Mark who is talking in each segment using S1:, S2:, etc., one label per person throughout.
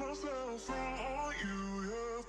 S1: myself from you, yeah.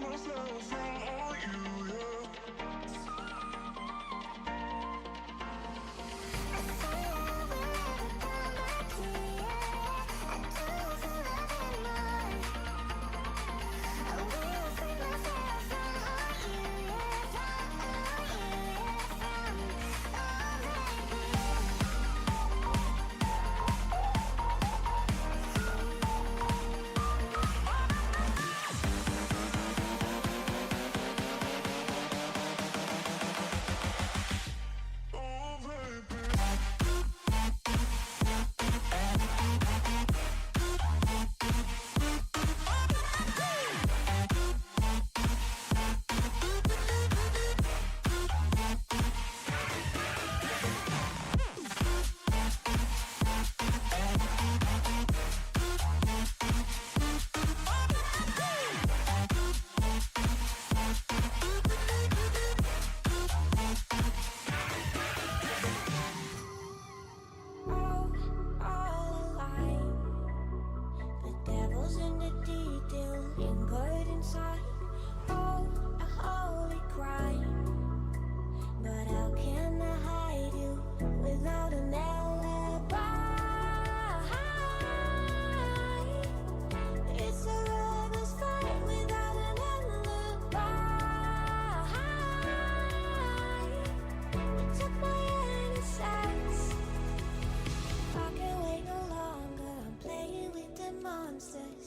S1: Myself from you, yeah.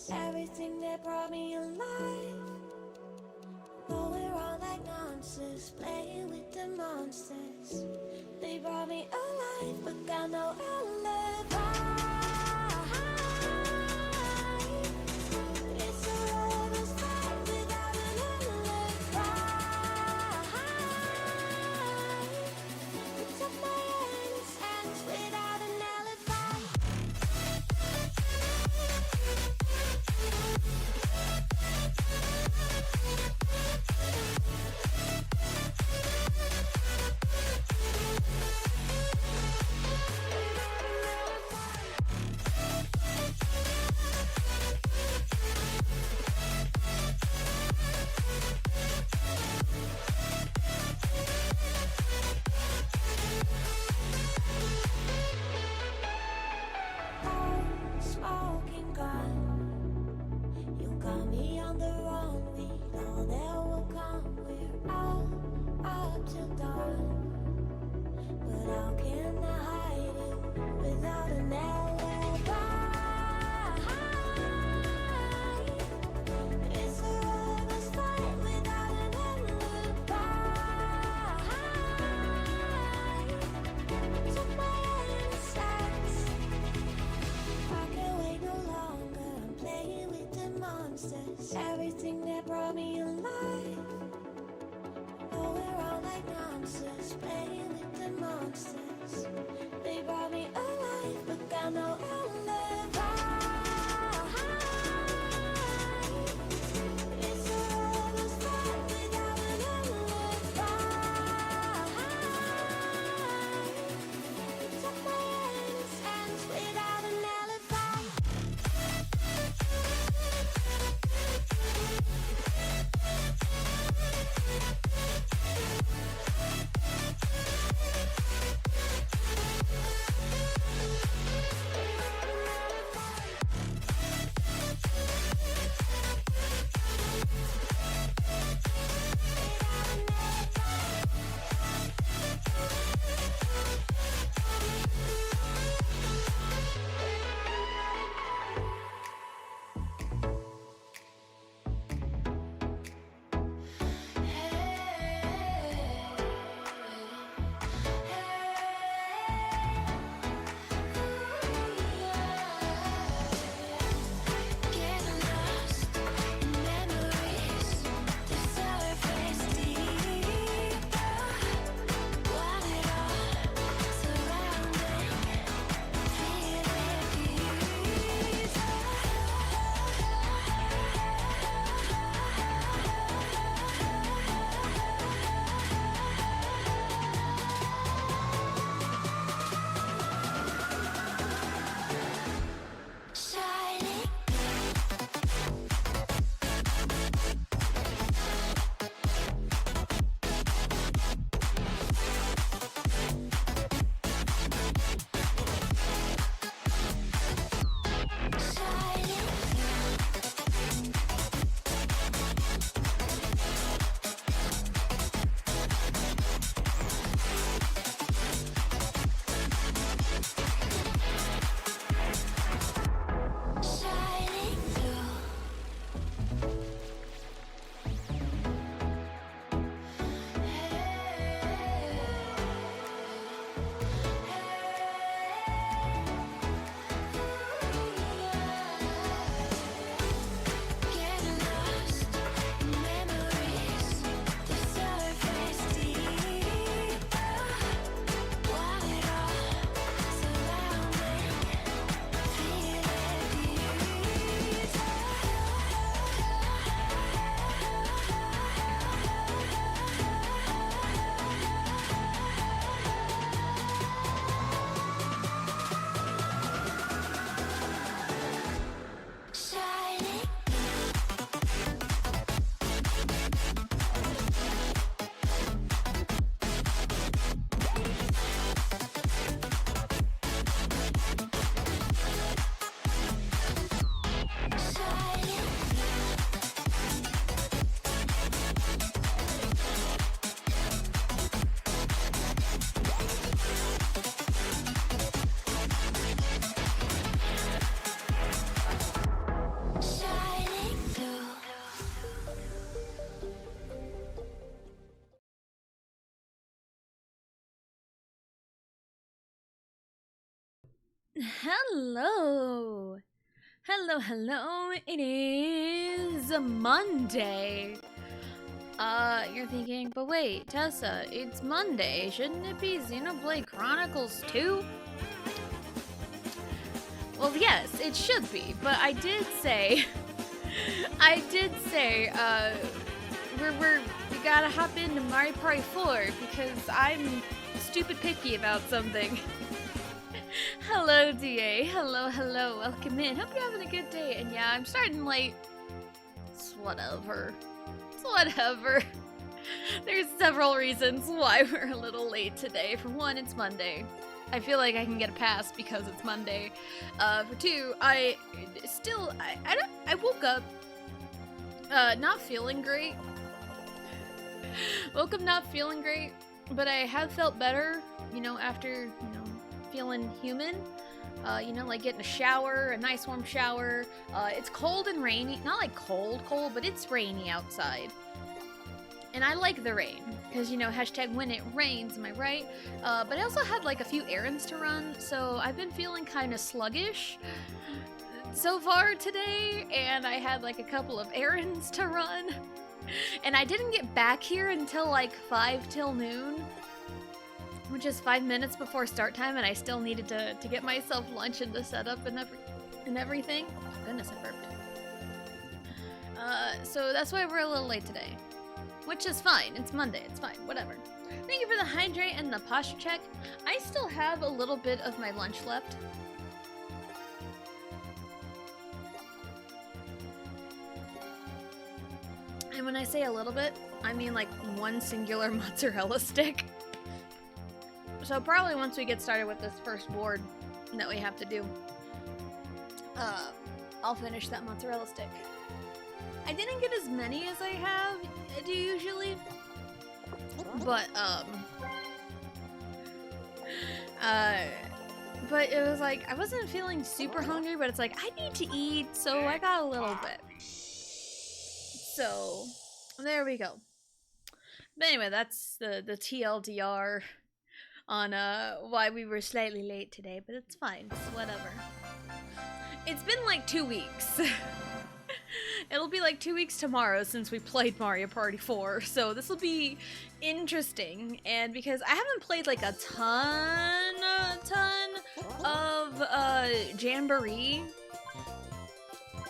S2: Everything that brought me alive. Though we're all like monsters, playing with the monsters. They brought me alive, but got no alibi. It's a lover's fight without an alibi. It took my innocence without an alibi. Smoking gun, you got me on the run. We know that will come. We're out up till dawn, but how can I hide it without an alibi? It's a lover's fight without an alibi. Took my innocence. I can't wait no longer. I'm playing with the monsters. Everything that brought me alive. Oh, we're all like monsters, playing with the monsters. They brought me alive, but got no alibi. It's a lover's fight without an alibi. It took my innocence without an alibi.
S3: Hello. Hello, hello. It is Monday. You're thinking, but wait, Tessa, it's Monday. Shouldn't it be Xenoblade Chronicles 2? Well, yes, it should be, but I did say, we gotta hop into Mario Party 4 because I'm stupid picky about something. Hello, DA. Hello, hello. Welcome in. Hope you're having a good day. And yeah, I'm starting late. It's whatever. It's whatever. There's several reasons why we're a little late today. For one, it's Monday. I feel like I can get a pass because it's Monday. For two, I woke up not feeling great. Woke up not feeling great, but I have felt better, after, feeling human. Like getting a shower, a nice warm shower. It's cold and rainy. Not like cold, but it's rainy outside. And I like the rain, because, hashtag when it rains, am I right? But I also had like a few errands to run, so I've been feeling kind of sluggish so far today, and I had like a couple of errands to run. And I didn't get back here until like 5 till noon, which is 5 minutes before start time, and I still needed to get myself lunch and to set up and everything. Oh, goodness, I burped. So that's why we're a little late today. Which is fine. It's Monday. It's fine. Whatever. Thank you for the hydrate and the posture check. I still have a little bit of my lunch left. And when I say a little bit, I mean like one singular mozzarella stick. So probably once we get started with this first board that we have to do, I'll finish that mozzarella stick. I didn't get as many as I do usually, but it was like, I wasn't feeling super hungry, but it's like, I need to eat, so I got a little bit. So, there we go. But anyway, that's the TLDR on why we were slightly late today, but it's fine. It's whatever. It's been like 2 weeks. It'll be like 2 weeks tomorrow since we played Mario Party 4, so this will be interesting. And because I haven't played like a ton of Jamboree,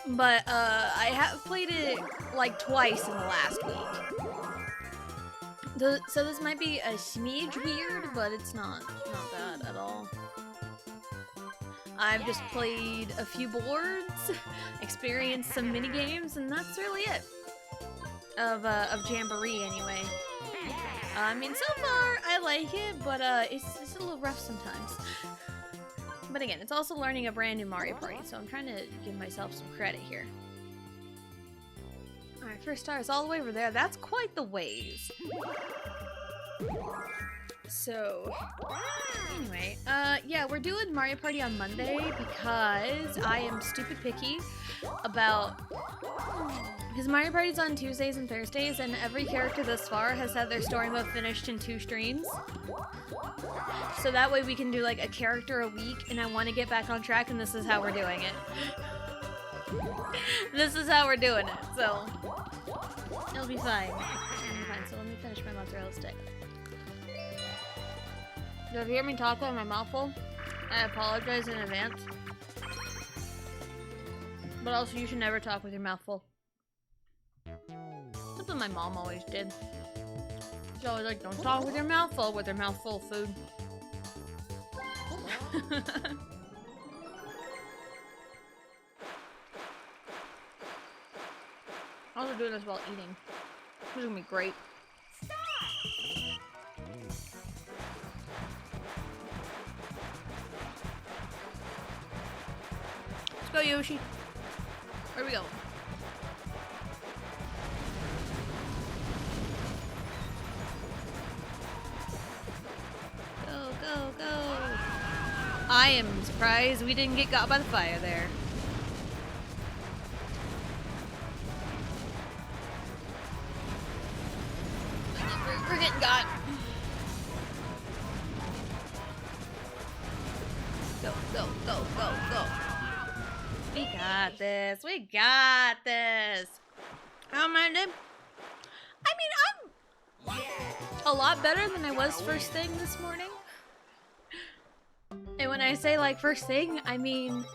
S3: but I have played it like twice in the last week. So this might be a smidge weird, but it's not bad at all. I've just played a few boards, experienced some mini games, and that's really it. Of Jamboree, anyway. I mean, so far I like it, but it's a little rough sometimes. But again, it's also learning a brand new Mario Party, so I'm trying to give myself some credit here. Alright, first star is all the way over there. That's quite the ways. So, anyway, yeah, we're doing Mario Party on Monday because I am stupid picky about... Because Mario Party's on Tuesdays and Thursdays, and every character thus far has had their story mode finished in 2 streams. So that way we can do, like, a character a week, and I want to get back on track, and this is how we're doing it. This is how we're doing it, so... It'll be fine. It'll be fine, so let me finish my mozzarella stick. So if you hear me talk with my mouth full, I apologize in advance. But also, you should never talk with your mouth full. That's what my mom always did. She's always like, don't talk with your mouth full with your mouth full of food. I'll also do this while eating. This is gonna be great. Let's go, Yoshi. Where we go? Go, go, go. I am surprised we didn't get got by the fire there. We're getting got. Go, go, go. got this. We got this. Oh my god. I mean, I'm a lot better than I was first thing this morning. And when I say like first thing, I mean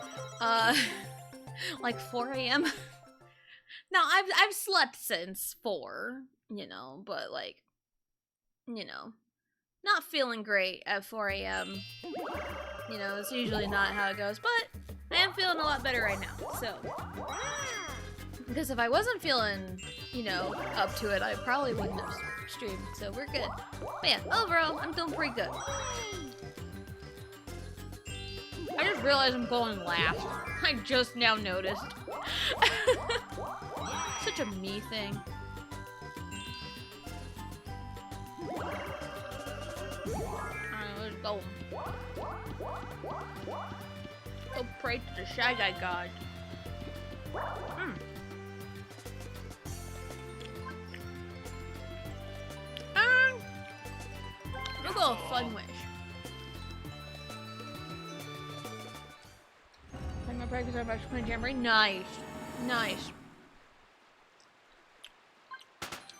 S3: like 4 a.m. Now I've slept since 4, you know, but like, you know, not feeling great at 4 a.m. You know, it's usually not how it goes, but I am feeling a lot better right now, so. Because if I wasn't feeling, you know, up to it, I probably wouldn't have streamed, so we're good. But yeah, overall, I'm doing pretty good. I just realized I'm going last. I just now noticed. Such a me thing. Alright, let's go. Go pray to the Shy Guy God. We'll go a fun wish. I'm gonna practice our best playing Jamboree. Nice. Nice.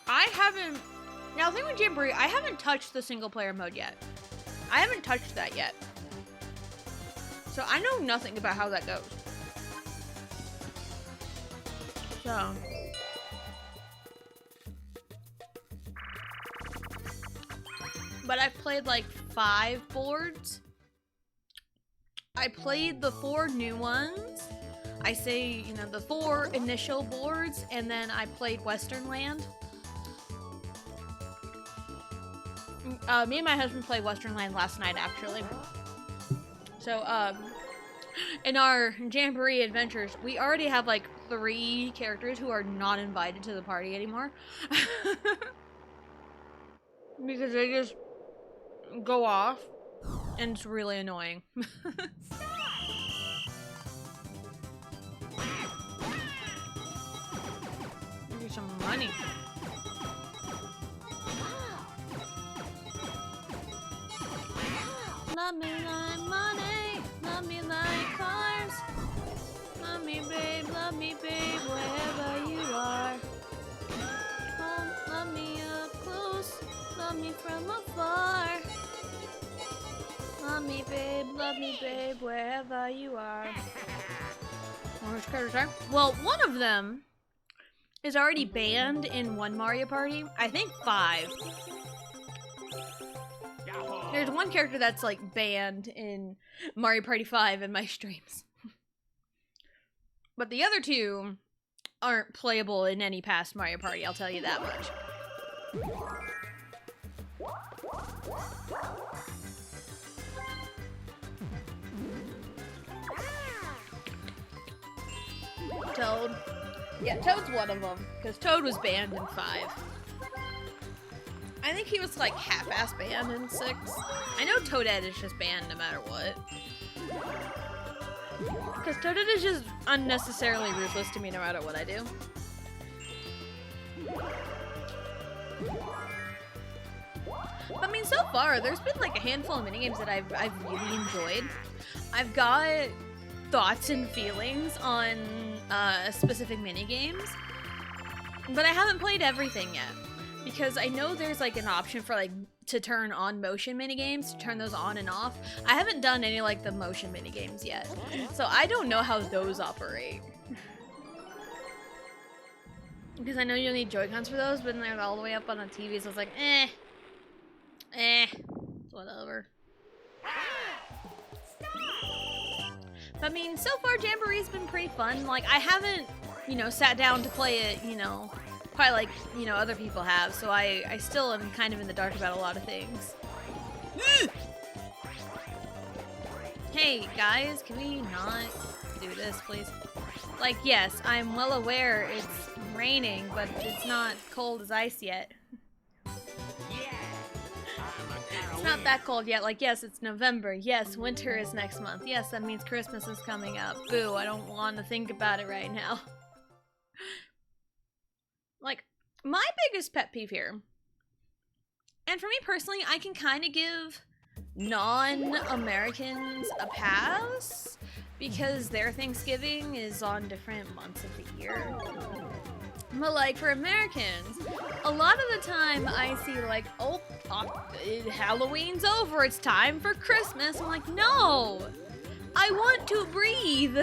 S3: I haven't... Now, the thing with Jamboree, I haven't touched the single player mode yet. I haven't touched that yet. So I know nothing about how that goes. So... But I've played like 5 boards. I played the 4 new ones. I say, you know, the 4 initial boards, and then I played Western Land. Me and my husband played Western Land last night, actually. So, in our Jamboree adventures, we already have like 3 characters who are not invited to the party anymore. Because they just go off, and it's really annoying. Give me some money. Love me like money, love me like cars. Love me babe, wherever you are. Oh, love me up close, love me from afar. Love me babe, wherever you are. Which characters are? Well, one of them is already banned in one Mario Party. I think 5. There's one character that's like banned in Mario Party 5 in my streams. But the other 2 aren't playable in any past Mario Party, I'll tell you that much. Toad. Yeah, Toad's one of them, because Toad was banned in 5. I think he was like half-ass banned in 6. I know Toadette is just banned no matter what. Because Toadette is just unnecessarily ruthless to me no matter what I do. But I mean, so far, there's been like a handful of minigames that I've really enjoyed. I've got thoughts and feelings on specific minigames, but I haven't played everything yet. Because I know there's like an option for like to turn on motion minigames, to turn those on and off. I haven't done any like the motion minigames yet. So I don't know how those operate. Because I know you'll need Joy-Cons for those, but then they're all the way up on the TV, so it's like, whatever. But I mean, so far Jamboree's been pretty fun. Like, I haven't, you know, sat down to play it, you know, probably like, you know, other people have, so I still am kind of in the dark about a lot of things. Hey, guys, can we not do this, please? Like, yes, I'm well aware it's raining, but it's not cold as ice yet. It's not that cold yet. Like, yes, it's November. Yes, winter is next month. Yes, that means Christmas is coming up. Boo, I don't want to think about it right now. Like, my biggest pet peeve here, and for me personally, I can kind of give non-Americans a pass, because their Thanksgiving is on different months of the year. But like for Americans, a lot of the time I see like, Halloween's over, it's time for Christmas. I'm like, no, I want to breathe.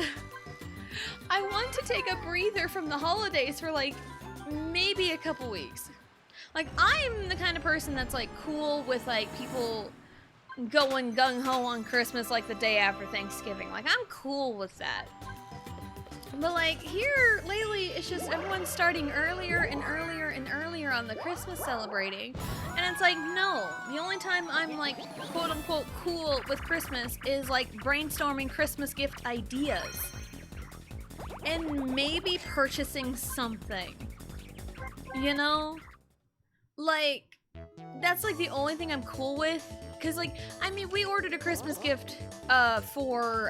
S3: I want to take a breather from the holidays for like maybe a couple weeks. Like I'm the kind of person that's like cool with like people going gung-ho on Christmas like the day after Thanksgiving. Like I'm cool with that. But like here lately, it's just everyone's starting earlier and earlier and earlier on the Christmas celebrating. And it's like, no, the only time I'm like quote unquote cool with Christmas is like brainstorming Christmas gift ideas. And maybe purchasing something. You know? Like, that's like the only thing I'm cool with. Cause like, I mean, we ordered a Christmas gift for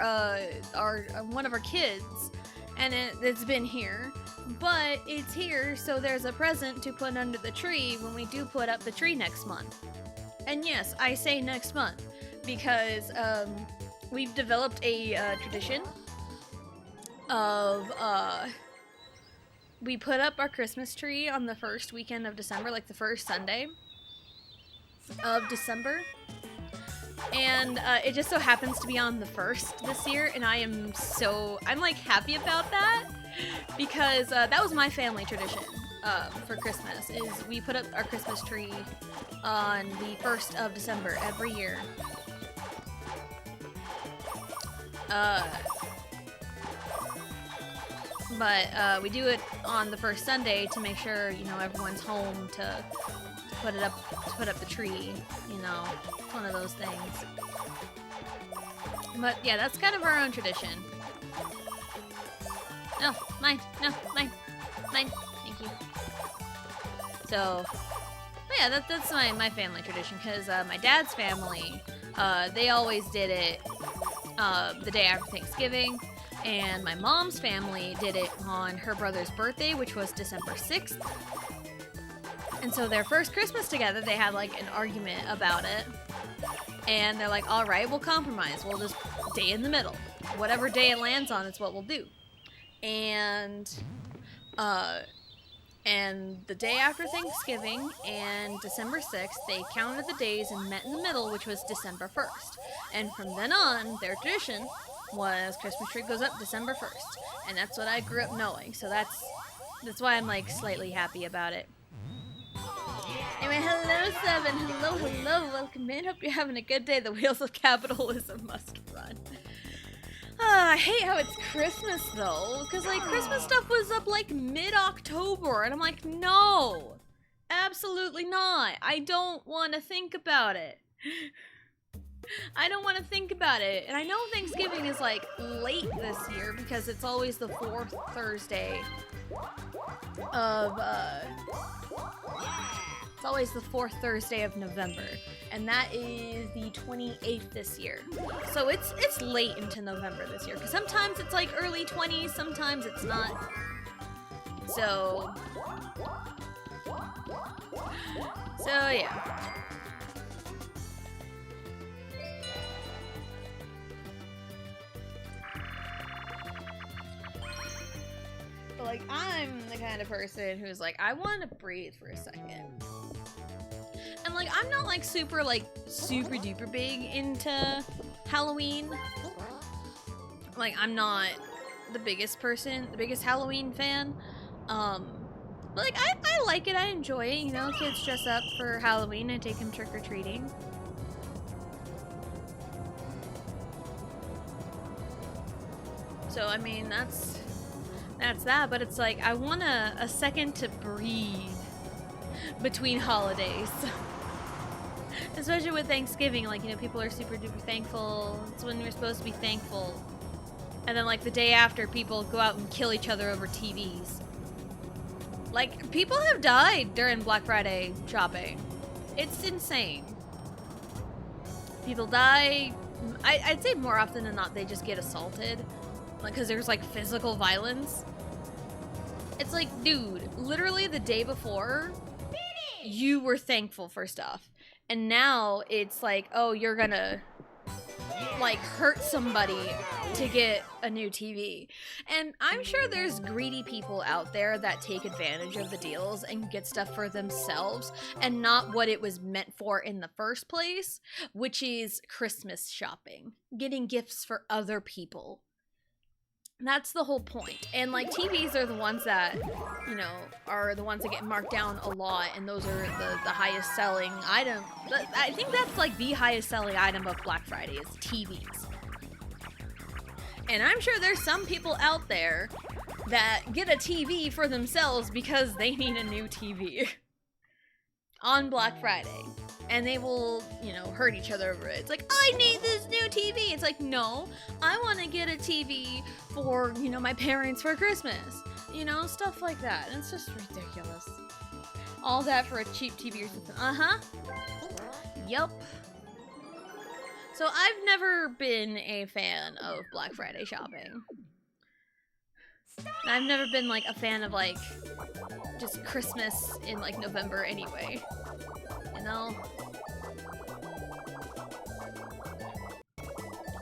S3: one of our kids. And it's been here, but it's here, so there's a present to put under the tree when we do put up the tree next month. And yes, I say next month because we've developed a tradition of we put up our Christmas tree on the first weekend of December, like the first Sunday of December. And it just so happens to be on the 1st this year, and I'm like happy about that because that was my family tradition for Christmas, is we put up our Christmas tree on the 1st of December every year. But we do it on the first Sunday to make sure, you know, everyone's home to put up the tree, you know. It's one of those things. But yeah, that's kind of our own tradition. No, mine. No, mine. Mine. Thank you. So, yeah, that's my family tradition, because my dad's family, they always did it the day after Thanksgiving, and my mom's family did it on her brother's birthday, which was December 6th. And so their first Christmas together, they had like an argument about it. And they're like, all right, we'll compromise. We'll just day in the middle. Whatever day it lands on is what we'll do. And the day after Thanksgiving and December 6th, they counted the days and met in the middle, which was December 1st. And from then on, their tradition was Christmas tree goes up December 1st. And that's what I grew up knowing. So that's why I'm like slightly happy about it. Anyway, hello, Seven. Hello. Welcome in. Hope you're having a good day. The wheels of capitalism must run. I hate how it's Christmas, though. Because, like, Christmas stuff was up, like, mid-October. And I'm like, no. Absolutely not. I don't want to think about it. I don't want to think about it. And I know Thanksgiving is, like, late this year because it's always the 4th Thursday of, it's always the 4th Thursday of November, and that is the 28th this year. So it's late into November this year, because sometimes it's like early 20s, sometimes it's not. So yeah. But like, I'm the kind of person who's like, I want to breathe for a second. And like, I'm not like super duper big into Halloween. Like, I'm not the biggest Halloween fan. But like, I like it, I enjoy it, you know, kids dress up for Halloween and take them trick-or-treating. So, I mean, that's that, but it's like, I want a second to breathe between holidays. Especially with Thanksgiving, like, you know, people are super duper thankful. It's when you're supposed to be thankful. And then, like, the day after, people go out and kill each other over TVs. Like, people have died during Black Friday shopping. It's insane. People die. I'd say more often than not, they just get assaulted. Like, because there's, like, physical violence. It's like, dude, literally the day before, you were thankful for stuff. And now it's like, oh, you're gonna like hurt somebody to get a new TV. And I'm sure there's greedy people out there that take advantage of the deals and get stuff for themselves and not what it was meant for in the first place, which is Christmas shopping, getting gifts for other people. That's the whole point. And like TVs are the ones that, you know, are the ones that get marked down a lot, and those are the highest selling item. I think that's like the highest selling item of Black Friday is TVs. And I'm sure there's some people out there that get a TV for themselves because they need a new TV on Black Friday. And they will, you know, hurt each other over it. It's like, I need this new TV. It's like, no, I want to get a TV for, you know, my parents for Christmas. You know, stuff like that. And it's just ridiculous. All that for a cheap TV or something. Uh-huh. Yup. So I've never been a fan of Black Friday shopping. I've never been, like, a fan of, like, just Christmas in, like, November anyway. You know?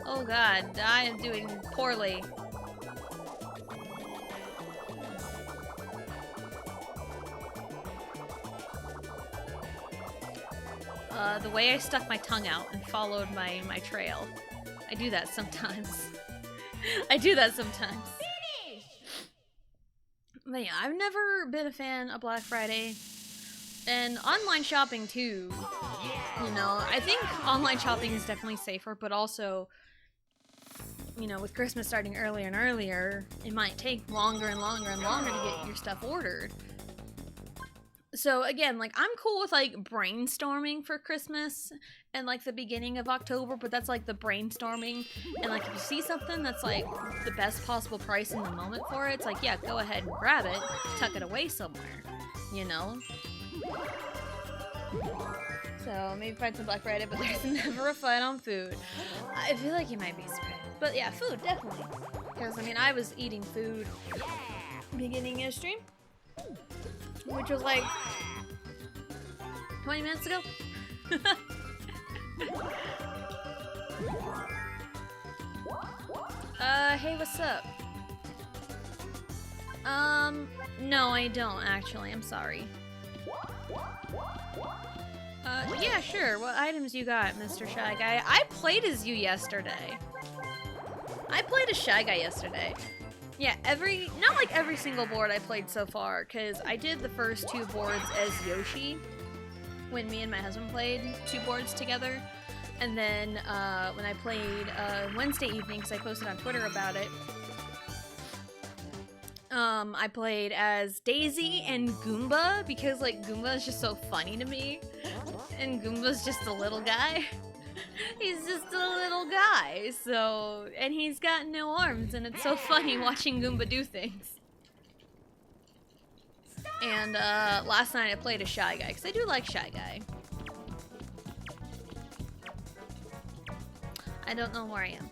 S3: Oh god, I am doing poorly. The way I stuck my tongue out and followed my trail. I do that sometimes. I do that sometimes. But yeah, I've never been a fan of Black Friday. And online shopping too. You know, I think online shopping is definitely safer, but also, you know, with Christmas starting earlier and earlier, it might take longer and longer and longer to get your stuff ordered. So again, like, I'm cool with, like, brainstorming for Christmas and, like, the beginning of October, but that's, like, the brainstorming. And, like, if you see something that's, like, the best possible price in the moment for it, it's like, yeah, go ahead and grab it, tuck it away somewhere, you know? So, maybe find some Black Friday, but there's never a fight on food. I feel like you might be spread. But yeah, food, definitely. Because, I mean, I was eating food beginning of stream, which was like 20 minutes ago. Hey, what's up? No, I don't, actually. I'm sorry. Yeah, sure. What items you got, Mr. Shy Guy? I played as you yesterday. I played as Shy Guy yesterday. Yeah, not like every single board I played so far, because I did the first 2 boards as Yoshi when me and my husband played 2 boards together. And then when I played Wednesday evening, because I posted on Twitter about it, I played as Daisy and Goomba, because, like, Goomba is just so funny to me. And Goomba's just a little guy. He's just a little guy, so... And he's got no arms, and it's so funny watching Goomba do things. And, last night I played a Shy Guy, because I do like Shy Guy. I don't know where I am.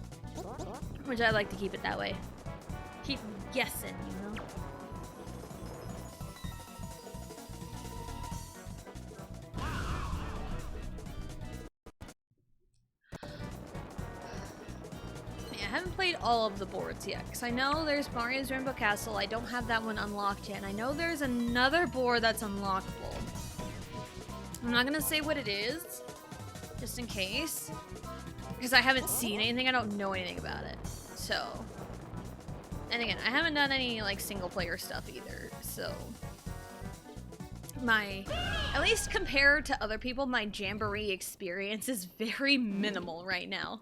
S3: Which I like to keep it that way. Keep guessing, you know? I haven't played all of the boards yet, because I know there's Mario's Rainbow Castle. I don't have that one unlocked yet, and I know there's another board that's unlockable. I'm not gonna say what it is, just in case, because I haven't seen anything. I don't know anything about it, so... And again, I haven't done any, like, single-player stuff either, so... At least compared to other people, my Jamboree experience is very minimal right now.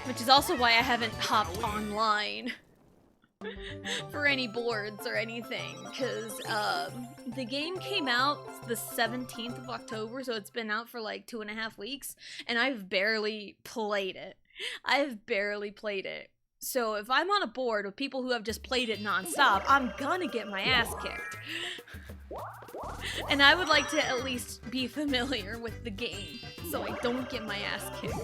S3: Which is also why I haven't hopped online for any boards or anything, because the game came out the 17th of October, so it's been out for like 2.5 weeks, and I've barely played it. I've barely played it. So if I'm on a board with people who have just played it non-stop, I'm gonna get my ass kicked. And I would like to at least be familiar with the game, so I don't get my ass kicked.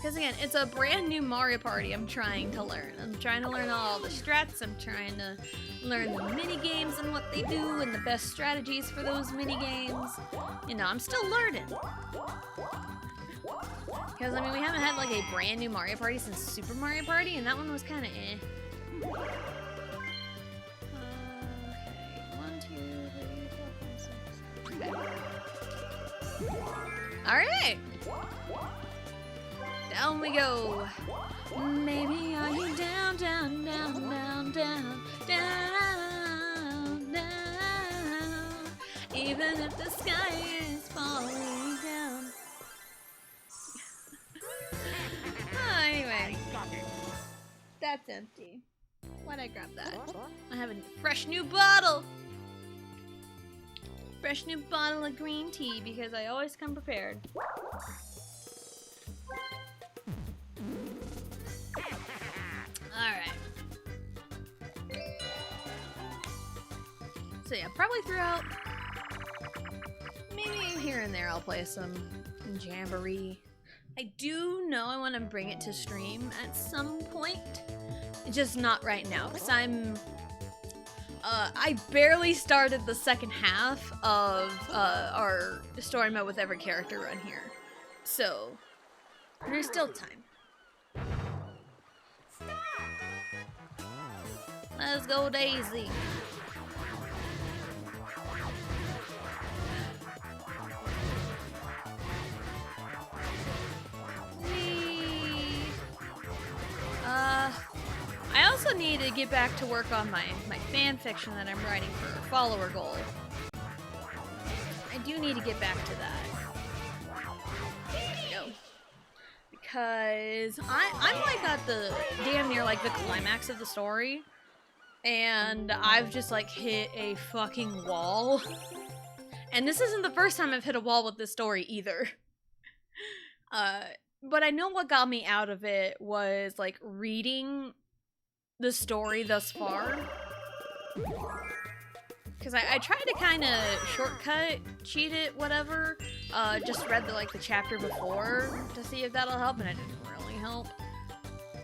S3: Because again, it's a brand new Mario Party I'm trying to learn. I'm trying to learn all the strats, I'm trying to learn the mini games and what they do and the best strategies for those mini games. You know, I'm still learning. Because, I mean, we haven't had like a brand new Mario Party since Super Mario Party, and that one was kind of eh. Okay, 1, 2, 3, 4, 5, 6. Okay. Alright! Down we go. Maybe are you down, down, down, down, down, down, down. Even if the sky is falling down. Anyway. That's empty. Why'd I grab that? I have a fresh new bottle. Fresh new bottle of green tea because I always come prepared. Alright. So yeah, probably throughout, maybe here and there I'll play some Jamboree. I do know I want to bring it to stream at some point. Just not right now, because I barely started the second half of our story mode with every character run here. So, there's still time. Let's go, Daisy. I also need to get back to work on my fan fiction that I'm writing for Follower Goal. I do need to get back to that. No. Because I'm like at the damn near like the climax of the story. And I've just like hit a fucking wall. And this isn't the first time I've hit a wall with this story either. But I know what got me out of it was like reading the story thus far. Because I tried to kind of shortcut, cheat it, whatever. Just read the chapter before to see if that'll help, and it didn't really help.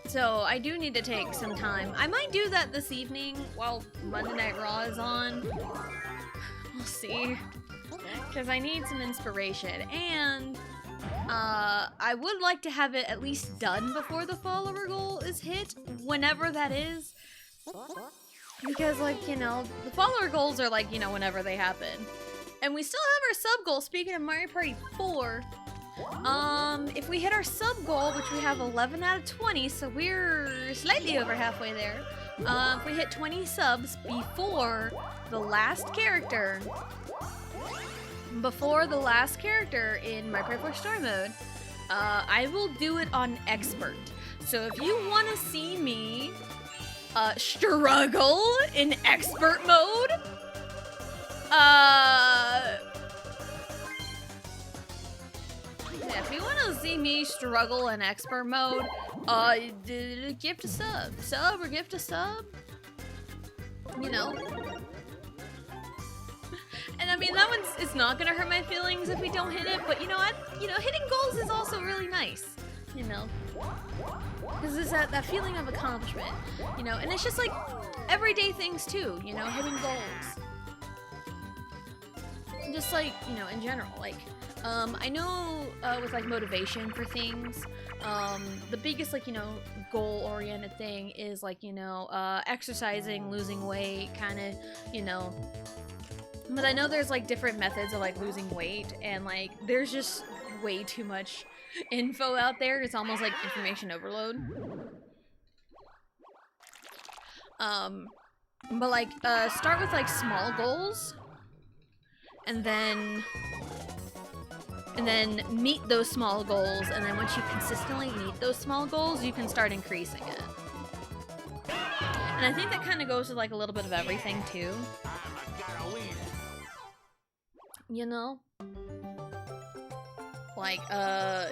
S3: So I do need to take some time. I might do that this evening while Monday Night Raw is on. We'll see. Because I need some inspiration, and I would like to have it at least done before the follower goal is hit, whenever that is. Because, like, you know, the follower goals are, like, you know, whenever they happen. And we still have our sub goal, speaking of Mario Party 4. If we hit our sub goal, which we have 11 out of 20, so we're slightly over halfway there. If we hit 20 subs before the last character, in my Pray Story mode, I will do it on expert. So if you want to see me struggle in expert mode, if you want to see me struggle in expert mode, gift a sub or gift a sub, you know. And I mean, that one's, it's not gonna hurt my feelings if we don't hit it, but you know what? You know, hitting goals is also really nice, you know? Because there's that feeling of accomplishment, you know? And it's just like everyday things too, you know, hitting goals. Just like, you know, in general, like, I know with like motivation for things, the biggest, like, you know, goal-oriented thing is like, you know, exercising, losing weight, kind of, you know. But I know there's like different methods of like losing weight, and like there's just way too much info out there. It's almost like information overload. But like start with like small goals, and then meet those small goals, and then once you consistently meet those small goals, you can start increasing it. And I think that kind of goes with like a little bit of everything too. You know? Like,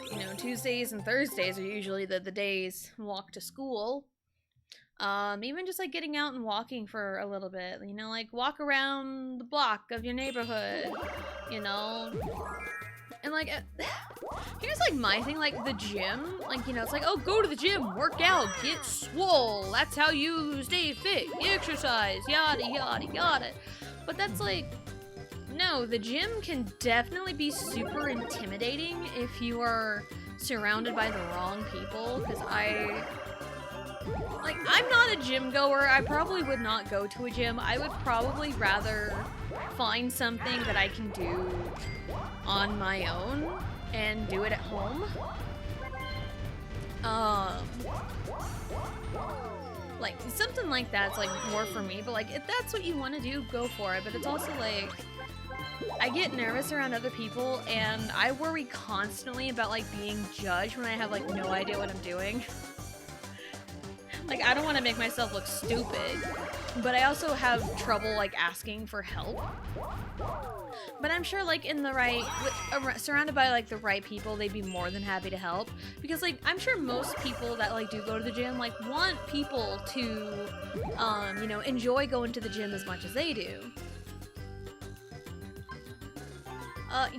S3: you know, Tuesdays and Thursdays are usually the days walk to school. Even just like getting out and walking for a little bit, you know, like walk around the block of your neighborhood, you know? And like, here's like my thing, like the gym, like, you know, it's like, oh, go to the gym, work out, get swole. That's how you stay fit, exercise, yada, yada, yada. But that's like, no, the gym can definitely be super intimidating if you are surrounded by the wrong people. Because I'm not a gym goer. I probably would not go to a gym. I would probably rather find something that I can do on my own and do it at home. Like something like that's like more for me, but like if that's what you want to do, go for it. But it's also like I get nervous around other people and I worry constantly about like being judged when I have like no idea what I'm doing. Like I don't want to make myself look stupid, but I also have trouble like asking for help. But I'm sure like in the right, surrounded by like the right people, they'd be more than happy to help. Because like I'm sure most people that like do go to the gym like want people to, you know, enjoy going to the gym as much as they do.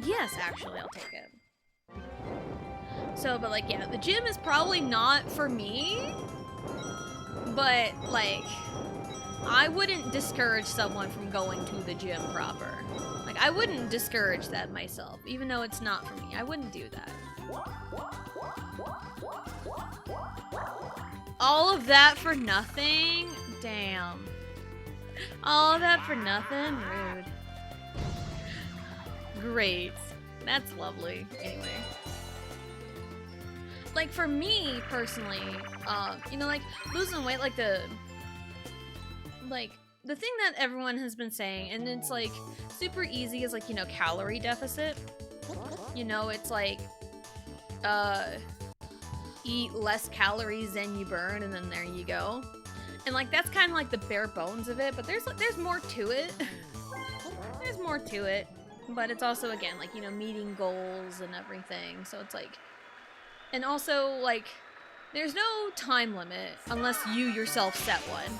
S3: Yes, actually, I'll take it. So, but like, yeah, the gym is probably not for me. But like, I wouldn't discourage someone from going to the gym proper. Like, I wouldn't discourage that myself, even though it's not for me. I wouldn't do that. All of that for nothing? Damn. All of that for nothing? Rude. Great. That's lovely. Anyway. Like, for me, personally, you know, like, losing weight, like, the thing that everyone has been saying, and it's, like, super easy is, like, you know, calorie deficit. You know, it's, like, eat less calories than you burn, and then there you go. And, like, that's kind of, like, the bare bones of it, but there's more to it. There's more to it. But it's also, again, like, you know, meeting goals and everything, so it's, like... And also, like, there's no time limit unless you yourself set one.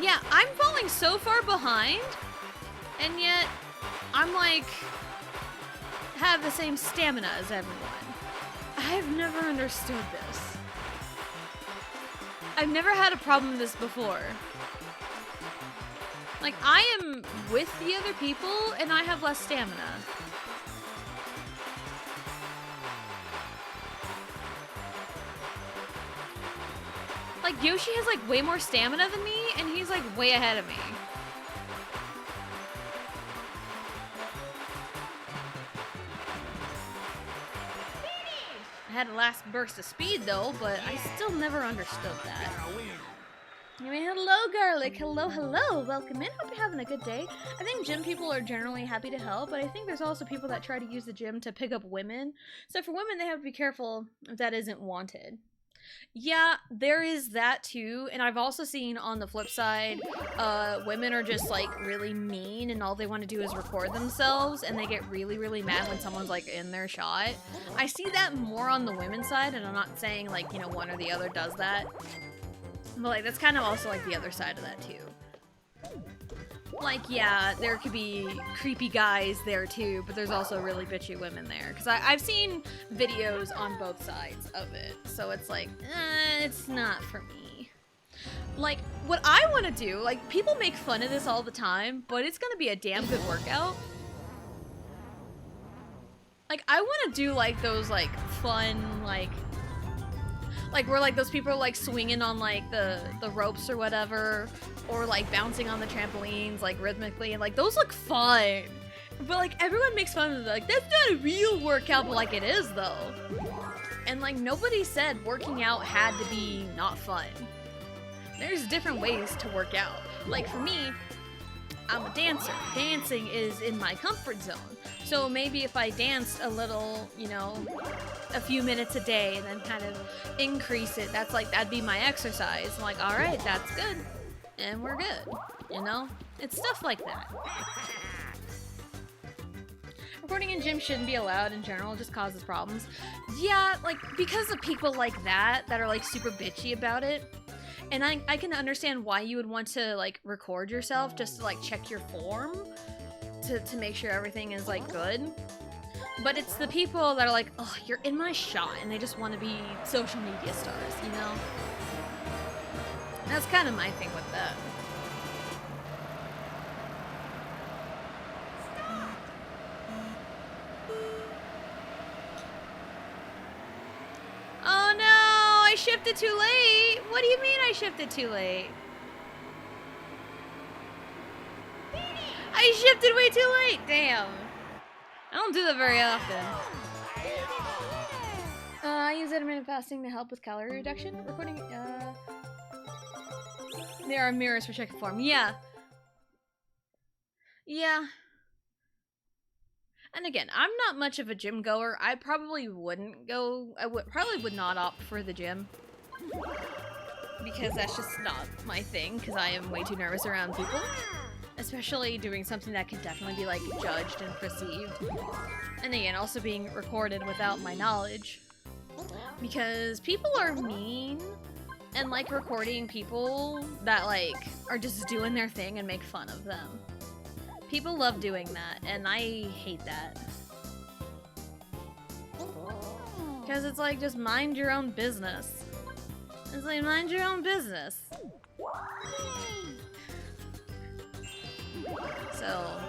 S3: Yeah, I'm falling so far behind, and yet I'm like, have the same stamina as everyone. I've never understood this. I've never had a problem with this before. Like, I am with the other people, and I have less stamina. Like, Yoshi has, like, way more stamina than me, and he's, like, way ahead of me. I had a last burst of speed though, but I still never understood that. I mean, hello, Garlic. Hello, hello. Welcome in. Hope you're having a good day. I think gym people are generally happy to help, but I think there's also people that try to use the gym to pick up women. So for women, they have to be careful if that isn't wanted. Yeah, there is that too, and I've also seen on the flip side, women are just like really mean and all they want to do is record themselves and they get really, really mad when someone's like in their shot. I see that more on the women's side, and I'm not saying like, you know, one or the other does that, but like that's kind of also like the other side of that too. Like, yeah, there could be creepy guys there too, but there's also really bitchy women there. Because I've seen videos on both sides of it. So it's like, it's not for me. Like, what I want to do, like, people make fun of this all the time, but it's going to be a damn good workout. Like, I want to do, like, those, like, fun, like, where, like, those people are, like, swinging on, like, the ropes or whatever, or, like, bouncing on the trampolines, like, rhythmically, and, like, those look fun. But, like, everyone makes fun of it, like, that's not a real workout, but, like, it is, though. And, like, nobody said working out had to be not fun. There's different ways to work out. Like, for me, I'm a dancer. Dancing is in my comfort zone. So maybe if I danced a little, you know, a few minutes a day and then kind of increase it, that's like, that'd be my exercise. I'm like, all right, that's good. And we're good, you know? It's stuff like that. Recording in gym shouldn't be allowed in general, it just causes problems. Yeah, like, because of people like that are, like, super bitchy about it. And I can understand why you would want to, like, record yourself just to, like, check your form to make sure everything is, like, good. But it's the people that are like, oh, you're in my shot, and they just want to be social media stars, you know? That's kind of my thing with that. Oh no, I shifted too late. What do you mean I shifted too late? I shifted way too late. Damn. I don't do that very often. I use intermittent fasting to help with calorie reduction. Recording. There are mirrors for checking form. Yeah. Yeah. And again, I'm not much of a gym goer. I probably wouldn't go. Probably would not opt for the gym. Because that's just not my thing, because I am way too nervous around people. Especially doing something that could definitely be, like, judged and perceived. And again, also being recorded without my knowledge. Because people are mean and like recording people that, like, are just doing their thing and make fun of them. People love doing that, and I hate that. Because it's like, just mind your own business. It's like, mind your own business. So...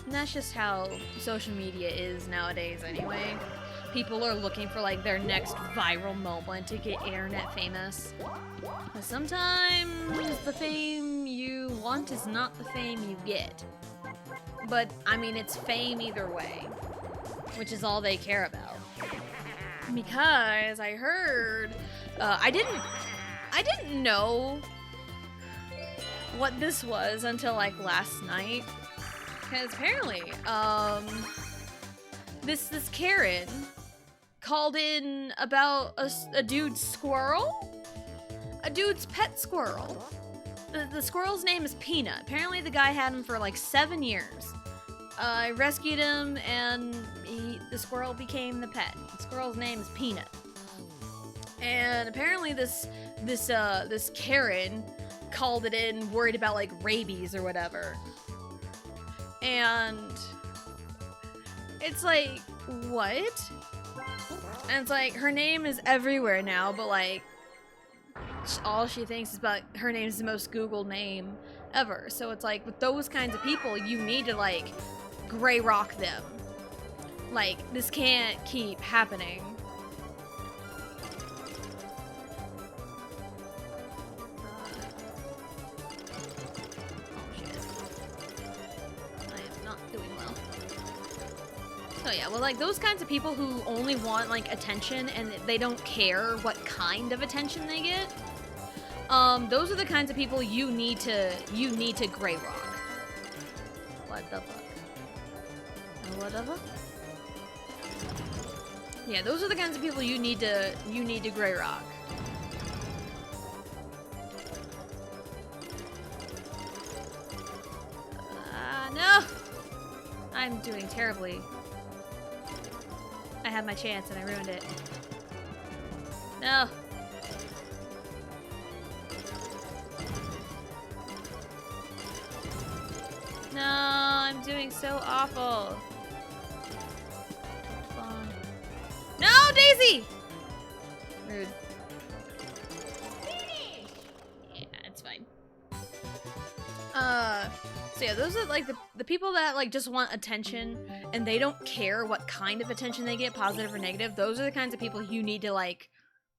S3: and that's just how social media is nowadays anyway. People are looking for, like, their next viral moment to get internet famous. But sometimes the fame you want is not the fame you get. But, I mean, it's fame either way. Which is all they care about. Because I heard... I didn't know what this was until, like, last night. Because apparently, this Karen called in about a dude's squirrel? A dude's pet squirrel. The squirrel's name is Peanut. Apparently the guy had him for like 7 years. I rescued him and the squirrel became the pet. The squirrel's name is Peanut. And apparently this Karen called it in worried about like rabies or whatever. And it's like, what? And it's like, her name is everywhere now, but like, all she thinks is about her name is the most Googled name ever. So it's like, with those kinds of people, you need to like, gray rock them. Like, this can't keep happening. So yeah, well, like, those kinds of people who only want, like, attention and they don't care what kind of attention they get, those are the kinds of people you need to gray rock. What the fuck? What the fuck? Yeah, those are the kinds of people you need to gray rock. No! I'm doing terribly. I had my chance and I ruined it. No. No, I'm doing so awful. No, Daisy! Rude. Yeah, it's fine. So yeah, those are like the people that like just want attention and they don't care what kind of attention they get, positive or negative. Those are the kinds of people you need to like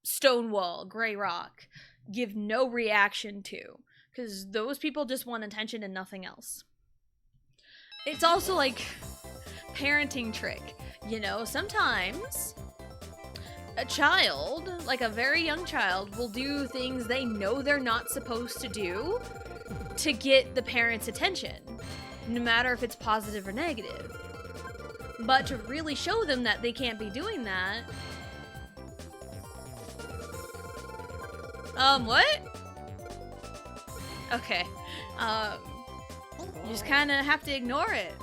S3: stonewall, gray rock, give no reaction to, because those people just want attention and nothing else. It's also like parenting trick, you know, sometimes a child, like a very young child, will do things they know they're not supposed to do to get the parents' attention, no matter if it's positive or negative. But to really show them that they can't be doing that, What? Okay. You just kind of have to ignore it.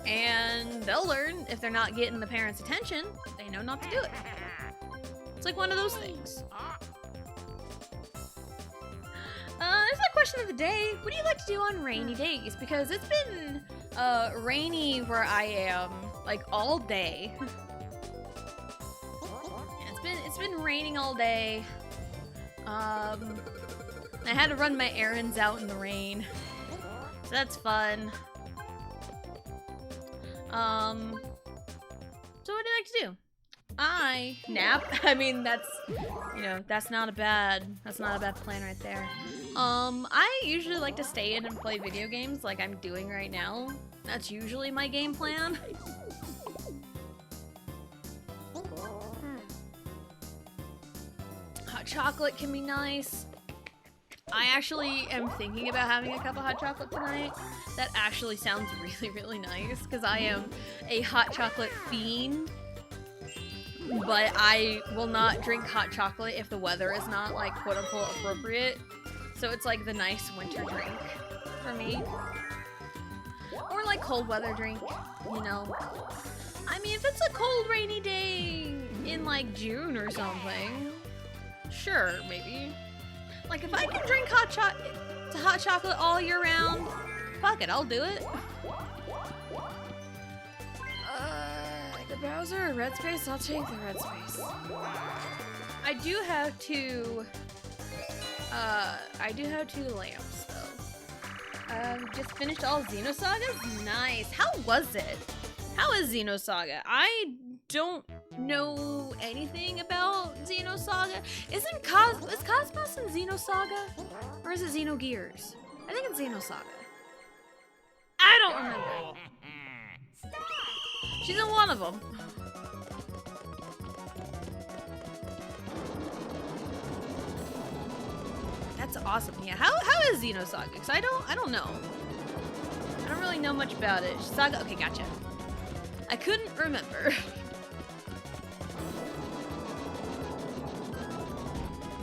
S3: And they'll learn if they're not getting the parents' attention, they know not to do it. It's like one of those things. There's a question of the day. What do you like to do on rainy days? Because it's been rainy where I am like all day. It's been raining all day. I had to run my errands out in the rain. So that's fun. So what do you like to do? I nap. I mean, that's, you know, that's not a bad plan right there. I usually like to stay in and play video games like I'm doing right now. That's usually my game plan. Hot chocolate can be nice. I actually am thinking about having a cup of hot chocolate tonight. That actually sounds really, really nice because I am a hot chocolate fiend. But I will not drink hot chocolate if the weather is not, like, quote-unquote appropriate. So it's like the nice winter drink for me. Or like cold weather drink, you know. I mean, if it's a cold rainy day in like June or something, sure, maybe. Like if I can drink hot chocolate all year round, fuck it, I'll do it. The browser or red space? I'll take the red space. I do have two lamps though. Just finished all Xenosagas? Nice. How was it? How is Xenosaga? I don't know anything about Xenosaga. Is Cosmos in Xenosaga? Or is it Xenogears? I think it's Xenosaga. I don't remember. She's in one of them. That's awesome. Yeah. How is Xenosaga? Because I don't know. I don't really know much about it. Saga. Okay, gotcha. I couldn't remember.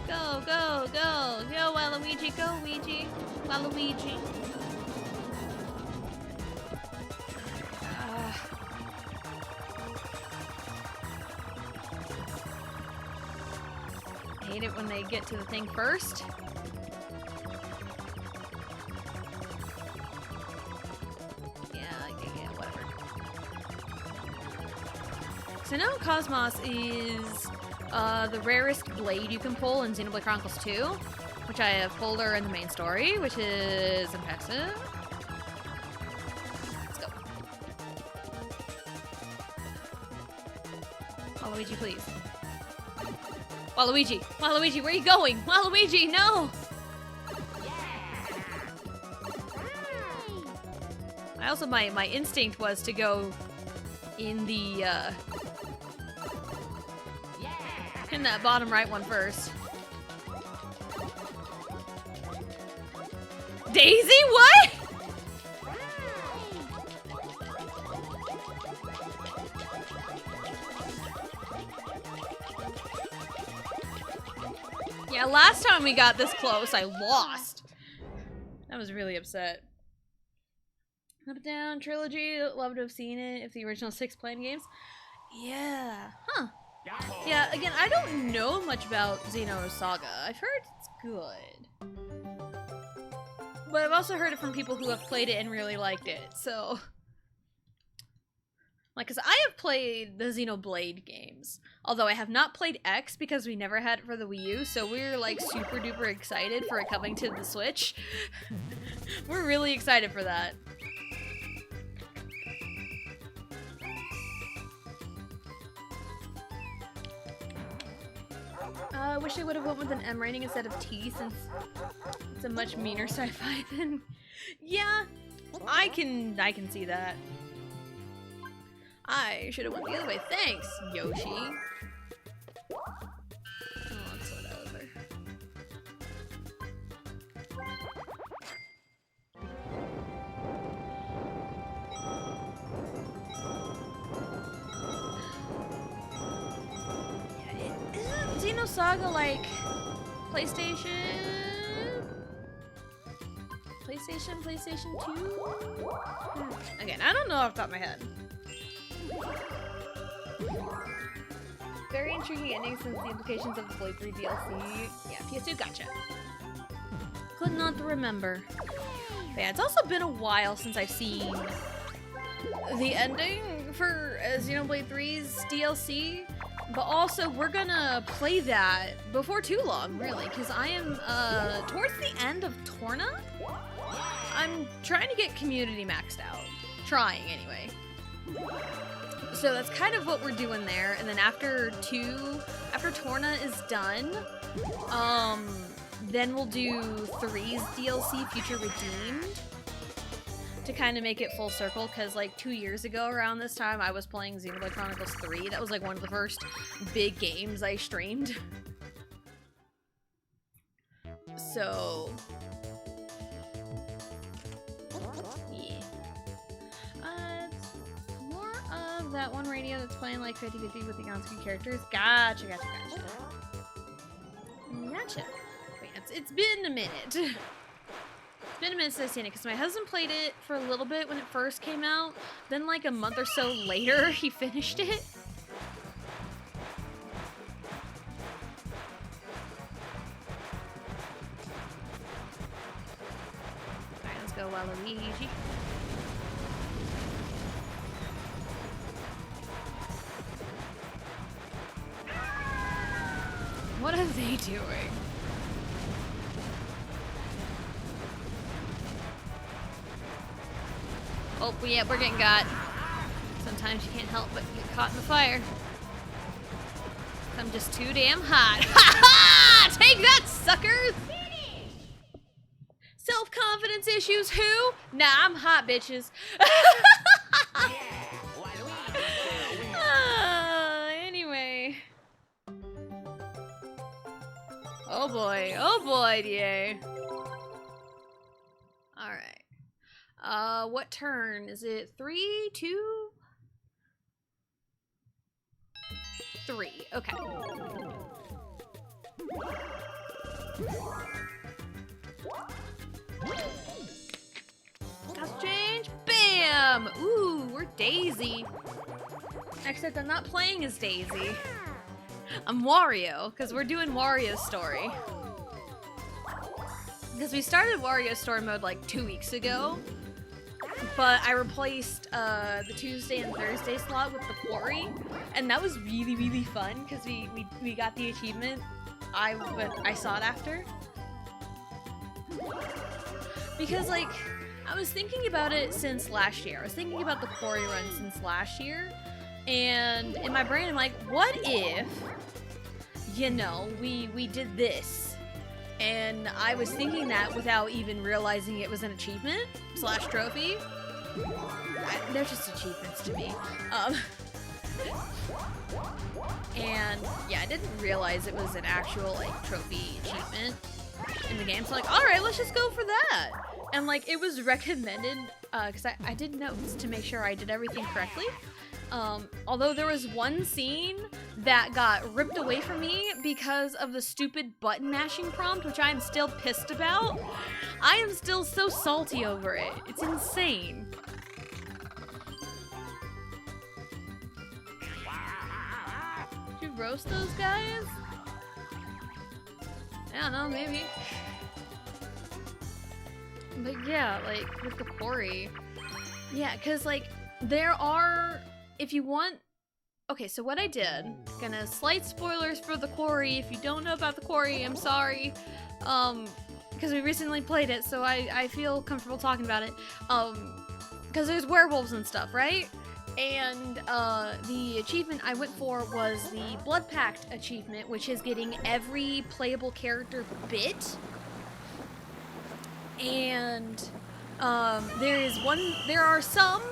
S3: Go, go, go. Go, Waluigi. Go, Ouija. Waluigi. I hate it when they get to the thing first. Yeah, whatever. So now Cosmos is the rarest blade you can pull in Xenoblade Chronicles 2, which I have pulled her in the main story, which is impressive. Let's go. Waluigi, please. Waluigi! Waluigi, where are you going? Waluigi, no! I also, my instinct was to go in the, in that bottom right one first. Daisy, what? Yeah, last time we got this close, I lost. I was really upset. Up Down Trilogy, love to have seen it if the original 6 playing games. Yeah, huh. Yeah, again, I don't know much about Xenosaga. I've heard it's good. But I've also heard it from people who have played it and really liked it, so... Like, cause I have played the Xenoblade games. Although I have not played X because we never had it for the Wii U, so we're like super duper excited for it coming to the Switch. We're really excited for that. I wish I would have went with an M rating instead of T since it's a much meaner sci-fi than... Yeah, I can see that. I should have went the other way. Thanks, Yoshi. Oh, it's whatever. Isn't Xenosaga like PlayStation 2? Again, I don't know off the top of my head. Very intriguing ending since the implications of the Blade 3 DLC. Yeah, PS2, gotcha. Could not remember. But yeah, it's also been a while since I've seen the ending for Xenoblade 3's DLC. But also, we're gonna play that before too long, really, because I am towards the end of Torna. I'm trying to get community maxed out. Trying, anyway. So that's kind of what we're doing there, and then after Torna is done, then we'll do 3's DLC, Future Redeemed, to kind of make it full circle, because like 2 years ago around this time, I was playing Xenoblade Chronicles 3. That was like one of the first big games I streamed. So, yeah. More of that one radio that's playing like 50-50 with the on-screen characters. Gotcha. Gotcha. Wait, it's been a minute. It's been a minute since I've seen it, because my husband played it for a little bit when it first came out. Then like a month or so later, he finished it. Alright, let's go Waluigi. What are they doing? Oh, yeah, we're getting got. Sometimes you can't help but get caught in the fire. I'm just too damn hot. Ha ha! Take that, suckers! Self-confidence issues, who? Nah, I'm hot, bitches. Anyway. Oh boy, DA. Alright. What turn? Is it 3, 2? 3, okay. Costume change, bam! Ooh, we're Daisy. Except I'm not playing as Daisy. I'm Wario, because we're doing Wario's story. Because we started Wario story mode like 2 weeks ago, but I replaced the Tuesday and Thursday slot with the quarry, and that was really, really fun because we got the achievement I sought after. Because like I was thinking about it since last year. I was thinking about the quarry run since last year, and in my brain I'm like, what if, you know, we did this? And I was thinking that without even realizing it was an achievement / trophy. They're just achievements to me. And yeah, I didn't realize it was an actual like trophy achievement in the game. So like, all right, let's just go for that. And like, it was recommended because I did notes to make sure I did everything correctly. Although there was one scene that got ripped away from me because of the stupid button mashing prompt, which I am still pissed about. I am still so salty over it. It's insane. Did you roast those guys? I don't know, maybe. But yeah, like, with the quarry. Yeah, because, like, there are... If you want... Okay, so what I did... Gonna slight spoilers for the quarry. If you don't know about the quarry, I'm sorry. Because we recently played it, so I feel comfortable talking about it. Because there's werewolves and stuff, right? And the achievement I went for was the Blood Pact achievement, which is getting every playable character bit. And there are some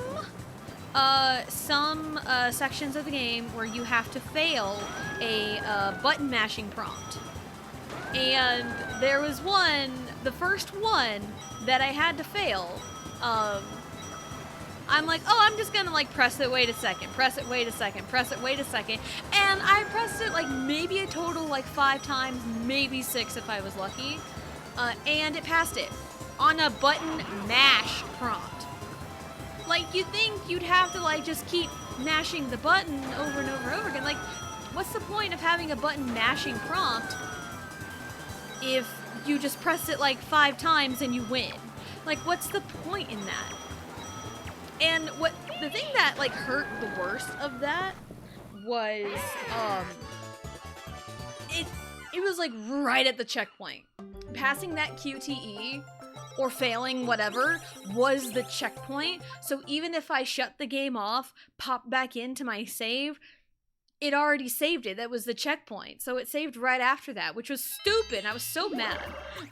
S3: sections of the game where you have to fail a button mashing prompt. And there was one, the first one, that I had to fail. I'm like, oh, I'm just gonna like press it, wait a second, press it, wait a second, press it, wait a second. And I pressed it like maybe a total like 5 times, maybe 6 if I was lucky. And it passed it on a button mash prompt. Like, you'd think you'd have to like just keep mashing the button over and over and over again. Like, what's the point of having a button mashing prompt if you just press it like 5 times and you win? Like, what's the point in that? And the thing that like hurt the worst of that was it was like right at the checkpoint. Passing that QTE or failing whatever was the checkpoint. So even if I shut the game off, pop back into my save, it already saved it. That was the checkpoint. So it saved right after that, which was stupid. I was so mad.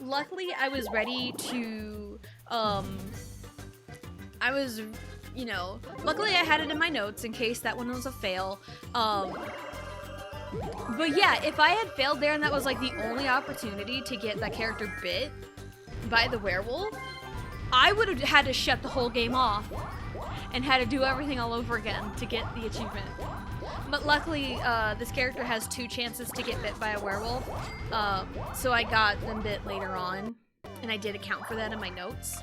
S3: Luckily, I was ready to, luckily I had it in my notes in case that one was a fail. But yeah, if I had failed there and that was like the only opportunity to get that character bit by the werewolf, I would have had to shut the whole game off and had to do everything all over again to get the achievement. But luckily, this character has 2 chances to get bit by a werewolf, so I got them bit later on, and I did account for that in my notes.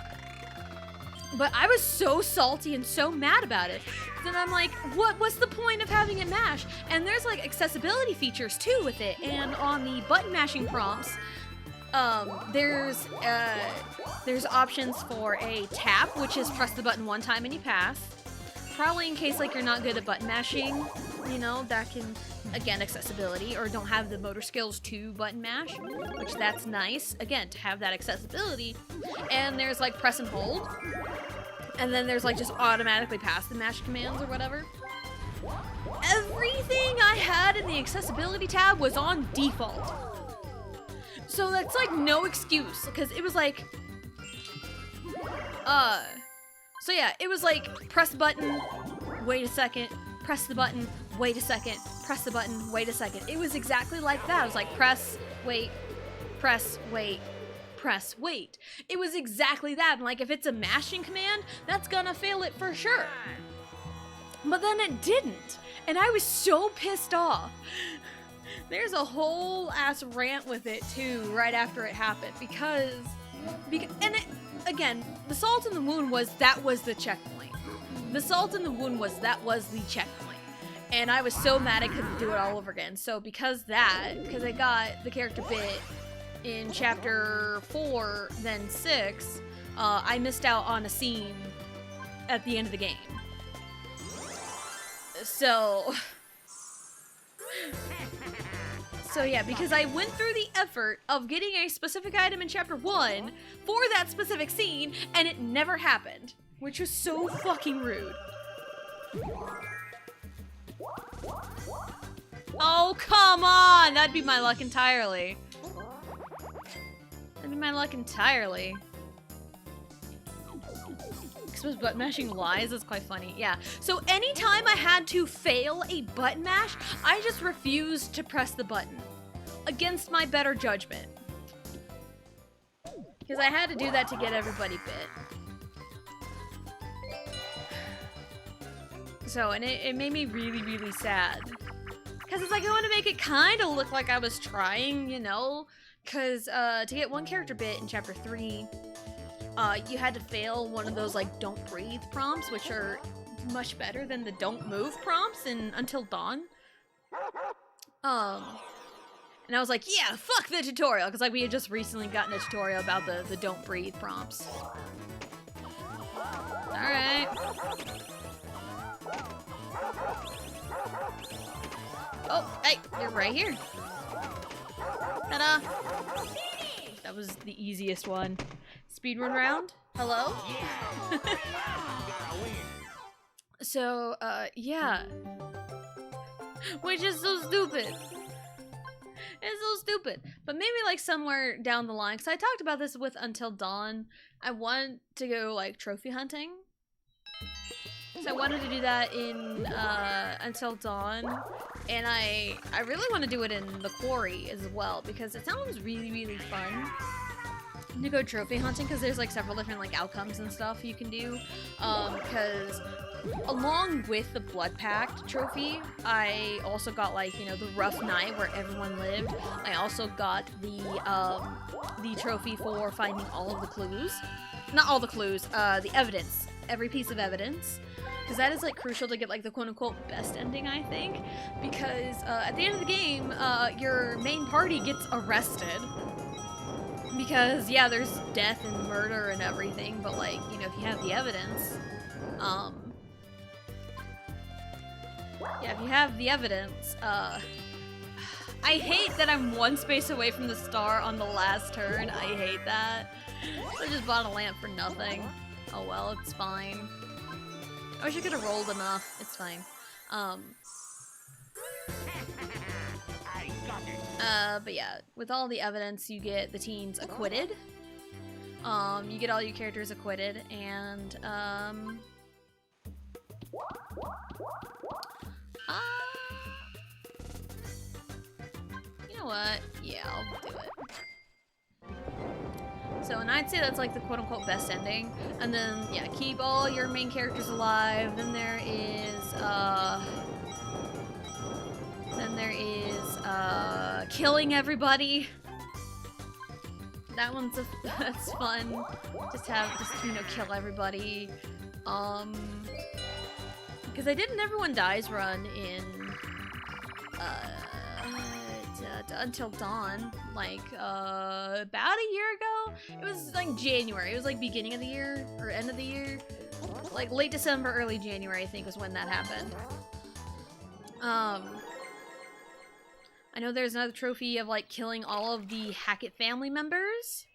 S3: But I was so salty and so mad about it. Then I'm like, what's the point of having it mash? And there's like accessibility features too with it. And on the button mashing prompts, there's options for a tap, which is press the button 1 time and you pass. Probably in case like you're not good at button mashing, you know, that can, again, accessibility, or don't have the motor skills to button mash, which that's nice, again, to have that accessibility. And there's like press and hold, and then there's like just automatically pass the mash commands or whatever. Everything I had in the accessibility tab was on default. So that's like no excuse, because it was like, so yeah, it was like, press the button, wait a second, press the button, wait a second, press the button, wait a second. It was exactly like that. It was like, press, wait, press, wait, press, wait. It was exactly that. And like, if it's a mashing command, that's gonna fail it for sure. But then it didn't. And I was so pissed off. There's a whole ass rant with it too, right after it happened, because and it, again, the salt in the wound was the checkpoint. The salt in the wound was the checkpoint. And I was so mad I couldn't do it all over again. So because I got the character bit in chapter 4, then 6, I missed out on a scene at the end of the game. So yeah, because I went through the effort of getting a specific item in chapter 1 for that specific scene, and it never happened, which was so fucking rude. Oh, come on! That'd be my luck entirely. That'd be my luck entirely. I suppose button mashing lies is quite funny. Yeah. So anytime I had to fail a button mash, I just refused to press the button. Against my better judgment. Because I had to do that to get everybody bit. So, and it made me really, really sad. Because it's like, I want to make it kind of look like I was trying, you know? Because to get one character bit in chapter 3, you had to fail one of those, like, don't breathe prompts, which are much better than the don't move prompts in Until Dawn. And I was like, yeah, fuck the tutorial, because like we had just recently gotten a tutorial about the don't breathe prompts. Alright. Oh, hey, you're right here. Ta-da! That was the easiest one. Speedrun round? Hello? So, yeah. Which is so stupid. It's so stupid. But maybe like somewhere down the line, because I talked about this with Until Dawn, I want to go like trophy hunting. So I wanted to do that in Until Dawn, and I really want to do it in the quarry as well, because it sounds really, really fun. to go trophy hunting because there's like several different like outcomes and stuff you can do. Because along with the Blood Pact trophy, I also got like, you know, the Rough Night where everyone lived. I also got the trophy for finding all of the clues. Not all the clues, the evidence. Every piece of evidence. Because that is like crucial to get like the quote-unquote best ending, I think. Because at the end of the game, your main party gets arrested. Because, yeah, there's death and murder and everything, but like, you know, if you have the evidence, yeah, if you have the evidence, I hate that I'm one space away from the star on the last turn. I hate that. I just bought a lamp for nothing. Oh well, it's fine. I wish I could have rolled enough. It's fine. But yeah, with all the evidence, you get the teens acquitted. You get all your characters acquitted, and, you know what? Yeah, I'll do it. So, and I'd say that's like the quote-unquote best ending. And then, yeah, keep all your main characters alive. Then there is, killing everybody. That one's that's fun. Just, you know, kill everybody. Because I did an Everyone Dies run in, Until Dawn, like, about a year ago? It was, like, January. It was, like, beginning of the year, or end of the year. Like, late December, early January, I think, was when that happened. I know there's another trophy of, like, killing all of the Hackett family members,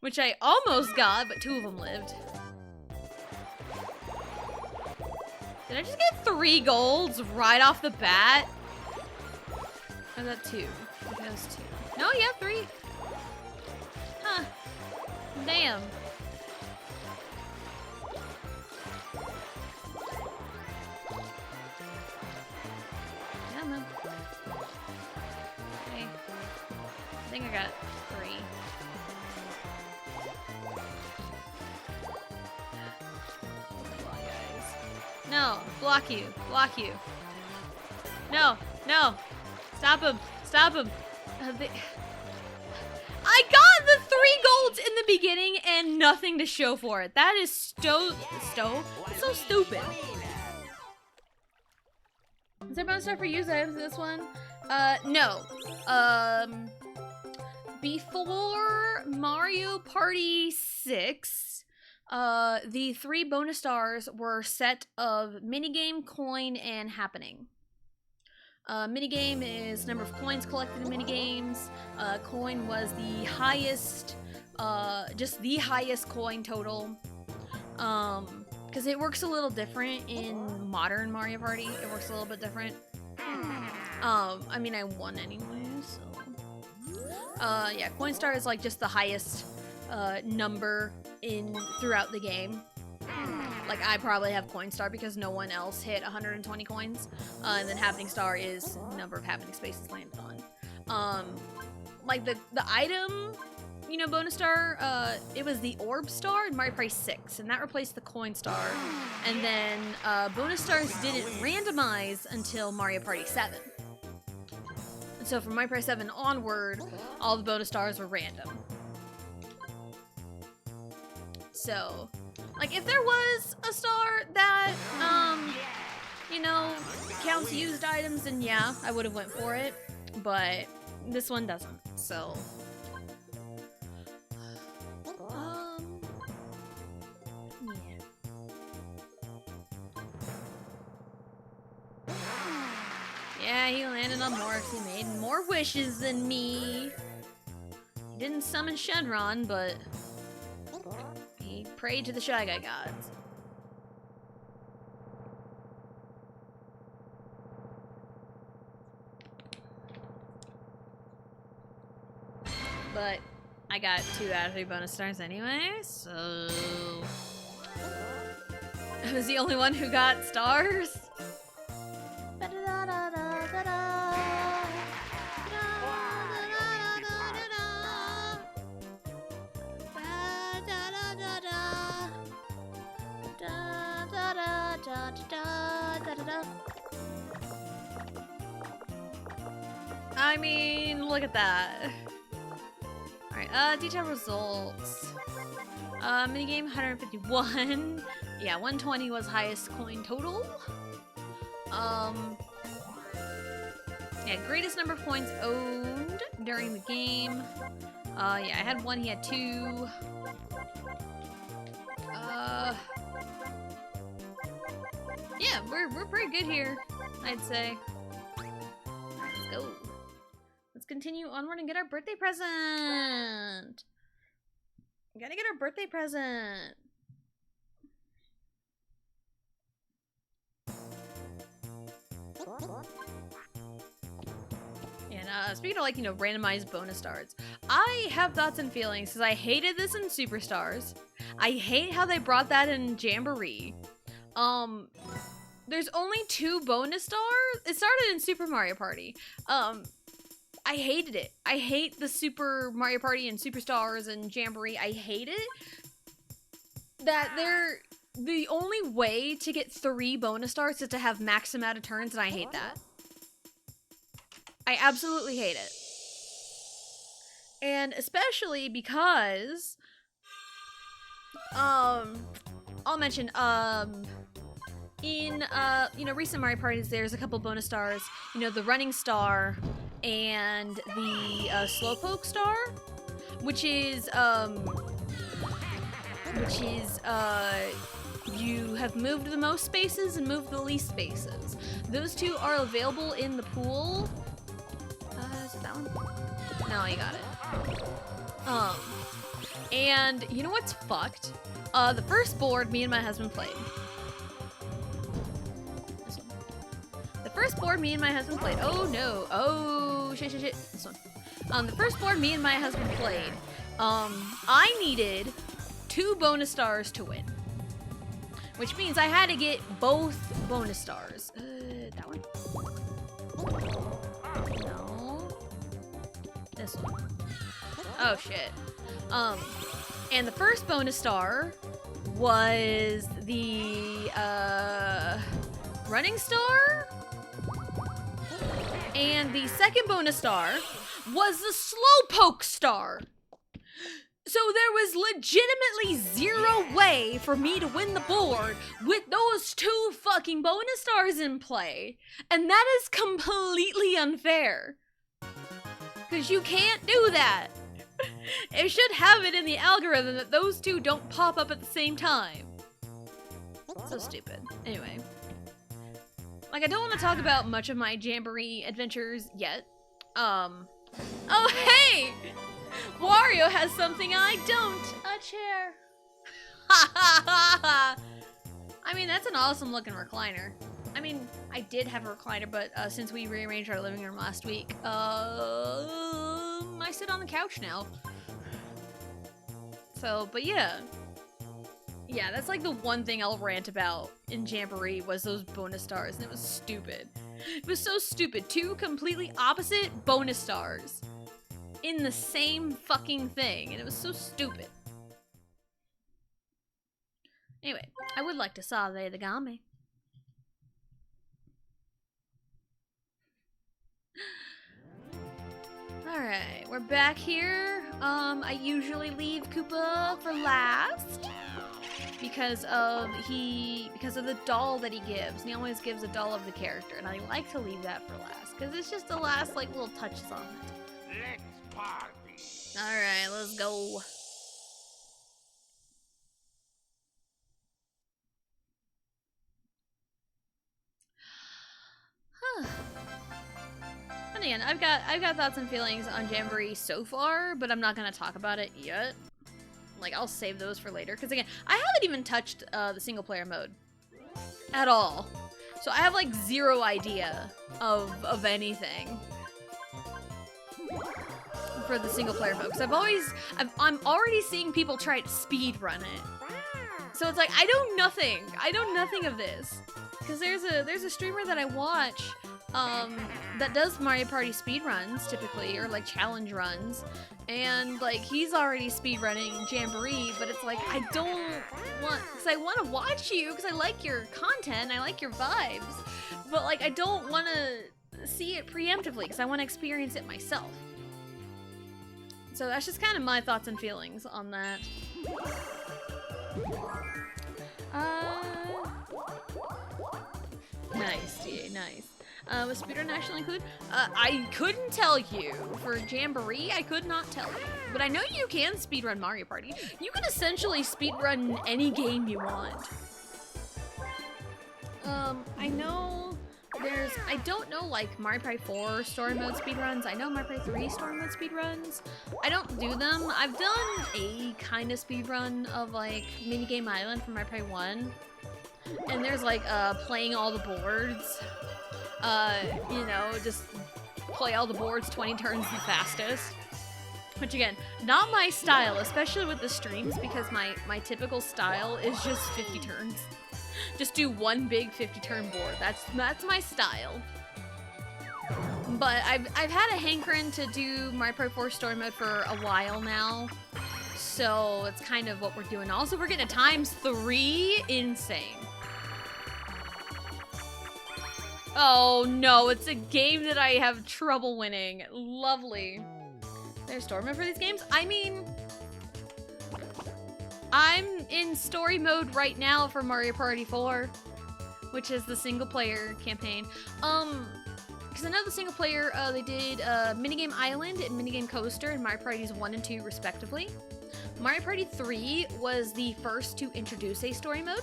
S3: which I almost got, but 2 of them lived. Did I just get 3 golds right off the bat? I got 2. I think that was 2. No, yeah, 3. Huh. Damn. Yeah, man. Okay. I think I got 3. Come on, guys. No, block you. Block you. No, no. Stop him! Stop him! I got the 3 golds in the beginning and nothing to show for it. That is so stupid. Is there bonus stuff for used items in this one? No. Before Mario Party 6, the 3 bonus stars were set of minigame, coin, and happening. Minigame is number of coins collected in minigames. Coin was the highest, just the highest coin total. Because it works a little different in modern Mario Party. It works a little bit different. I mean, I won anyway, so. Yeah, coin star is like just the highest, number throughout the game. Like, I probably have coin star because no one else hit 120 coins. And then happening star is number of happening spaces landed on. Like, the item, you know, bonus star, it was the orb star in Mario Party 6, and that replaced the coin star. And then, bonus stars didn't randomize until Mario Party 7. And so from Mario Party 7 onward, all the bonus stars were random. So, like, if there was a star that, you know, counts used items, then yeah, I would have went for it. But this one doesn't, so. Yeah, he landed on Morph. He made more wishes than me. He didn't summon Shenron, but he prayed to the Shy Guy gods. But I got 2 out of 3 bonus stars anyway, so I was the only one who got stars. I mean, look at that. Alright, detail results. Minigame 151. Yeah, 120 was highest coin total. Yeah, greatest number of coins owned during the game. Yeah, I had one, he had two. Yeah, we're pretty good here, I'd say. Alright, let's go. Let's continue onward and get our birthday present. Gotta get our birthday present. And speaking of, like, you know, randomized bonus stars, I have thoughts and feelings because I hated this in Superstars. I hate how they brought that in Jamboree. There's only 2 bonus stars. It started in Super Mario Party. I hated it. I hate the Super Mario Party and Superstars and Jamboree. I hate it. That they're the only way to get 3 bonus stars is to have max amount of turns, and I hate that. I absolutely hate it. And especially because I'll mention in you know, recent Mario parties, there's a couple bonus stars, you know, the running star and the slowpoke star, which is you have moved the most spaces and moved the least spaces. Those 2 are available in the pool. Is it that one? No, you got it. And you know what's fucked? The first board me and my husband played. This one. The first board me and my husband played. Oh no. Oh shit. This one. The first board me and my husband played. I needed 2 bonus stars to win. Which means I had to get both bonus stars. That one? No. This one. Oh shit. And the first bonus star was the running star, and the second bonus star was the slowpoke star. So there was legitimately 0 way for me to win the board with those 2 fucking bonus stars in play, and that is completely unfair. Because you can't do that. It should have it in the algorithm that those 2 don't pop up at the same time. So stupid. Anyway. Like, I don't want to talk about much of my Jamboree adventures yet. Oh, hey! Wario has something I don't. A chair. Ha ha ha ha! I mean, that's an awesome looking recliner. I mean, I did have a recliner, but since we rearranged our living room last week, I sit on the couch now. So, but yeah. Yeah, that's like the one thing I'll rant about in Jamboree was those bonus stars, and it was stupid. It was so stupid. 2 completely opposite bonus stars in the same fucking thing, and it was so stupid. Anyway, I would like to save the game. Alright, we're back here. I usually leave Koopa for last because of the doll that he gives. And he always gives a doll of the character, and I like to leave that for last because it's just the last like little touches on it.
S1: Let's party.
S3: Alright, let's go. And again, I've got thoughts and feelings on Jamboree so far, but I'm not gonna talk about it yet. Like, I'll save those for later, because again, I haven't even touched the single player mode at all. So I have like 0 idea of anything for the single player mode, because I'm already seeing people try to speed run it. So it's like I know nothing of this, because there's a streamer that I watch that does Mario Party speed runs typically, or like challenge runs, and like he's already speed running Jamboree, but it's like I don't want, because I want to watch you because I like your content, I like your vibes, but like I don't want to see it preemptively because I want to experience it myself. So that's just kind of my thoughts and feelings on that. Nice, DA, nice. Was speedrun actually included? I couldn't tell you. For Jamboree, I could not tell you. But I know you can speedrun Mario Party. You can essentially speedrun any game you want. I know there's, I don't know like Mario Party 4 story mode speedruns. I know Mario Party 3 story mode speedruns. I don't do them. I've done a kind of speedrun of like Minigame Island from Mario Party 1. And there's like playing all the boards. You know, just play all the boards 20 turns the fastest. Which again, not my style, especially with the streams, because my typical style is just 50 turns. Just do one big 50-turn board. That's my style. But I've had a hankering to do Mario Party 4 story mode for a while now. So it's kind of what we're doing. Also, we're getting a ×3. Insane. Oh no, it's a game that I have trouble winning. Lovely. There's story mode for these games? I mean, I'm in story mode right now for Mario Party 4, which is the single player campaign. Because I know the single player, they did Minigame Island and Minigame Coaster and Mario Parties 1 and 2 respectively. Mario Party 3 was the first to introduce a story mode.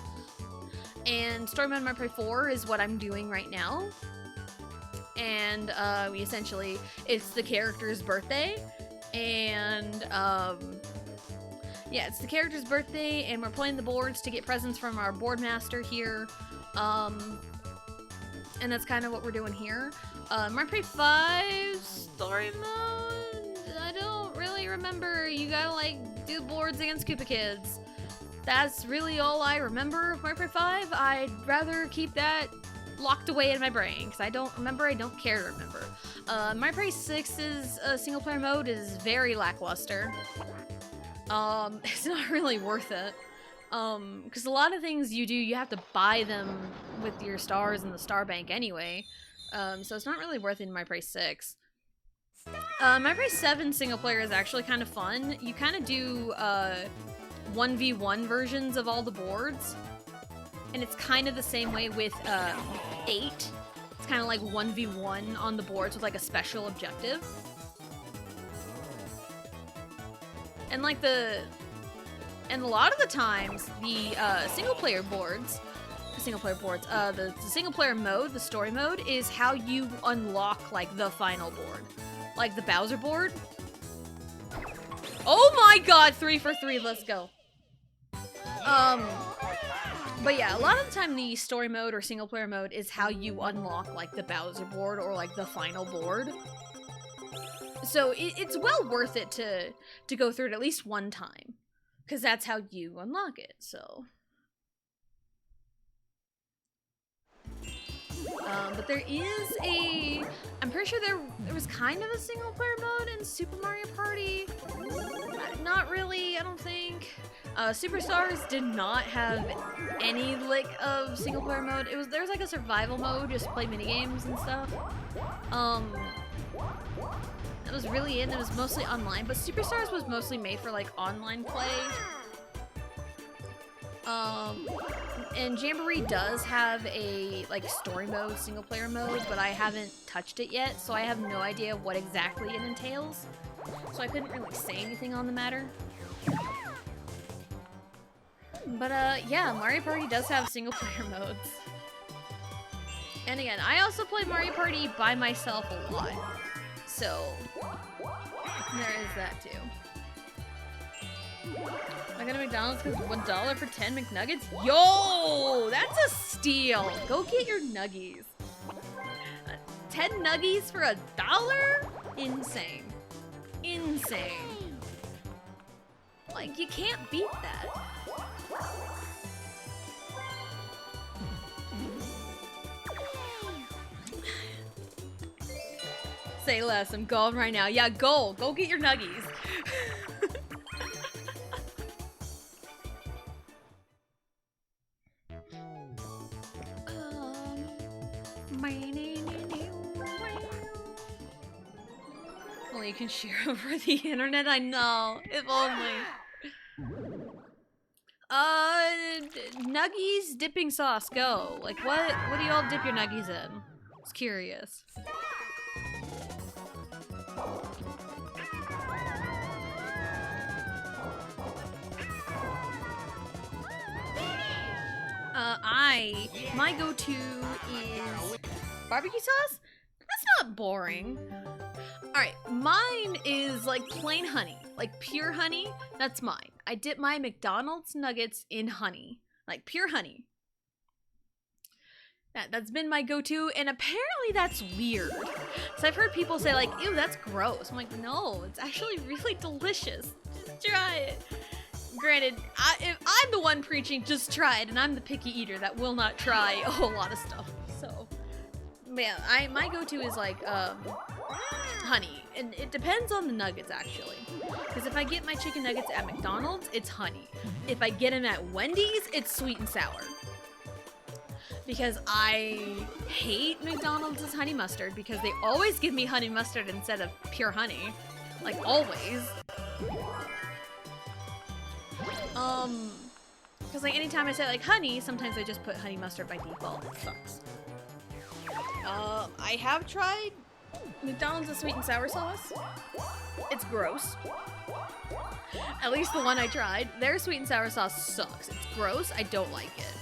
S3: And story mode Mario Party 4 is what I'm doing right now. And we essentially, it's the character's birthday. And yeah, it's the character's birthday, and we're playing the boards to get presents from our board master here. And that's kind of what we're doing here. Mario Party 5 story mode, I don't really remember. You gotta like do boards against Koopa Kids. That's really all I remember of Mario Party 5. I'd rather keep that locked away in my brain, because I don't remember, I don't care to remember. Mario Party 6's single player mode is very lackluster. It's not really worth it. Because a lot of things you do, you have to buy them with your stars in the star bank anyway. So it's not really worth it in Mario Party 6. Mario Party 7 single player is actually kind of fun. You kind of do, 1v1 versions of all the boards. And it's kind of the same way with 8. It's kind of like 1v1 on the boards with like a special objective. And like and a lot of the times the single player mode, the story mode, is how you unlock like the final board. Like the Bowser board. Oh my god, 3 for 3, let's go. But yeah, a lot of the time the story mode or single player mode is how you unlock like the Bowser board or like the final board. So it's well worth it to go through it at least one time, because that's how you unlock it, so. But there is I'm pretty sure there was kind of a single player mode in Super Mario Party. Not really, I don't think. Superstars did not have any lick of single player mode. There was like a survival mode, just play minigames and stuff. That was really it. It was mostly online, but Superstars was mostly made for like online play. And Jamboree does have a like story mode, single player mode, but I haven't touched it yet, so I have no idea what exactly it entails. So I couldn't really say anything on the matter. But yeah, Mario Party does have single player modes. And again, I also play Mario Party by myself a lot. So there is that too. Am I gonna McDonald's because $1 for 10 McNuggets? Yo, that's a steal. Go get your nuggies. 10 nuggies for $1? Insane. Insane. Like, you can't beat that. Say less, I'm going right now. Yeah, go get your nuggies. only you can share over the internet. I know. If only. Nuggies dipping sauce. Go. Like what do y'all dip your nuggies in? It's curious. My go-to is barbecue sauce? That's not boring. Alright, mine is like plain honey. Like pure honey, that's mine. I dip my McDonald's nuggets in honey. Like pure honey. That's been my go-to, and apparently that's weird. So I've heard people say like, ew, that's gross. I'm like, no, it's actually really delicious. Just try it. Granted, if I'm the one preaching, just try it, and I'm the picky eater that will not try a whole lot of stuff. So, yeah, my go-to is like honey, and it depends on the nuggets actually. Because if I get my chicken nuggets at McDonald's, it's honey. If I get them at Wendy's, it's sweet and sour. Because I hate McDonald's honey mustard because they always give me honey mustard instead of pure honey, like always. Because like anytime I say like honey, sometimes I just put honey mustard by default. It sucks. I have tried McDonald's sweet and sour sauce. It's gross. At least the one I tried. Their sweet and sour sauce sucks. It's gross. I don't like it.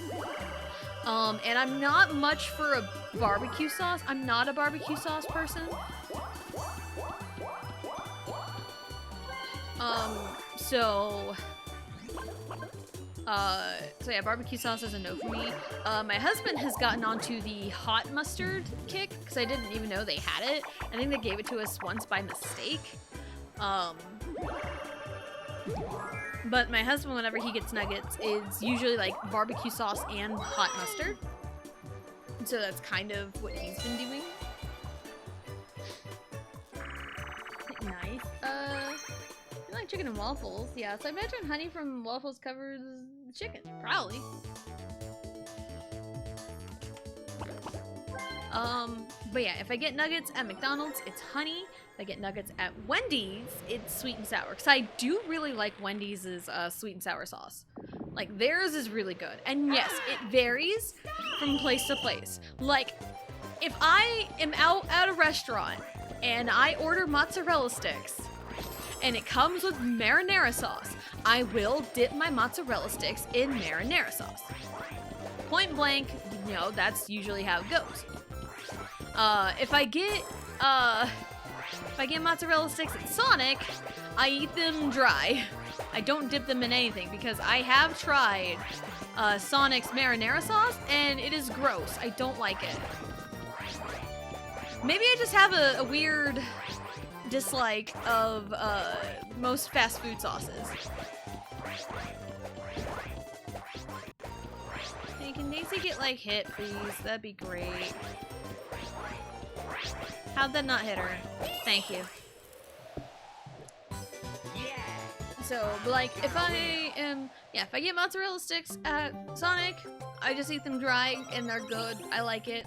S3: And I'm not much for a barbecue sauce. I'm not a barbecue sauce person. So yeah, barbecue sauce is a no for me. My husband has gotten onto the hot mustard kick because I didn't even know they had it. I think they gave it to us once by mistake. But my husband, whenever he gets nuggets, is usually like barbecue sauce and hot mustard. So that's kind of what he's been doing. Nice. You like chicken and waffles? Yeah, so I imagine honey from waffles covers the chicken. Probably. But yeah, if I get nuggets at McDonald's, it's honey. If I get nuggets at Wendy's, it's sweet and sour. Because I do really like Wendy's' sweet and sour sauce. Like, theirs is really good. And yes, it varies from place to place. Like, if I am out at a restaurant and I order mozzarella sticks and it comes with marinara sauce, I will dip my mozzarella sticks in marinara sauce. Point blank, you know, that's usually how it goes. If I get mozzarella sticks at Sonic, I eat them dry. I don't dip them in anything because I have tried Sonic's marinara sauce and it is gross. I don't like it. Maybe I just have a weird dislike of most fast food sauces. Hey, can Daisy get like hit, please? That'd be great. How'd that not hit her? Thank you. So, like, if I get mozzarella sticks at Sonic, I just eat them dry and they're good. I like it.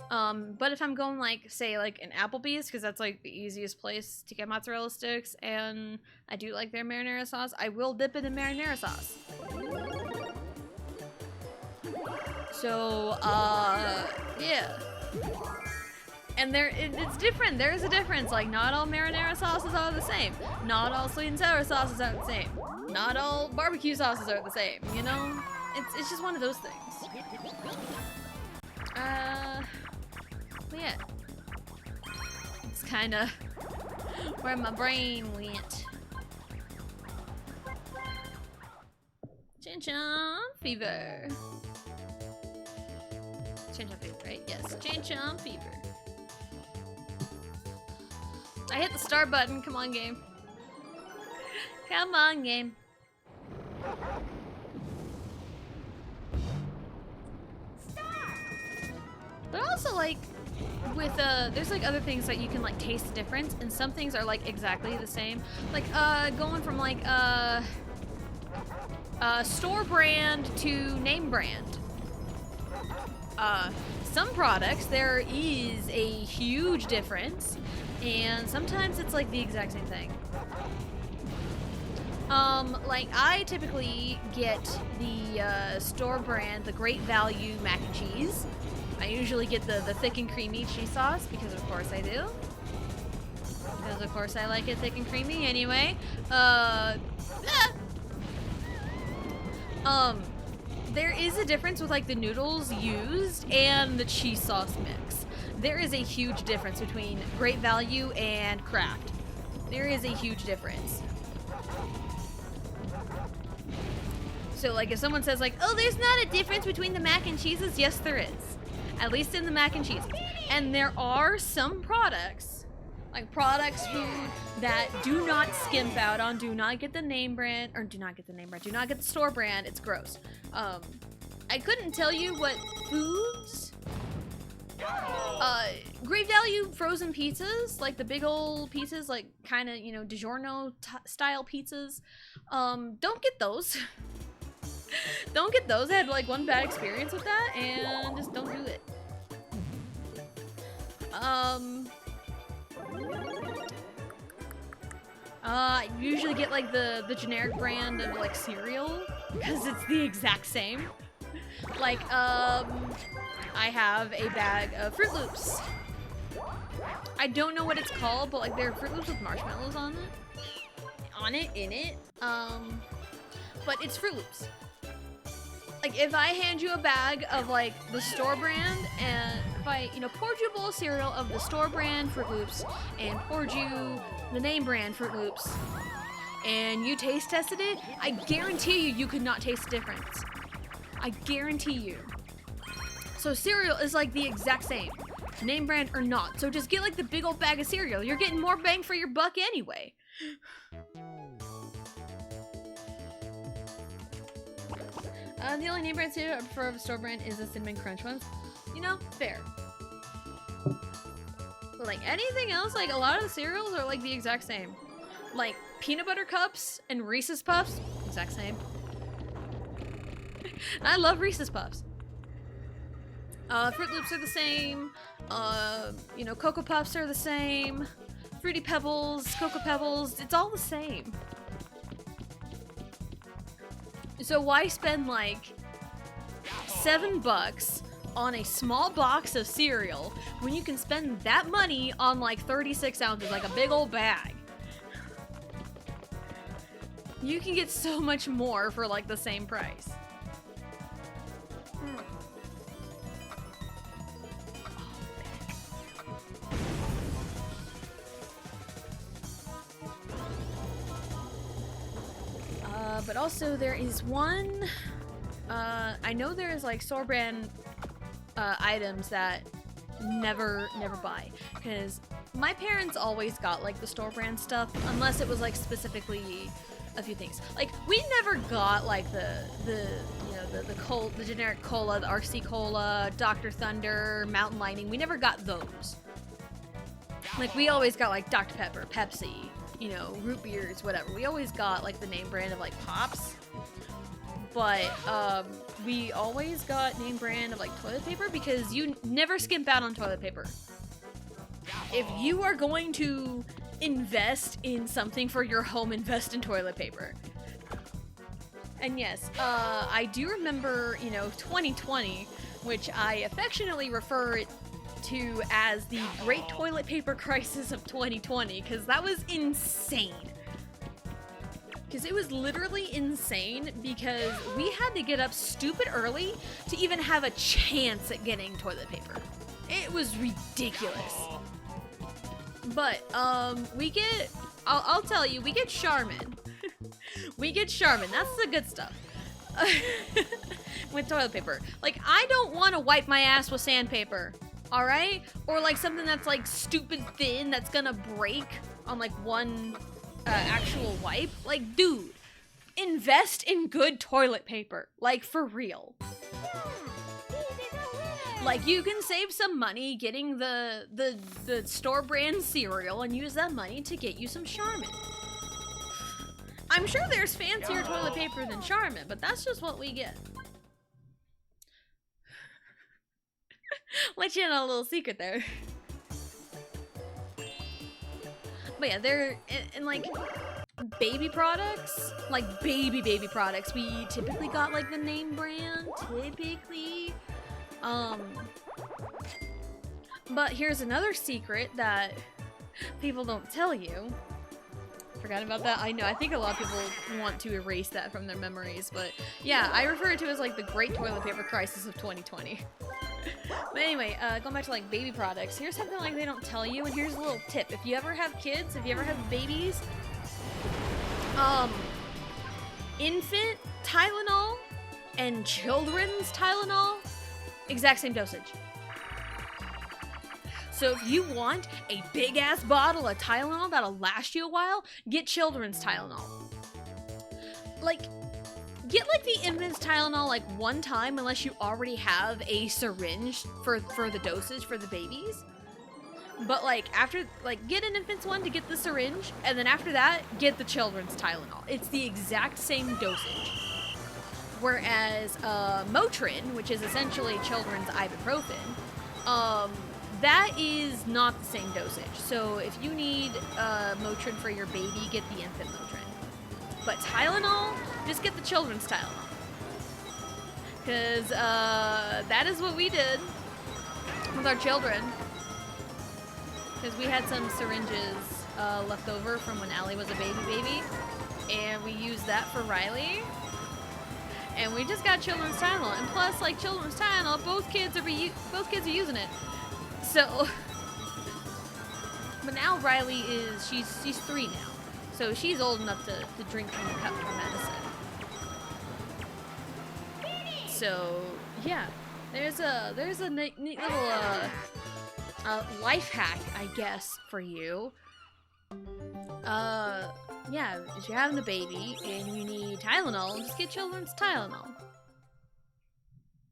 S3: But if I'm going, like, say, like, an Applebee's, because that's, like, the easiest place to get mozzarella sticks, and I do like their marinara sauce, I will dip it in marinara sauce. So, yeah. And it's different. There is a difference. Like, not all marinara sauces are the same. Not all sweet and sour sauces are the same. Not all barbecue sauces are the same, you know? It's just one of those things. But yeah. It's kind of where my brain went. Chin Chom Fever. Chin Chom Fever, right? Yes, Chin Chom Fever. I hit the start button. Come on, game. Come on, game. But also, like, with, there's, like, other things that you can, like, taste the difference, and some things are, like, exactly the same. Like, going from, like, store brand to name brand. Some products, there is a huge difference, and sometimes it's like the exact same thing. Like I typically get the store brand, the Great Value mac and cheese. I usually get the thick and creamy cheese sauce because of course I do. Because of course I like it thick and creamy anyway. There is a difference with like the noodles used and the cheese sauce mix. There is a huge difference between Great Value and Kraft. There is a huge difference. So like if someone says like, oh, there's not a difference between the mac and cheeses, yes there is. At least in the mac and cheese. And there are some products, like products food that do not skimp out on, do not get the name brand, or do not get the store brand, it's gross. I couldn't tell you what foods, Great Value frozen pizzas, like the big old pizzas, like kind of, you know, DiGiorno style pizzas, don't get those. Don't get those. I had like one bad experience with that and just don't do it. I usually get like the generic brand of like cereal because it's the exact same. Like, I have a bag of Fruit Loops. I don't know what it's called, but like they're Fruit Loops with marshmallows on it. In it. But it's Fruit Loops. Like if I hand you a bag of like the store brand, and if I, you know, poured you a bowl of cereal of the store brand Fruit Loops and poured you the name brand Fruit Loops and you taste tested it, I guarantee you could not taste the difference. I guarantee you. So cereal is like the exact same, name brand or not. So just get like the big old bag of cereal. You're getting more bang for your buck anyway. The only name brand cereal I prefer of a store brand is the Cinnamon Crunch ones. You know, fair. But like anything else, like a lot of the cereals are like the exact same. Like peanut butter cups and Reese's Puffs, exact same. I love Reese's Puffs. Fruit Loops are the same. You know, Cocoa Puffs are the same. Fruity Pebbles, Cocoa Pebbles, it's all the same. So why spend like $7 on a small box of cereal when you can spend that money on like 36 ounces, like a big old bag? You can get so much more for like the same price. But also there is one, I know there is like store brand items that never buy, because my parents always got like the store brand stuff unless it was like specifically a few things. Like we never got like the generic cola, the RC Cola, Dr. Thunder, Mountain Lightning. We never got those. Like we always got like Dr. Pepper, Pepsi, you know, root beers, whatever. We always got like the name brand of like Pops, but we always got name brand of like toilet paper because you never skimp out on toilet paper. If you are going to invest in something for your home, invest in toilet paper. And yes, I do remember, you know, 2020, which I affectionately refer it to as the Great Toilet Paper Crisis of 2020, because that was insane. Because it was literally insane because we had to get up stupid early to even have a chance at getting toilet paper. It was ridiculous. But, we get, I'll tell you, we get Charmin. We get Charmin, that's the good stuff. With toilet paper. Like, I don't want to wipe my ass with sandpaper. Alright? Or like something that's like stupid thin that's gonna break on like one actual wipe. Like, dude, invest in good toilet paper. Like, for real. Like, you can save some money getting the store brand cereal and use that money to get you some Charmin. I'm sure there's fancier toilet paper than Charmin, but that's just what we get. Let you in on a little secret there. But yeah, they're in like baby products, like baby products. We typically got like the name brand, typically. But here's another secret that people don't tell you. Forgot about that. I know. I think a lot of people want to erase that from their memories, but yeah, I refer to it as like the Great Toilet Paper Crisis of 2020. But anyway, going back to like baby products, here's something like they don't tell you, and here's a little tip. If you ever have kids, if you ever have babies, infant Tylenol and children's Tylenol, exact same dosage. So if you want a big ass bottle of Tylenol that'll last you a while, get children's Tylenol. Like, get like the infant's Tylenol like one time unless you already have a syringe for the dosage for the babies. But like after, like get an infant's one to get the syringe, and then after that, get the children's Tylenol. It's the exact same dosage. Whereas Motrin, which is essentially children's ibuprofen, that is not the same dosage. So if you need Motrin for your baby, get the infant Motrin. But Tylenol, just get the children's Tylenol. Because that is what we did with our children. Because we had some syringes left over from when Allie was a baby. And we used that for Riley. And we just got children's Tylenol. And plus, like children's Tylenol, both kids are using it. So, but now Riley is, she's 3 now. So she's old enough to drink from the cup for medicine. So, yeah. There's a neat little life hack, I guess, for you. Yeah, if you're having a baby and you need Tylenol, just get children's Tylenol.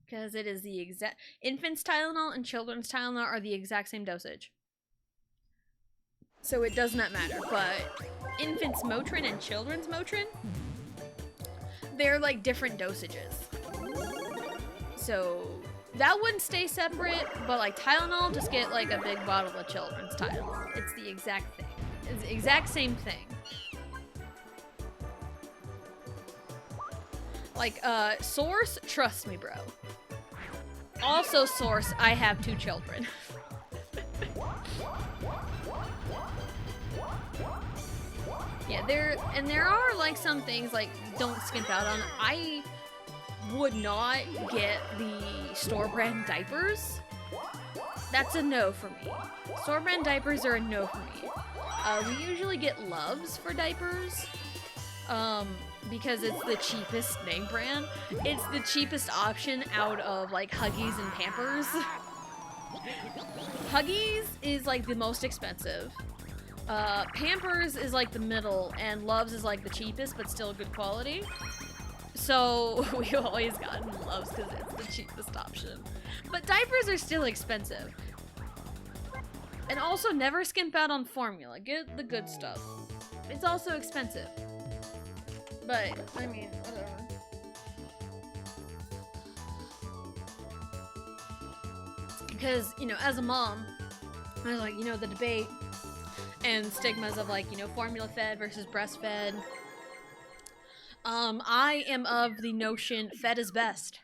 S3: Because it is the exact... Infant's Tylenol and children's Tylenol are the exact same dosage. So it does not matter. But infant's Motrin and children's Motrin, they're like different dosages. So that wouldn't stay separate, but like Tylenol, just get like a big bottle of children's Tylenol. It's the exact thing. It's the exact same thing. Like, source, trust me, bro. Also, source, I have 2 children. Yeah, there are like some things like don't skimp out on. I would not get the store brand diapers. That's a no for me. Store brand diapers are a no for me. We usually get Loves for diapers. Because it's the cheapest name brand. It's the cheapest option out of like Huggies and Pampers. Huggies is like the most expensive. Pampers is like the middle, and Loves is like the cheapest but still good quality. So we've always gotten Loves because it's the cheapest option. But diapers are still expensive. And also never skimp out on formula. Get the good stuff. It's also expensive. But, I mean, whatever. Because, you know, as a mom, I was like, you know, the debate and stigmas of like, you know, formula fed versus breastfed. I am of the notion fed is best.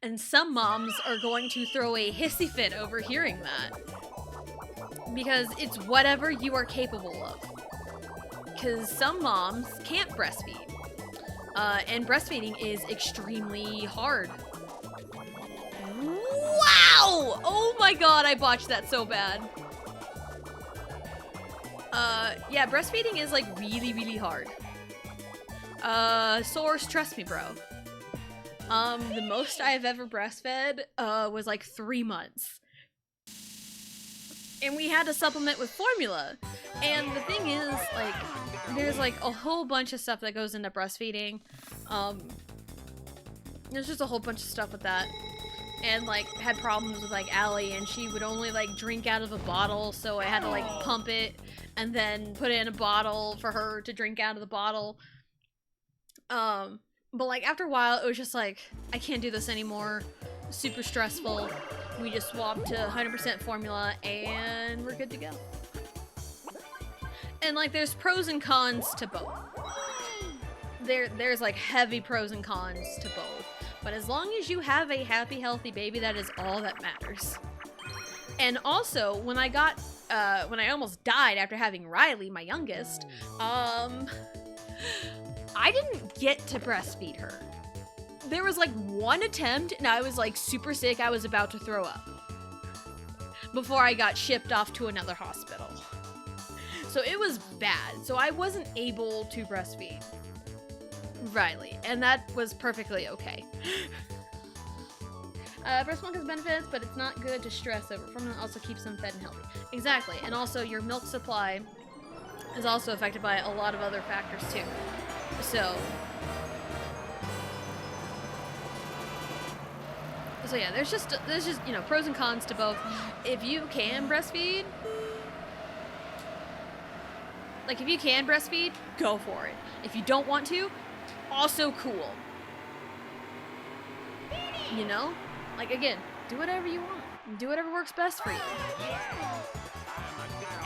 S3: And some moms are going to throw a hissy fit over hearing that. Because it's whatever you are capable of. Because some moms can't breastfeed. And breastfeeding is extremely hard. Wow! Oh my god, I botched that so bad. Yeah, breastfeeding is like really, really hard. Source, trust me, bro. The most I've ever breastfed, was like 3 months. And we had to supplement with formula. And the thing is, like, there's like a whole bunch of stuff that goes into breastfeeding. There's just a whole bunch of stuff with that. And like, had problems with like Allie, and she would only like drink out of a bottle, so I had to like pump it and then put it in a bottle for her to drink out of the bottle. But like after a while, it was just like, I can't do this anymore. Super stressful. We just swap to 100% formula and we're good to go. And like there's pros and cons to both. There's like heavy pros and cons to both. But as long as you have a happy, healthy baby, that is all that matters. And also, when I almost died after having Riley, my youngest, I didn't get to breastfeed her. There was like one attempt and I was like super sick, I was about to throw up before I got shipped off to another hospital. So it was bad, so I wasn't able to breastfeed Riley, and that was perfectly okay. Breast milk has benefits, but it's not good to stress over. Formula also keeps them fed and healthy. Exactly, and also your milk supply is also affected by a lot of other factors too. So yeah, there's just you know, pros and cons to both. If you can breastfeed, go for it. If you don't want to, also cool. You know? Like, again, do whatever you want. Do whatever works best for you.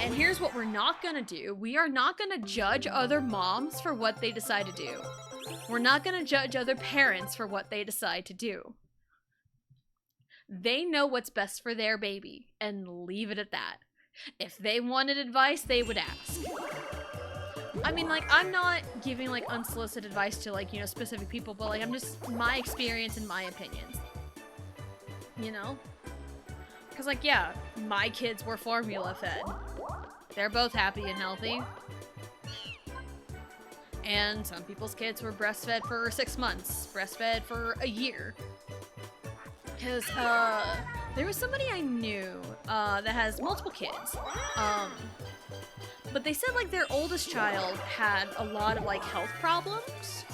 S3: And here's what we're not gonna do. We are not gonna judge other moms for what they decide to do. We're not gonna judge other parents for what they decide to do. They know what's best for their baby, and leave it at that. If they wanted advice, they would ask. I mean, like, I'm not giving, like, unsolicited advice to, like, you know, specific people, but, like, I'm just my experience and my opinions. You know? Because, like, yeah, my kids were formula fed. They're both happy and healthy. And some people's kids were breastfed for 6 months, breastfed for a year. Because, there was somebody I knew, that has multiple kids. But they said, like, their oldest child had a lot of, like, health problems.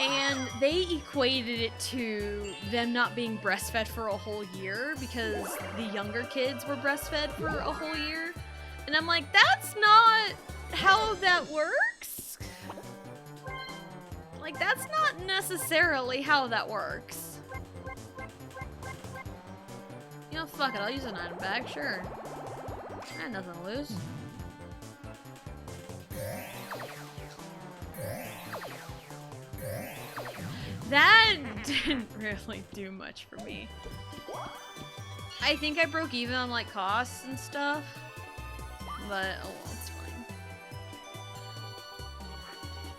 S3: And they equated it to them not being breastfed for a whole year because the younger kids were breastfed for a whole year. And I'm like, that's not how that works. Like, that's not necessarily how that works. You know, fuck it, I'll use an item bag, sure. I had nothing to lose. That didn't really do much for me. I think I broke even on, like, costs and stuff. But, oh well, it's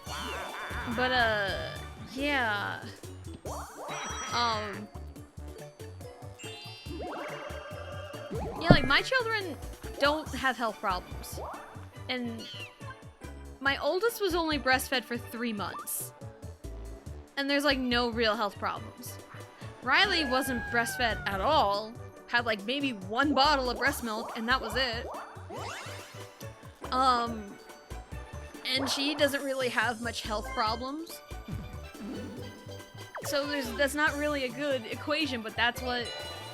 S3: fine. But, yeah. Yeah, like, my children don't have health problems. And my oldest was only breastfed for 3 months. And there's, like, no real health problems. Riley wasn't breastfed at all. Had, like, maybe 1 bottle of breast milk, and that was it. And she doesn't really have much health problems. So that's not really a good equation, but that's what,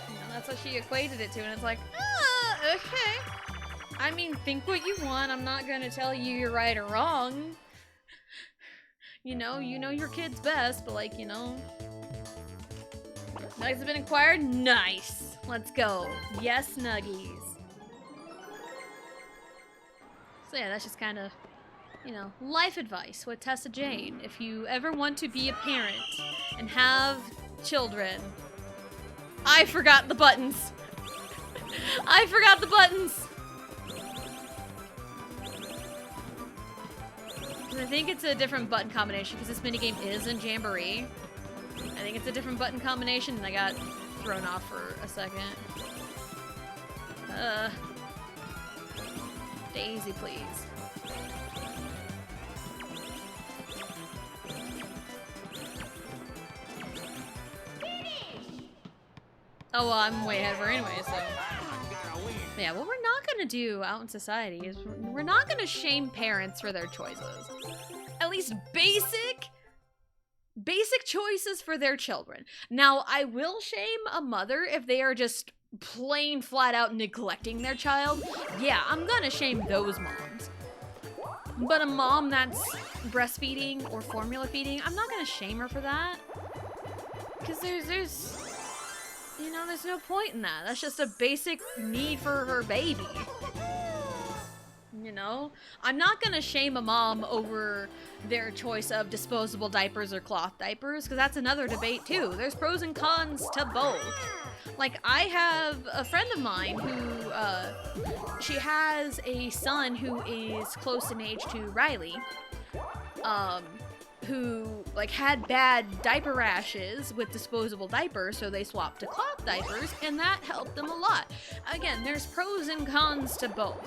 S3: you know, that's what she equated it to, and it's like, okay. I mean, think what you want. I'm not gonna tell you you're right or wrong. You know your kid's best, but, like, you know. Nuggets have been acquired? Nice! Let's go. Yes, Nuggies. So yeah, that's just kind of, you know, life advice with Tessa Jane. If you ever want to be a parent and have children. I forgot the buttons. I forgot the buttons. I think it's a different button combination because this minigame is in Jamboree. I think it's a different button combination and I got thrown off for a second. Daisy, please. Oh, well, I'm way ahead of her anyway, so. Yeah, what we're not gonna do out in society is we're not gonna shame parents for their choices. At least basic choices for their children. Now, I will shame a mother if they are just plain flat out neglecting their child. Yeah, I'm gonna shame those moms. But a mom that's breastfeeding or formula feeding, I'm not gonna shame her for that. Because there's you know, there's no point in that. That's just a basic need for her baby. You know? I'm not gonna shame a mom over their choice of disposable diapers or cloth diapers, because that's another debate too. There's pros and cons to both. Like, I have a friend of mine who, she has a son who is close in age to Riley, who, like, had bad diaper rashes with disposable diapers, so they swapped to cloth diapers, and that helped them a lot. Again, there's pros and cons to both.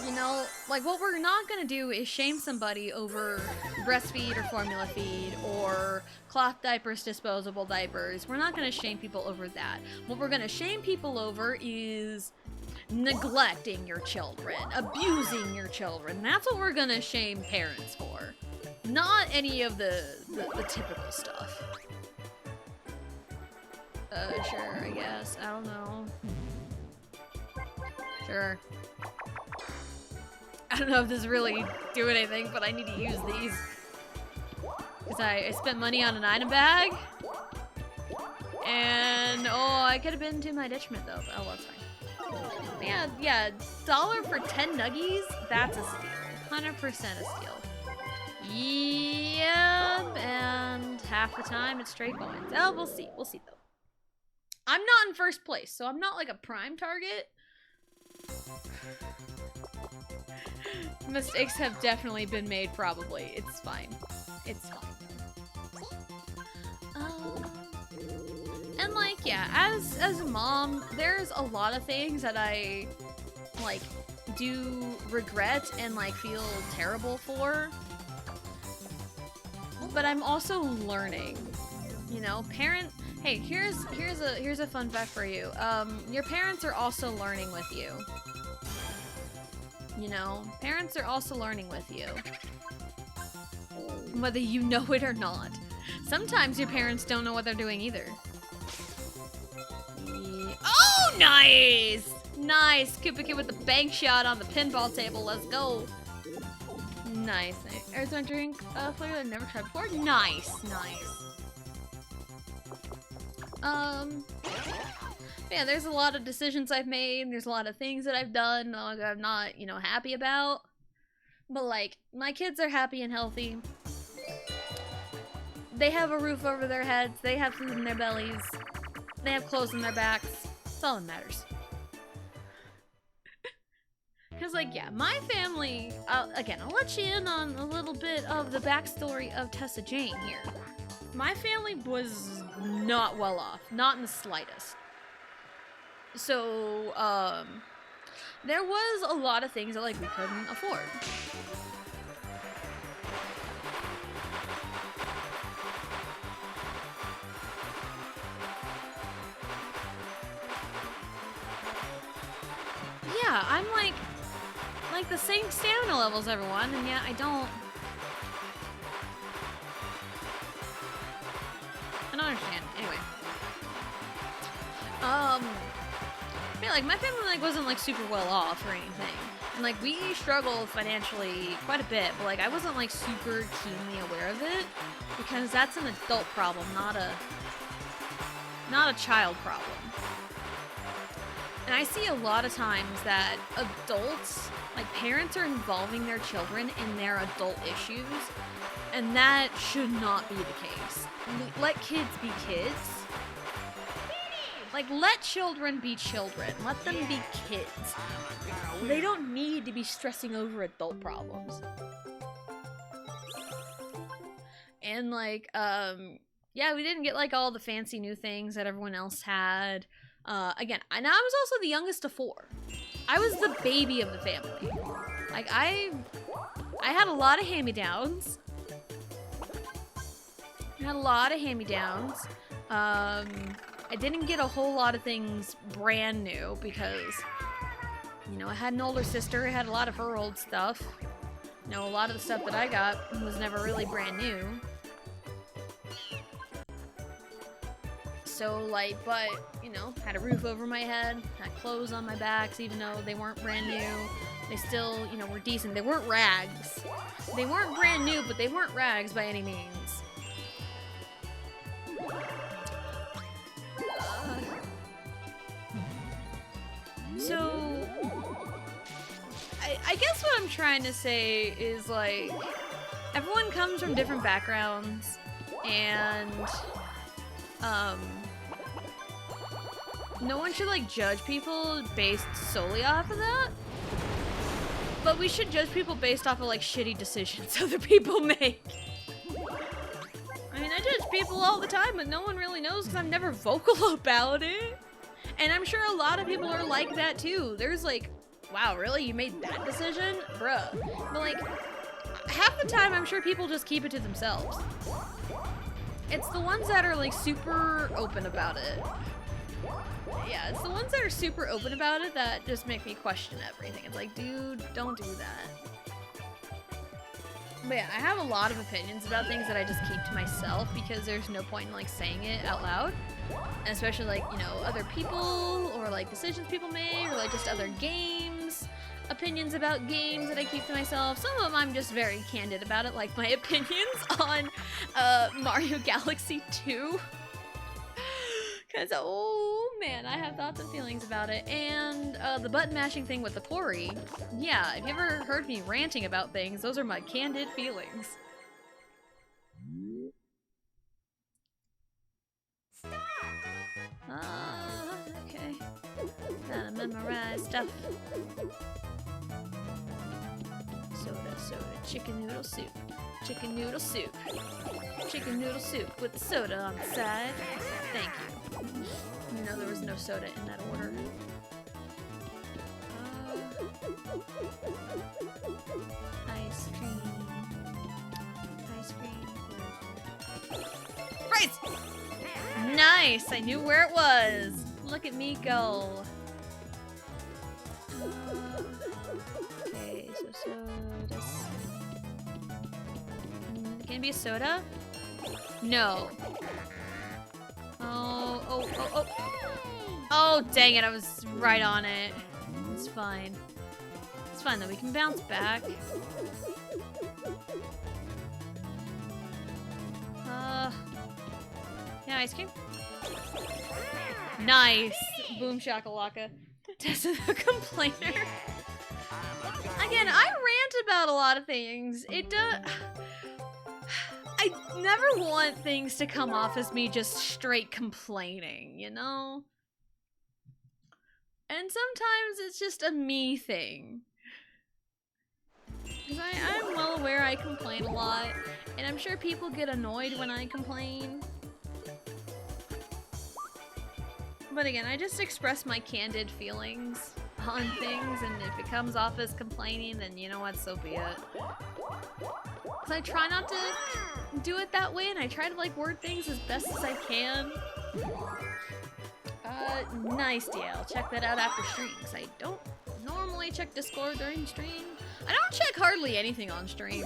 S3: You know, like, what we're not gonna do is shame somebody over breastfeed or formula feed or cloth diapers, disposable diapers. We're not gonna shame people over that. What we're gonna shame people over is neglecting your children, abusing your children. That's what we're gonna shame parents for. Not any of the typical stuff. Sure, I guess. I don't know. Sure. I don't know if this really do anything, but I need to use these. Because I spent money on an item bag. And, oh, I could have been to my detriment though. But, oh, well, that's fine. Yeah, $1 for 10 nuggies? That's a steal. 100% a steal. Yep, and half the time it's straight coins. Oh, we'll see. We'll see, though. I'm not in first place, so I'm not like a prime target. Mistakes have definitely been made, probably. It's fine. It's fine. And like, yeah, as a mom, there's a lot of things that I, like, do regret and, like, feel terrible for. But I'm also learning. You know, hey, here's a fun fact for you. Your parents are also learning with you. You know, parents are also learning with you. Whether you know it or not. Sometimes your parents don't know what they're doing either. Oh, nice! Nice! Kupika with the bank shot on the pinball table. Let's go. Nice. Arizona drink flavor I've never tried before. Nice, nice. Yeah, there's a lot of decisions I've made. There's a lot of things that I've done that I'm not, you know, happy about. But, like, my kids are happy and healthy. They have a roof over their heads. They have food in their bellies. They have clothes on their backs. That's all that matters. Because, like, yeah, my family... again, I'll let you in on a little bit of the backstory of Tessa Jane here. My family was not well off. Not in the slightest. So, there was a lot of things that, like, we couldn't afford. Yeah, I'm like the same stamina levels, everyone, and yet I don't understand. Anyway. Yeah, like, my family, like, wasn't, like, super well off or anything. And, like, we struggled financially quite a bit, but, like, I wasn't, like, super keenly aware of it, because that's an adult problem, not a child problem. And I see a lot of times that adults, like, parents are involving their children in their adult issues, and that should not be the case. Let kids be kids. Like, let children be children. Let them be kids. They don't need to be stressing over adult problems. And, like, yeah, we didn't get, like, all the fancy new things that everyone else had. Again, and I was also the youngest of 4. I was the baby of the family. Like, I had a lot of hand-me-downs. I didn't get a whole lot of things brand new because, you know, I had an older sister. I had a lot of her old stuff. You know, a lot of the stuff that I got was never really brand new. So, like, but, you know, had a roof over my head, had clothes on my backs, even though they weren't brand new. They still, you know, were decent. They weren't rags. They weren't brand new, but they weren't rags by any means. So, I guess what I'm trying to say is, like, everyone comes from different backgrounds, and, no one should, like, judge people based solely off of that. But we should judge people based off of, like, shitty decisions other people make. I mean, I judge people all the time, but no one really knows because I'm never vocal about it. And I'm sure a lot of people are like that, too. There's, like, wow, really? You made that decision? Bruh. But, like, half the time, I'm sure people just keep it to themselves. It's the ones that are, like, super open about it. Yeah, it's the ones that are super open about it that just make me question everything. It's like, dude, don't do that. But yeah, I have a lot of opinions about things that I just keep to myself because there's no point in, like, saying it out loud. And especially, like, you know, other people or, like, decisions people made or, like, just other games. Opinions about games that I keep to myself. Some of them I'm just very candid about it, like my opinions on Mario Galaxy 2. Because, oh man, I have thoughts and feelings about it. And the button mashing thing with the Pori. Yeah, if you ever heard me ranting about things, those are my candid feelings. Okay. Gotta memorize stuff. Soda, chicken noodle soup. Chicken noodle soup. Chicken noodle soup with the soda on the side. Thank you. You know there was no soda in that order. Ice cream. Ice cream. Rice! Nice! I knew where it was. Look at me go. Okay, so sodas. Can it be a soda? No. Oh, dang it, I was right on it. It's fine. It's fine though, we can bounce back. Yeah, ice cream? Nice! Boom shakalaka. Tessa the complainer. Again, I rant about a lot of things. It does... I never want things to come off as me just straight complaining, you know? And sometimes it's just a me thing. Because I'm well aware I complain a lot, and I'm sure people get annoyed when I complain. But again, I just express my candid feelings on things, and if it comes off as complaining, then you know what, so be it. Because I try not to do it that way, and I try to, like, word things as best as I can. Nice, DL. Check that out after stream, because I don't normally check Discord during stream. I don't check hardly anything on stream.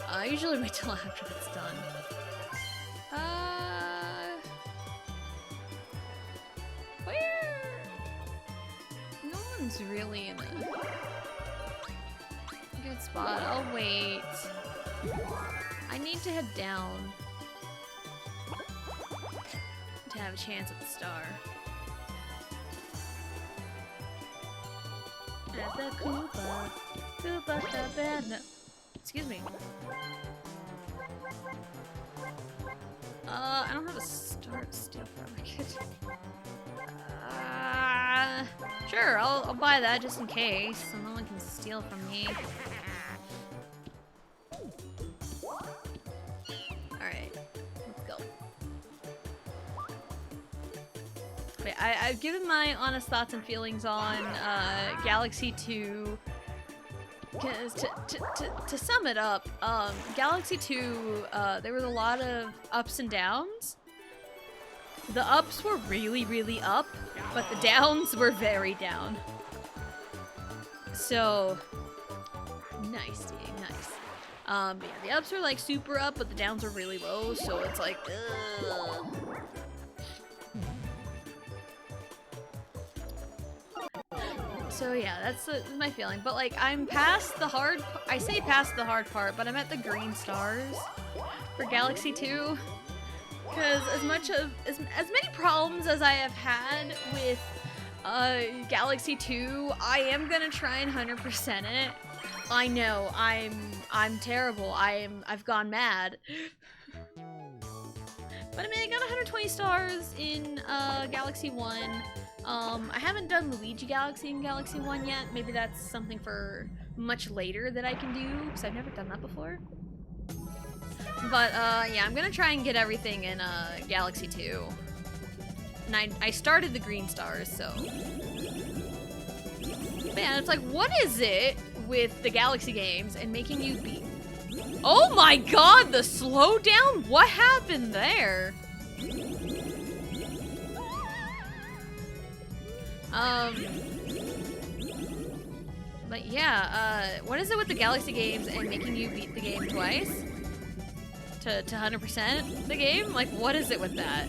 S3: I usually wait till after it's done. Where? No one's really in a good spot. I'll wait. I need to head down to have a chance at the star. At the Koopa Cabana. Excuse me. I don't have a start steal from my kid. Sure, I'll buy that just in case, so no one can steal from me. Alright, let's go. Wait, I've given my honest thoughts and feelings on Galaxy 2. Because to sum it up, Galaxy 2, there was a lot of ups and downs. The ups were really, really up, but the downs were very down. So, nice, dude, nice. Yeah, the ups were like super up, but the downs were really low, so it's like, ugh. So yeah, that's my feeling. But like, I'm past the hard. I say past the hard part, but I'm at the green stars for Galaxy 2. Because as many problems as I have had with Galaxy 2, I am gonna try and 100% it. I know, I'm terrible. I've gone mad. But I mean, I got 120 stars in Galaxy 1. I haven't done Luigi Galaxy in Galaxy 1 yet. Maybe that's something for much later that I can do, because I've never done that before. But yeah, I'm gonna try and get everything in Galaxy 2. And I started the green stars, so. Man, it's like, what is it with the Galaxy games and making you beat? Oh my god, the slowdown? What happened there? But yeah, what is it with the Galaxy games and making you beat the game twice? To 100% the game? Like, what is it with that?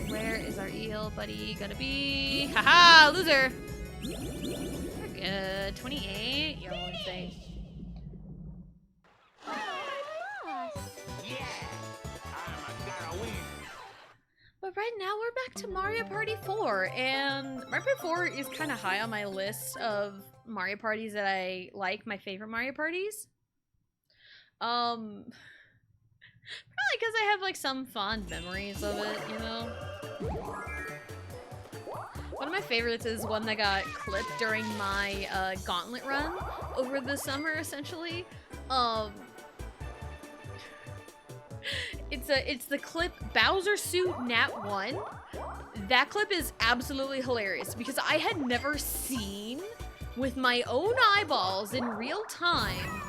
S3: Where is our eel buddy gonna be? Haha, loser! We're good. 28. You're insane. But right now we're back to Mario Party 4, and Mario Party 4 is kind of high on my list of Mario Parties that I like, my favorite Mario Parties. Probably because I have like some fond memories of it, you know? One of my favorites is one that got clipped during my gauntlet run over the summer, essentially. It's the clip Bowser Suit Nat 1. That clip is absolutely hilarious because I had never seen with my own eyeballs in real time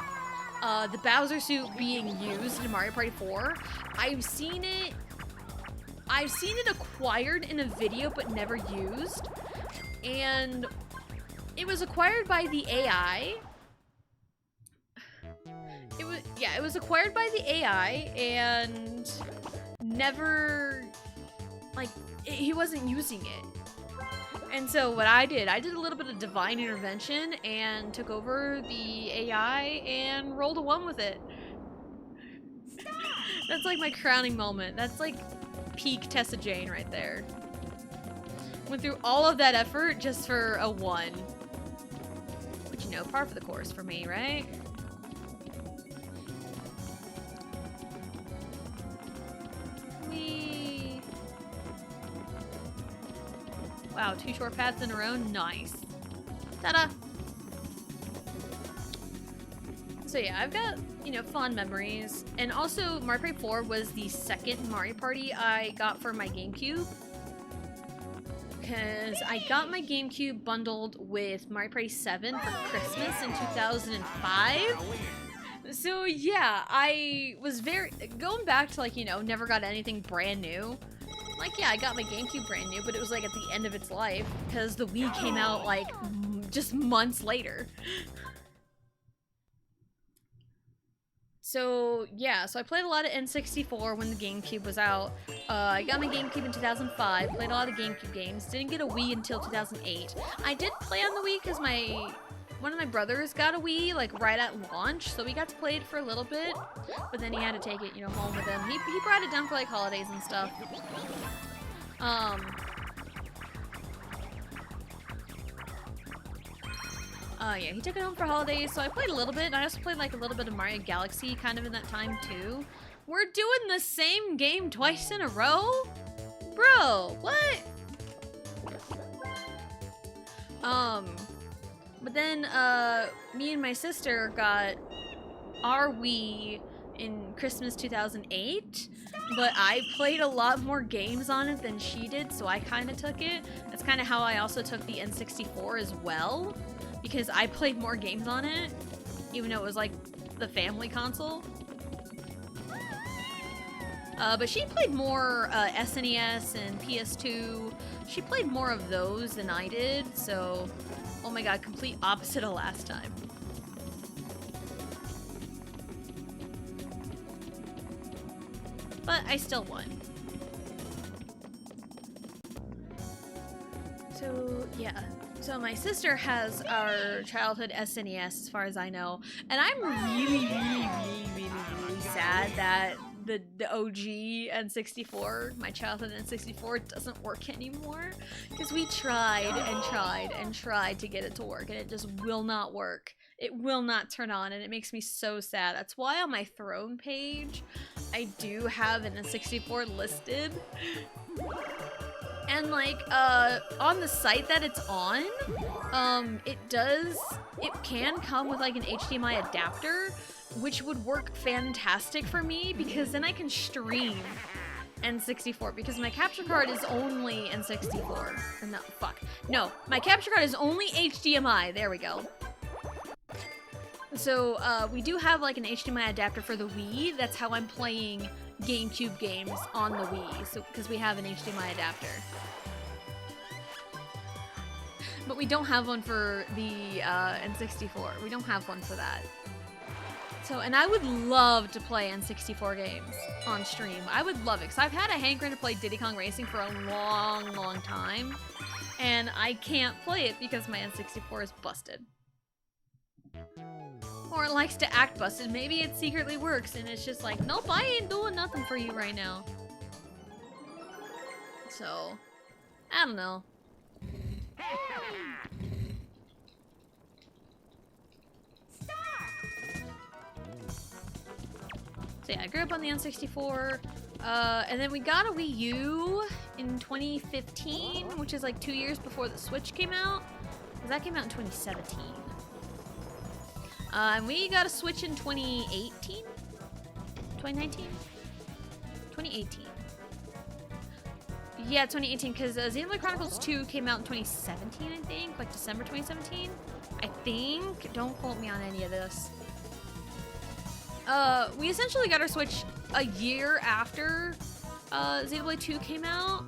S3: the Bowser suit being used in Mario Party 4. I've seen it acquired in a video but never used. And it was acquired by the AI. It was acquired by the AI and never, like, he wasn't using it. And so what I did a little bit of divine intervention and took over the AI and rolled a 1 with it. That's like my crowning moment. That's like peak Tessa Jane right there. Went through all of that effort just for a 1. But you know, par for the course for me, right? Wow, 2 short paths in a row. Nice. Ta-da! So yeah, I've got, you know, fond memories. And also, Mario Party 4 was the second Mario Party I got for my GameCube. Because I got my GameCube bundled with Mario Party 7 for Christmas in 2005. So yeah, I was going back to, like, you know, never got anything brand new. Like, yeah, I got my GameCube brand new, but it was like at the end of its life because the Wii came out like just months later. So yeah, so I played a lot of N64 when the GameCube was out. I got my GameCube in 2005, played a lot of GameCube games, didn't get a Wii until 2008. I did play on the Wii because one of my brothers got a Wii, like, right at launch, so we got to play it for a little bit, but then he had to take it, you know, home with him. He brought it down for, like, holidays and stuff. Yeah, he took it home for holidays, so I played a little bit, and I also played, like, a little bit of Mario Galaxy kind of in that time, too. We're doing the same game twice in a row? Bro, what? But then, me and my sister got our Wii in Christmas 2008, but I played a lot more games on it than she did, so I kind of took it. That's kind of how I also took the N64 as well, because I played more games on it, even though it was, like, the family console. But she played more SNES and PS2. She played more of those than I did, so... Oh my god, complete opposite of last time. But I still won. So, yeah. So my sister has our childhood SNES as far as I know. And I'm really sad that the OG N64, my childhood N64, doesn't work anymore. Because we tried and tried and tried to get it to work and it just will not work. It will not turn on and it makes me so sad. That's why on my throne page, I do have an N64 listed. And like, on the site that it's on, it can come with like an HDMI adapter, which would work fantastic for me because then I can stream N64 because my capture card is only N64. Or no, fuck. No, my capture card is only HDMI. There we go. So, we do have like an HDMI adapter for the Wii. That's how I'm playing GameCube games on the Wii, so because we have an HDMI adapter. But we don't have one for the N64. We don't have one for that. So, and I would love to play N64 games on stream. I would love it, because I've had a hankering to play Diddy Kong Racing for a long time, and I can't play it because my N64 is busted. Or it likes to act busted. Maybe it secretly works and it's just like, nope, I ain't doing nothing for you right now. So, I don't know. So yeah, I grew up on the N64, and then we got a Wii U in 2015, which is like 2 years before the Switch came out. Because that came out in 2017. And we got a Switch in 2018? 2019? 2018. Yeah, 2018, because Xenoblade Chronicles 2 came out in 2017, I think. Like December 2017? I think. Don't quote me on any of this. We essentially got our Switch a year after Xenoblade 2 came out.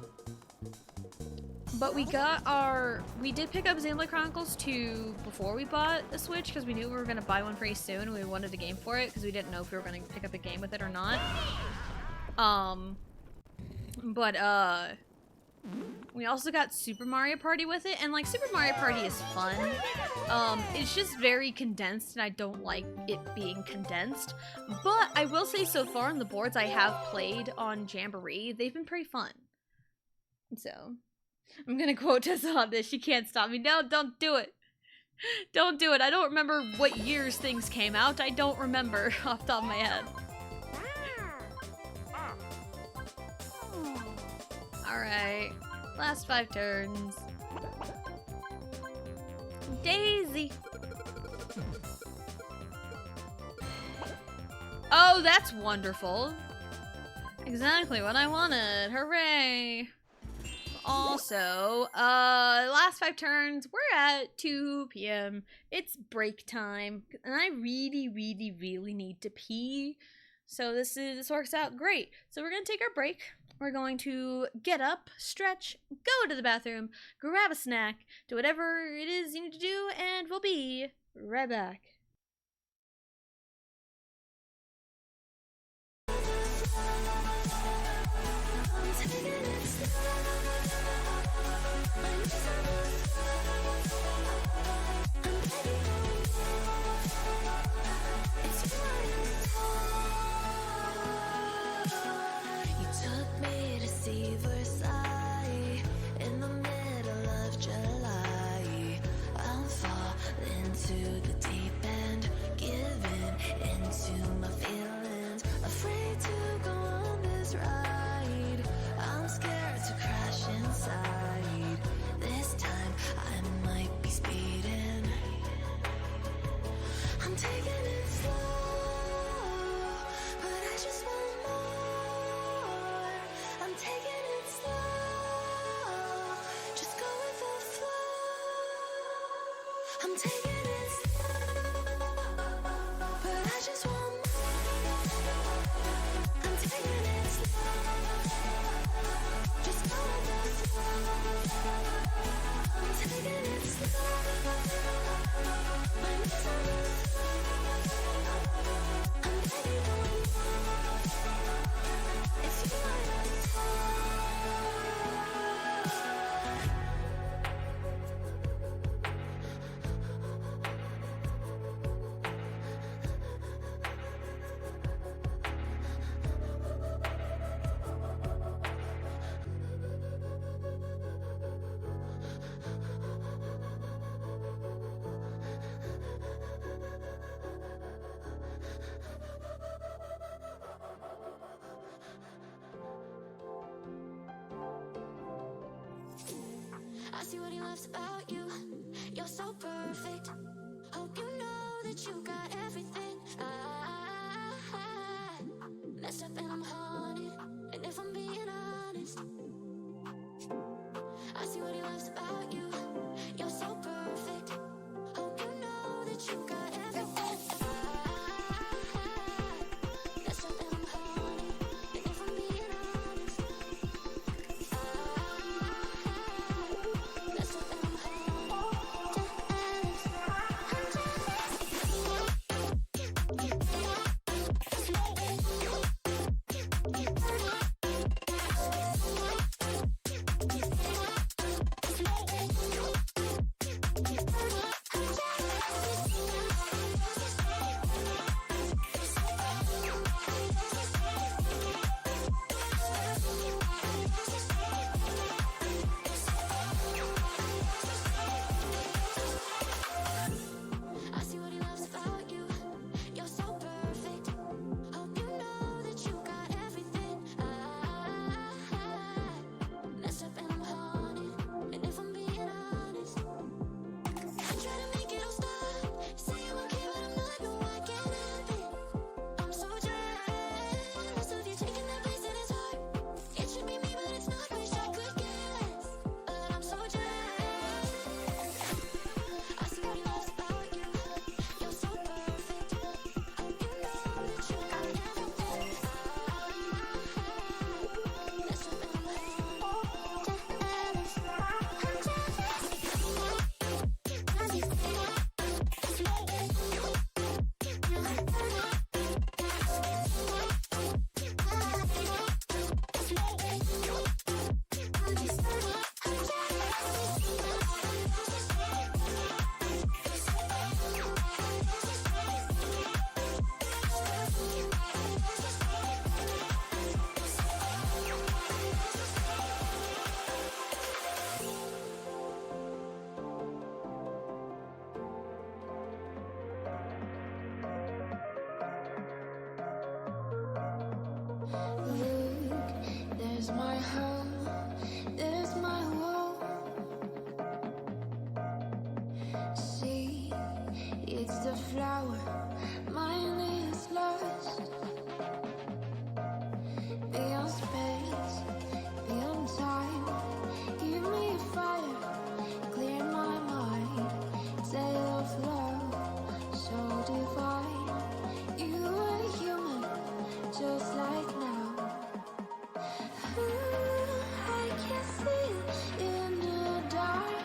S3: But we did pick up Xenoblade Chronicles 2 before we bought the Switch because we knew we were going to buy one pretty soon and we wanted a game for it because we didn't know if we were going to pick up a game with it or not. We also got Super Mario Party with it, and like Super Mario Party is fun. It's just very condensed and I don't like it being condensed. But I will say so far on the boards I have played on Jamboree, they've been pretty fun. So... I'm gonna quote Tessa on this. She can't stop me. No, don't do it. Don't do it. I don't remember what years things came out. I don't remember off the top of my head. Alright. Last 5 turns. Daisy. Oh, that's wonderful. Exactly what I wanted. Hooray. Also, last 5 turns, we're at 2 p.m. It's break time, and I really need to pee. So this works out great. So we're gonna take our break. We're going to get up, stretch, go to the bathroom, grab a snack, do whatever it is you need to do, and we'll be right back.
S2: I'm taking it slow, but I just want more. I'm taking it slow, just go with the flow. I'm taking it slow, my knees are low. I'm taking it slow, it's you I love. I see what he loves about you. You're so perfect. Hope you know that you got everything. I messed up and I'm haunted. And if I'm being honest, I see what he loves about you. You're so perfect. Hope you know that you got everything. I messed up and I'm haunted. And if I'm being honest, I messed up and I'm haunted. I see what he loves about you. You're so perfect. Hope you know that you got everything. I messed up and I'm haunted. And if I'm being honest, I try to make it all stop. Say I'm okay, but I'm not. No, I can't help it. I'm so drained. Most of you taking that place in his heart. It should be me, but it's not. Wish I could guess, but I'm so drained. I see what he loves about you. You're so perfect. Hope you know that you got everything. Messed up and I'm Look, there's my home, there's my wall. See, it's the flower, mine is lost. Beyond space, beyond time, give me fire, clear my mind. Tale of love, so divine. You are human, just like now. I can see in the dark.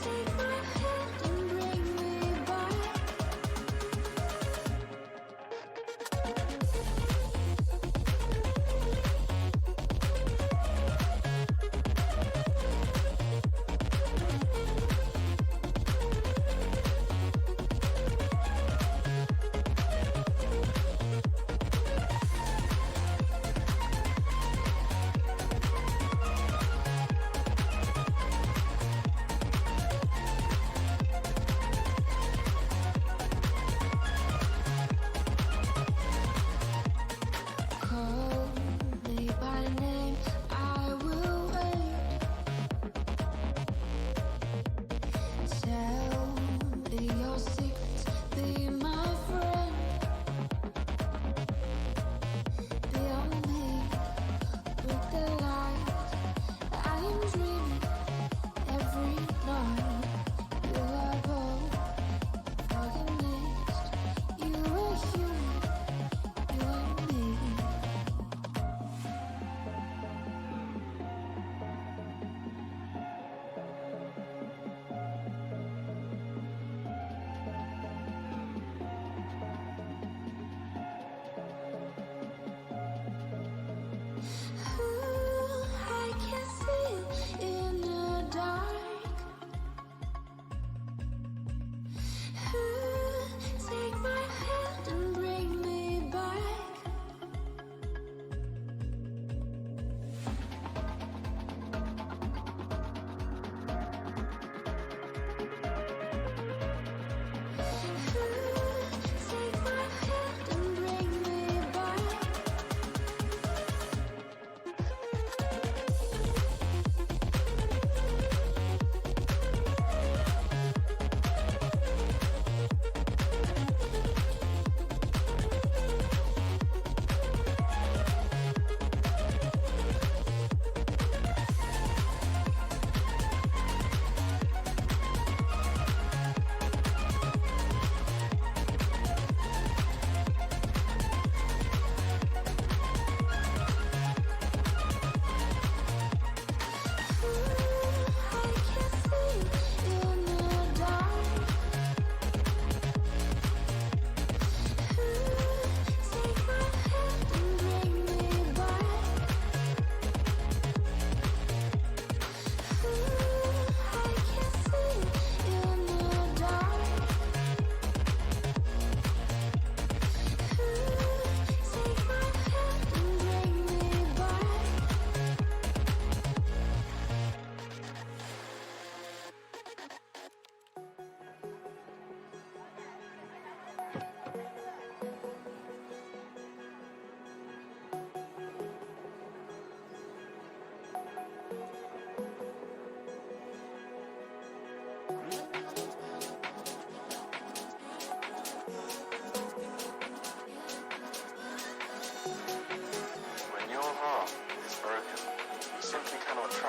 S2: Take my hand and bring me back.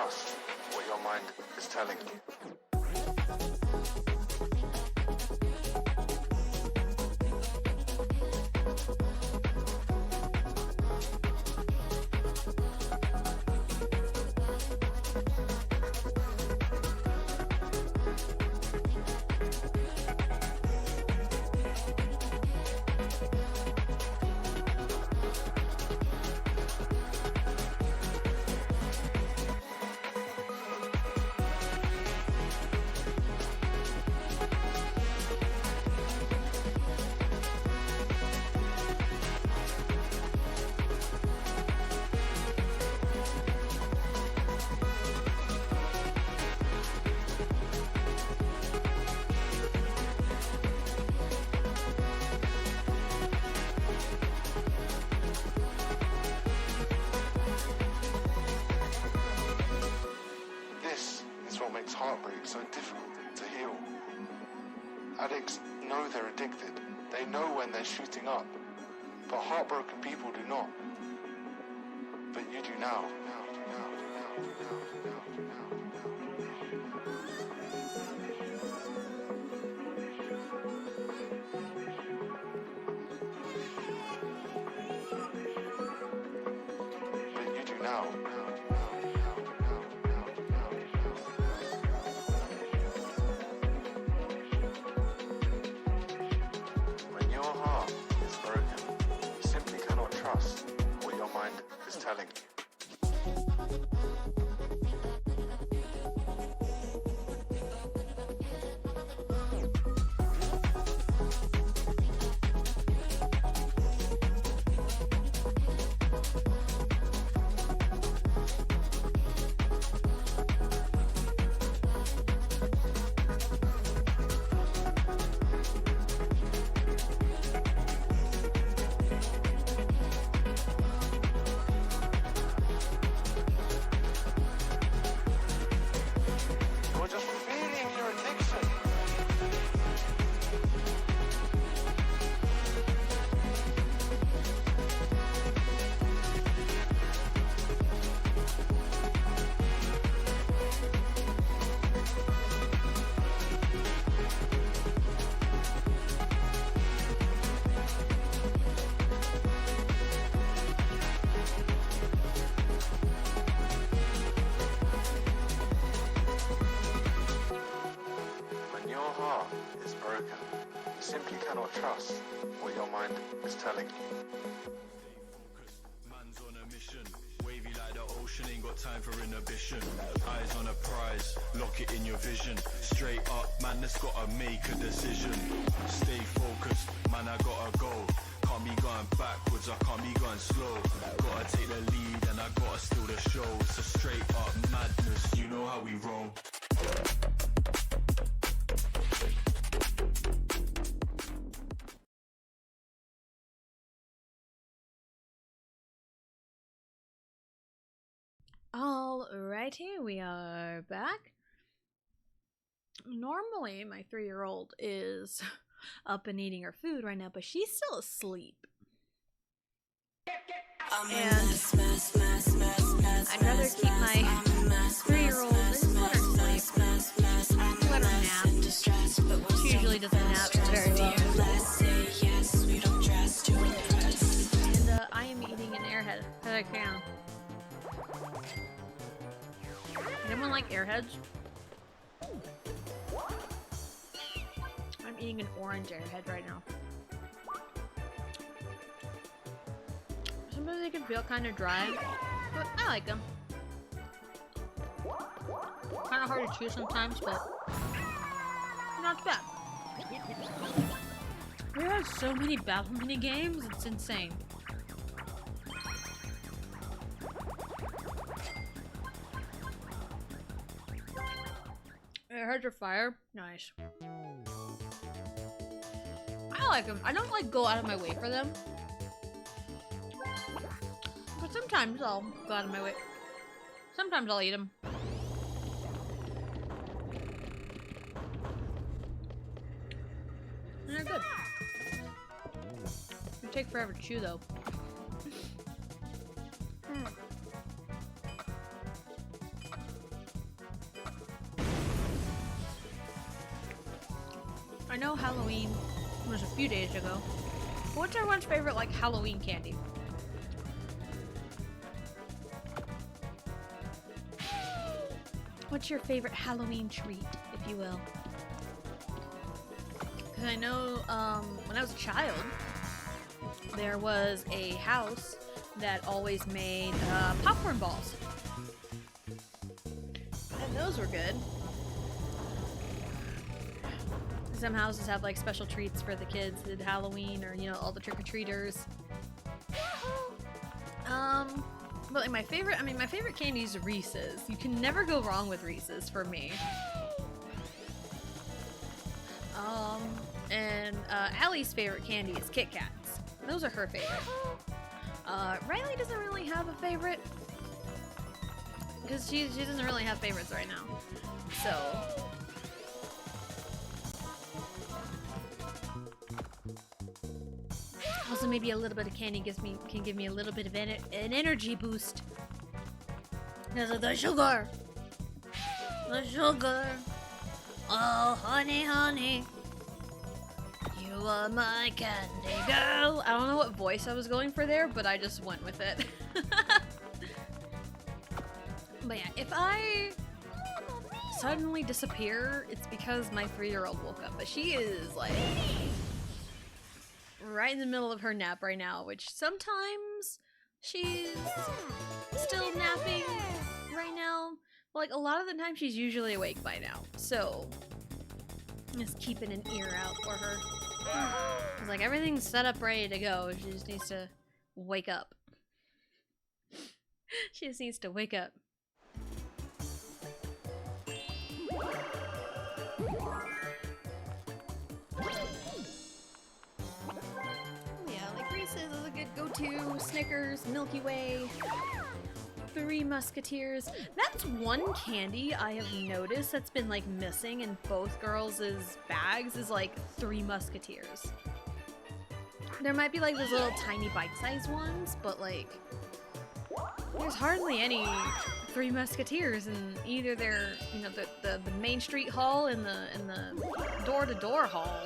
S1: trust what your mind is telling you. This is what makes heartbreak so difficult to heal. Addicts know they're addicted. They know when they're shooting up. But heartbroken people do not. But you do now. But you do now. When your heart is broken, you simply cannot trust what your mind is telling you. You're just feeling your addiction. When your heart is broken, you simply cannot trust what your mind is telling you.
S4: Man's on a mission, wavy like the ocean, ain't got time for inhibition. Eyes on a prize, lock it in your vision. Straight up, man, that's gotta make a decision. Stay focused, man, I gotta go. Can't be going backwards, I can't be going slow. Gotta take the lead and I gotta steal the show. So straight up madness, you know how we roll.
S3: Alrighty, we are back. Normally, my 3-year-old is up and eating her food right now, but she's still asleep. And I'd rather keep my 3-year-old just let her sleep. Let her nap. She usually doesn't nap very well. And I am eating an airhead that I can. Anyone like airheads? I'm eating an orange airhead right now. Sometimes they can feel kind of dry, but I like them. Kind of hard to chew sometimes, but not bad. There are so many battle mini games, it's insane. Airheads are fire. Nice. I like them. I don't like go out of my way for them. But sometimes I'll go out of my way. Sometimes I'll eat them. And they're good. They take forever to chew though. I know Halloween was a few days ago. What's everyone's favorite, like, Halloween candy? What's your favorite Halloween treat, if you will? Because I know, when I was a child, there was a house that always made, popcorn balls. And those were good. Some houses have, like, special treats for the kids at Halloween, or, you know, all the trick-or-treaters. But like my favorite candy is Reese's. You can never go wrong with Reese's for me. And Allie's favorite candy is Kit Kats. Those are her favorite. Riley doesn't really have a favorite because she doesn't really have favorites right now. So. Also, maybe a little bit of candy can give me a little bit of an energy boost. Because of the sugar. The sugar. Oh, honey, honey. You are my candy girl. I don't know what voice I was going for there, but I just went with it. But yeah, if I suddenly disappear, it's because my 3-year-old woke up. But she is like right in the middle of her nap right now, which sometimes she's still napping right now. But like a lot of the time she's usually awake by now. So just keeping an ear out for her. It's like everything's set up ready to go. She just needs to wake up. She just needs to wake up. Yeah, like Reese's is a good go-to. Snickers, Milky Way, Three Musketeers. That's one candy I have noticed that's been like missing in both girls' bags is like Three Musketeers. There might be like those little tiny bite-sized ones, but like there's hardly any Three Musketeers in either their, you know, the Main Street Hall and the door-to-door hall.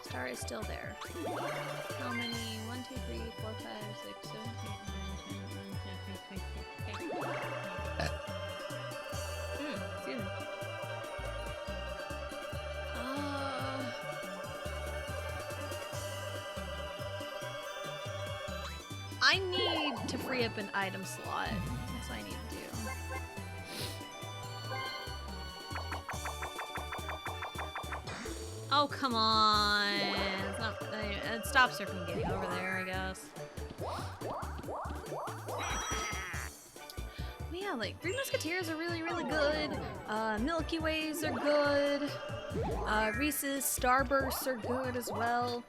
S3: Star is still there. How many? 1, 2, 3, 4, 5, 6, 7, 8, 9, 10, 11, 12, 13, 14. Excuse me. I need to free up an item slot. That's what I need to do. Oh, come on. It's not, it stops her from getting over there, I guess. But yeah, like, Three Musketeers are really, really good. Milky Ways are good. Reese's Starbursts are good as well.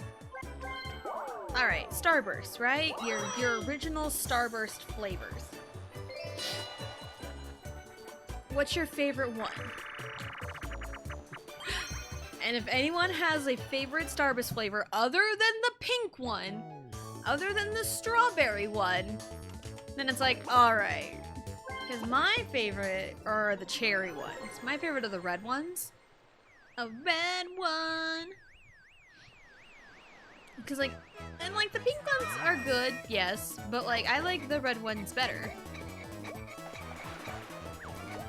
S3: Alright, Starburst, right? Your original Starburst flavors. What's your favorite one? And if anyone has a favorite Starburst flavor other than the pink one, other than the strawberry one, then it's like, alright. Because my favorite are the cherry ones. My favorite are the red ones. A red one. Because like, and like the pink ones are good, yes, but like I like the red ones better.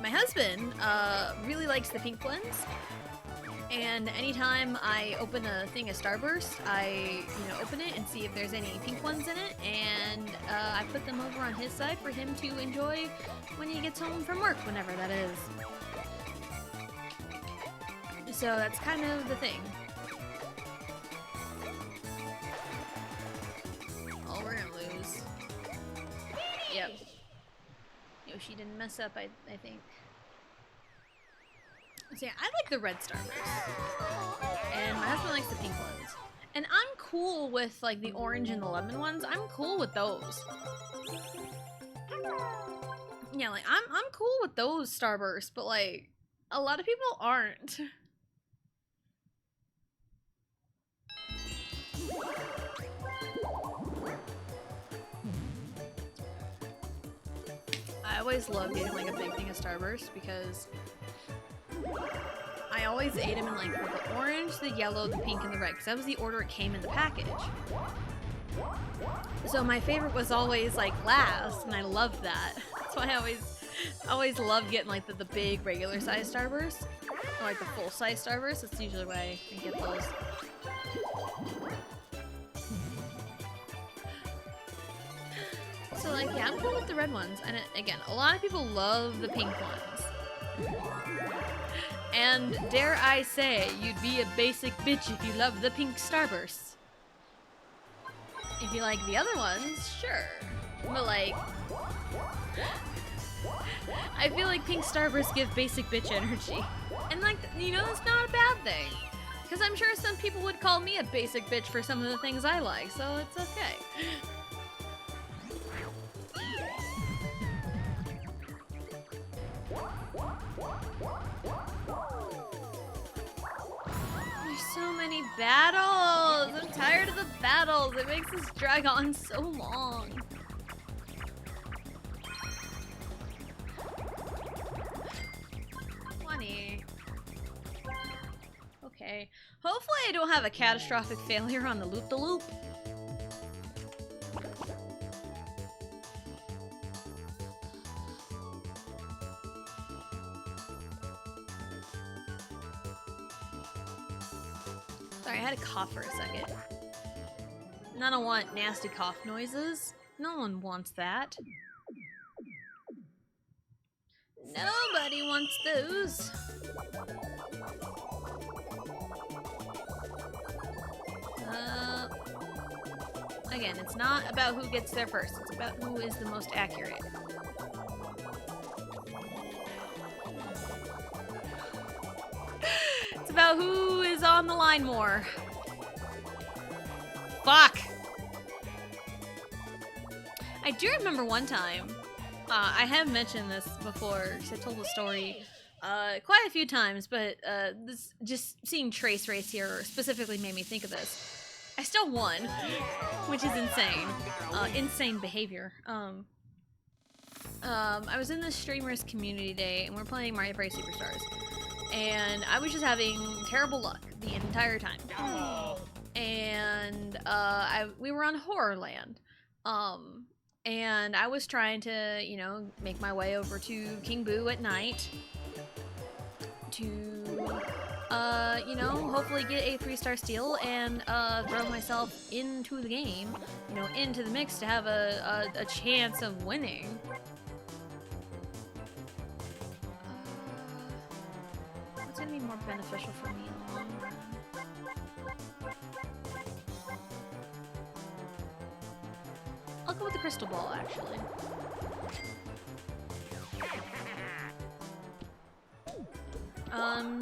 S3: My husband really likes the pink ones, and anytime I open a thing of Starburst, I open it and see if there's any pink ones in it, and I put them over on his side for him to enjoy when he gets home from work, whenever that is. So that's kind of the thing. Oh, we're gonna lose. Yep. Yoshi didn't mess up, I think. So yeah, I like the red Starburst. And my husband likes the pink ones. And I'm cool with like the orange and the lemon ones. I'm cool with those. Yeah, like I'm cool with those Starbursts, but like a lot of people aren't. I always love getting like a big thing of Starburst because I always ate them in like the orange, the yellow, the pink, and the red, because that was the order it came in the package. So my favorite was always like last, and I loved that. That's why I always love getting like the big regular size Starburst, or like the full size Starburst. That's usually why I get those. So like, yeah, I'm cool with the red ones. And again, a lot of people love the pink ones. And dare I say, you'd be a basic bitch if you love the pink Starbursts. If you like the other ones, sure. But like, I feel like pink Starbursts give basic bitch energy. And like, you know, that's not a bad thing. Because I'm sure some people would call me a basic bitch for some of the things I like, so it's okay. There's so many battles! I'm tired of the battles! It makes this drag on so long. Okay. Hopefully I don't have a catastrophic failure on the loop-de-loop. Sorry, I had to cough for a second. And I don't want nasty cough noises. No one wants that. Nobody wants those. Again, it's not about who gets there first. It's about who is the most accurate. It's about who is on the line more. Fuck! I do remember one time, I have mentioned this before, because I told the story quite a few times, but this just seeing Trace Race here specifically made me think of this. I still won, which is insane. Insane behavior. I was in the streamers community day, and we're playing Mario Party Superstars. And I was just having terrible luck the entire time. And we were on Horrorland. And I was trying to, you know, make my way over to King Boo at night to, you know, hopefully get a 3-star steal and throw myself into the game, you know, into the mix to have a chance of winning. What's gonna be more beneficial for me in the long run? I'll go with the crystal ball, actually.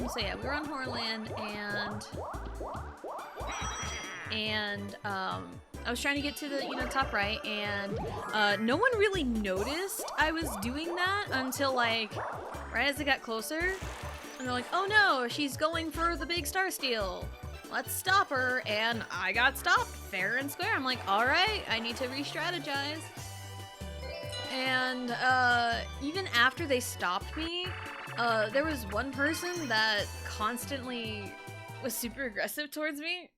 S3: So yeah, we were on Horrorland, and I was trying to get to the, you know, top right, and no one really noticed I was doing that until, like, right as it got closer, and they're like, oh no, she's going for the big star steal. Let's stop her, and I got stopped fair and square. I'm like, alright, I need to re-strategize. And even after they stopped me, there was one person that constantly was super aggressive towards me.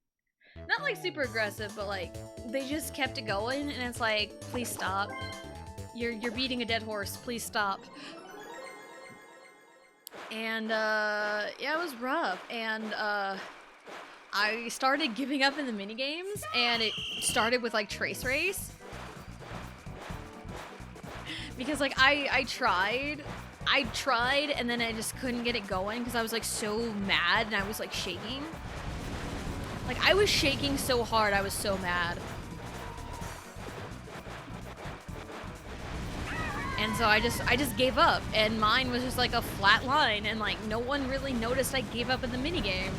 S3: Not like super aggressive, but like, they just kept it going, and it's like, please stop. You're beating a dead horse, please stop. And yeah, it was rough, and I started giving up in the minigames, and it started with like Trace Race. Because like I tried, and then I just couldn't get it going because I was like so mad and I was like shaking. Like I was shaking so hard, I was so mad. And so I just gave up, and mine was just like a flat line, and like no one really noticed I gave up in the minigames.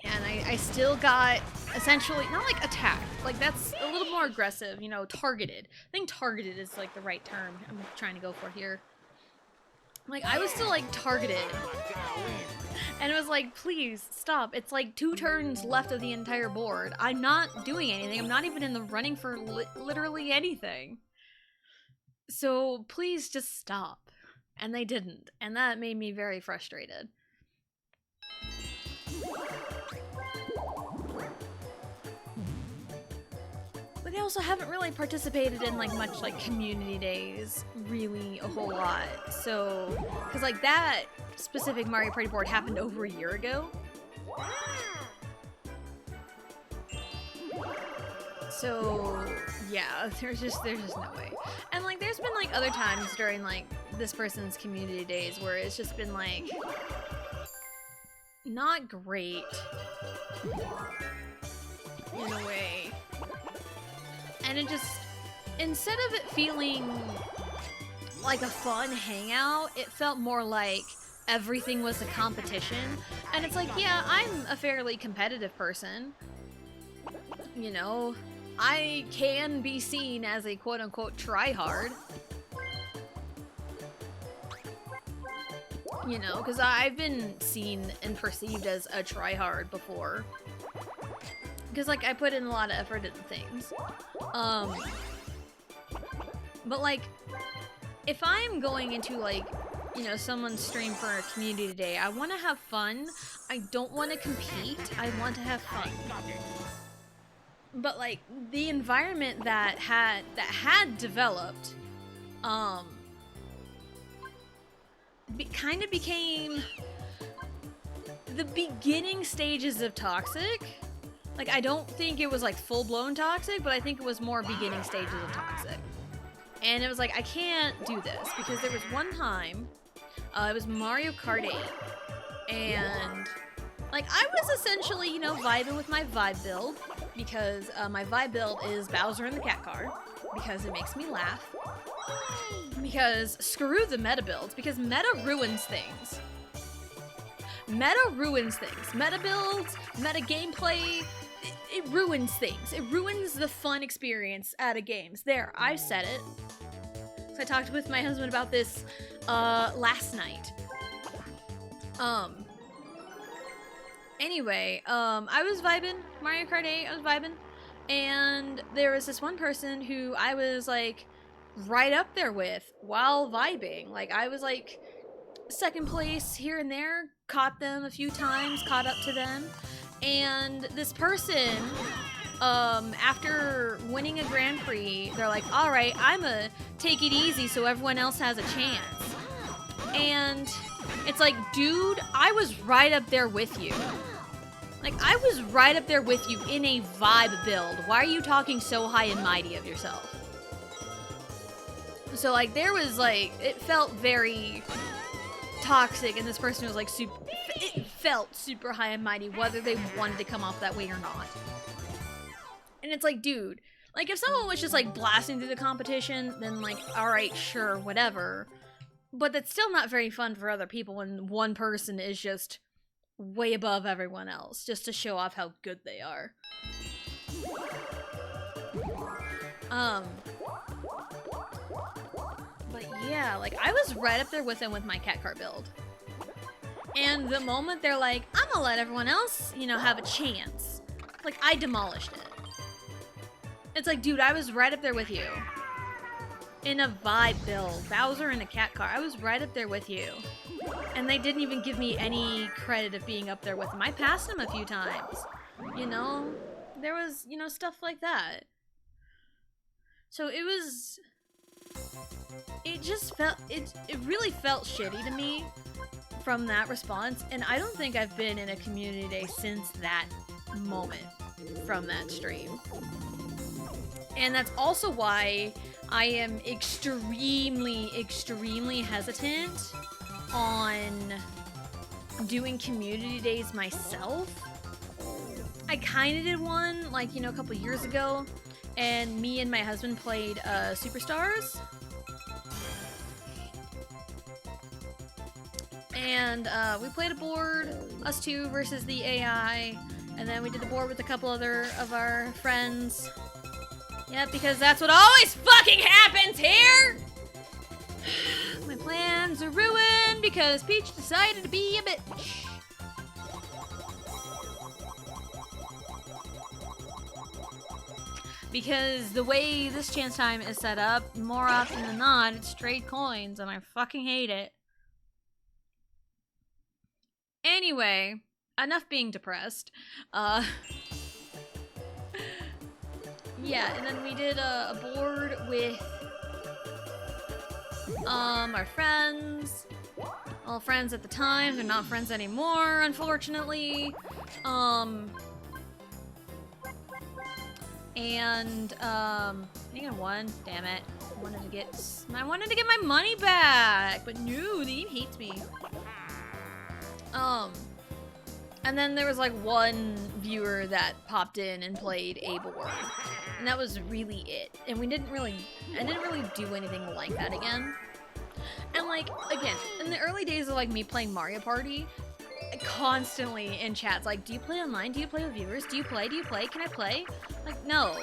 S3: And I still got essentially, not like attacked, like that's a little more aggressive, you know, targeted. I think targeted is like the right term I'm trying to go for here. Like, I was still, like, targeted. And it was like, please, stop. It's like 2 turns left of the entire board. I'm not doing anything. I'm not even in the running for literally anything. So, please just stop. And they didn't. And that made me very frustrated. But I also haven't really participated in like much like community days, really a whole lot. So, because like that specific Mario Party board happened over a year ago. So yeah, there's just no way. And like there's been like other times during like this person's community days where it's just been like not great in a way. And it just, instead of it feeling like a fun hangout, it felt more like everything was a competition. And it's like, yeah, I'm a fairly competitive person. You know, I can be seen as a quote-unquote tryhard. You know, because I've been seen and perceived as a tryhard before. Because, like, I put in a lot of effort into things. But, like, if I'm going into, like, you know, someone's stream for a community day, I want to have fun. I don't want to compete. I want to have fun. But, like, the environment that had developed, kind of became the beginning stages of toxic. Like, I don't think it was, like, full-blown toxic, but I think it was more beginning stages of toxic. And it was like, I can't do this, because there was one time, it was Mario Kart 8, and, like, I was essentially, you know, vibing with my vibe build, because my vibe build is Bowser in the cat car, because it makes me laugh, because screw the meta builds, because meta ruins things. Meta ruins things. Meta builds, meta gameplay, it ruins things. It ruins the fun experience out of games. There, I've said it. So I talked with my husband about this last night. Anyway, I was vibing, Mario Kart 8, I was vibing, and there was this one person who I was like right up there with while vibing. Like, I was like second place here and there, caught them a few times, caught up to them. And this person, after winning a Grand Prix, they're like, all right, I'ma take it easy so everyone else has a chance. And it's like, dude, I was right up there with you. Like, I was right up there with you in a vibe build. Why are you talking so high and mighty of yourself? So, like, there was, like, it felt very toxic, and this person was, like, it felt super high and mighty, whether they wanted to come off that way or not. And it's like, dude, like, if someone was just, like, blasting through the competition, then, like, alright, sure, whatever. But that's still not very fun for other people when one person is just way above everyone else, just to show off how good they are. But yeah, like, I was right up there with them with my cat car build. And the moment they're like, I'm gonna let everyone else, you know, have a chance, like, I demolished it. It's like, dude, I was right up there with you. In a vibe build, Bowser in a cat car, I was right up there with you. And they didn't even give me any credit of being up there with them. I passed them a few times. You know? There was, you know, stuff like that. So it was... It just felt... It really felt shitty to me from that response. And I don't think I've been in a community day since that moment from that stream. And that's also why I am extremely, extremely hesitant on doing community days myself. I kind of did one, like, you know, a couple years ago, and me and my husband played Superstars. And we played a board, us two versus the AI, and then we did the board with a couple other of our friends. Yep, because that's what always fucking happens here! My plans are ruined! again because Peach decided to be a bitch. Because the way this chance time is set up, more often than not, it's straight coins, and I fucking hate it. Anyway, enough being depressed. Yeah, and then we did a board with our friends. Well, friends at the time, they're not friends anymore, unfortunately. And I think I won. Damn it! I wanted to get my money back, but no, the game hates me. And then there was like one viewer that popped in and played a board, and that was really it. And I didn't really do anything like that again. And like again, in the early days of like me playing Mario Party, constantly in chats like, do you play online? Do you play with viewers? Do you play? Can I play? Like, no.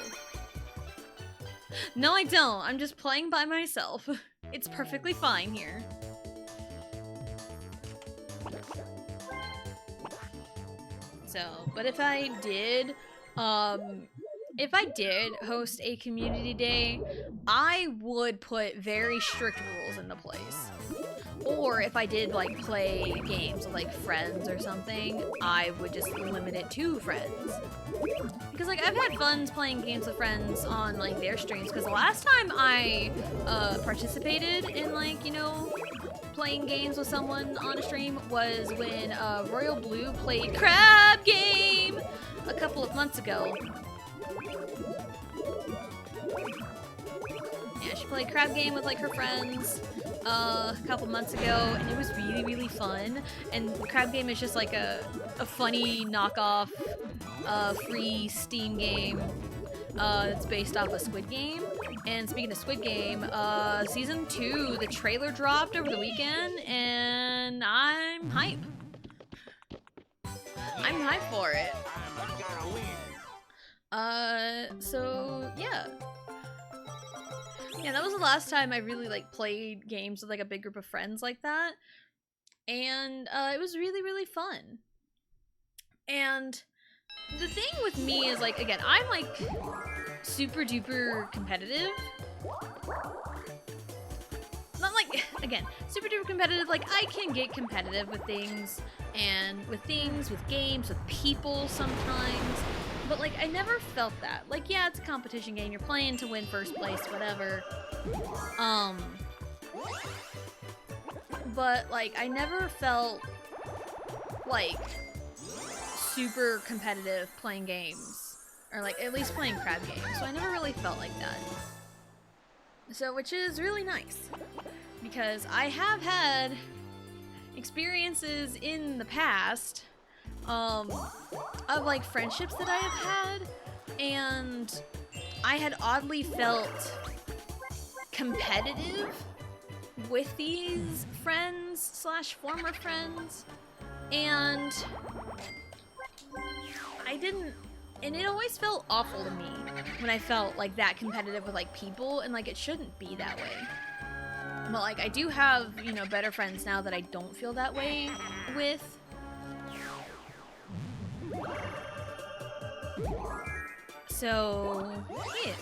S3: No, I don't. I'm just playing by myself. It's perfectly fine here. So, but if I did host a community day, I would put very strict rules into place. Or if I did like play games with like friends or something, I would just limit it to friends. Because like I've had fun playing games with friends on like their streams, because the last time I participated in like, you know, playing games with someone on a stream was when Royal Blue played Crab Game a couple of months ago. Yeah, she played Crab Game with like her friends a couple months ago, and it was really, really fun. And Crab Game is just like a funny knockoff free Steam game that's based off of Squid Game. And speaking of Squid Game, Season 2, the trailer dropped over the weekend, and I'm hype. I'm hype for it. So, yeah. Yeah, that was the last time I really, like, played games with, like, a big group of friends like that. And, it was really, really fun. And the thing with me is, like, again, I'm, like, super duper competitive. Not like, again, super duper competitive, like, I can get competitive with things, with games, with people sometimes. But, like, I never felt that. Like, yeah, it's a competition game. You're playing to win first place, whatever. But, like, I never felt, like, super competitive playing games. Or, like, at least playing crab games. So I never really felt like that. So, which is really nice. Because I have had experiences in the past of like friendships that I have had, and I had oddly felt competitive with these friends slash former friends, and and it always felt awful to me when I felt like that competitive with like people, and like it shouldn't be that way. But like I do have, you know, better friends now that I don't feel that way with. So, yeah.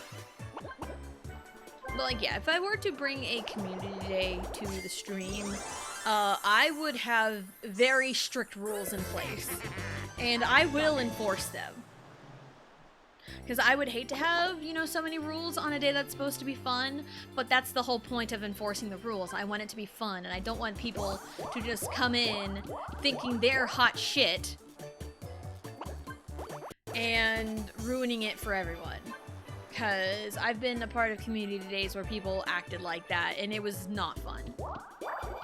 S3: But like, yeah, if I were to bring a community day to the stream, I would have very strict rules in place. And I will enforce them. Because I would hate to have, you know, so many rules on a day that's supposed to be fun, but that's the whole point of enforcing the rules. I want it to be fun, and I don't want people to just come in thinking they're hot shit and ruining it for everyone. Because I've been a part of community days where people acted like that, and it was not fun.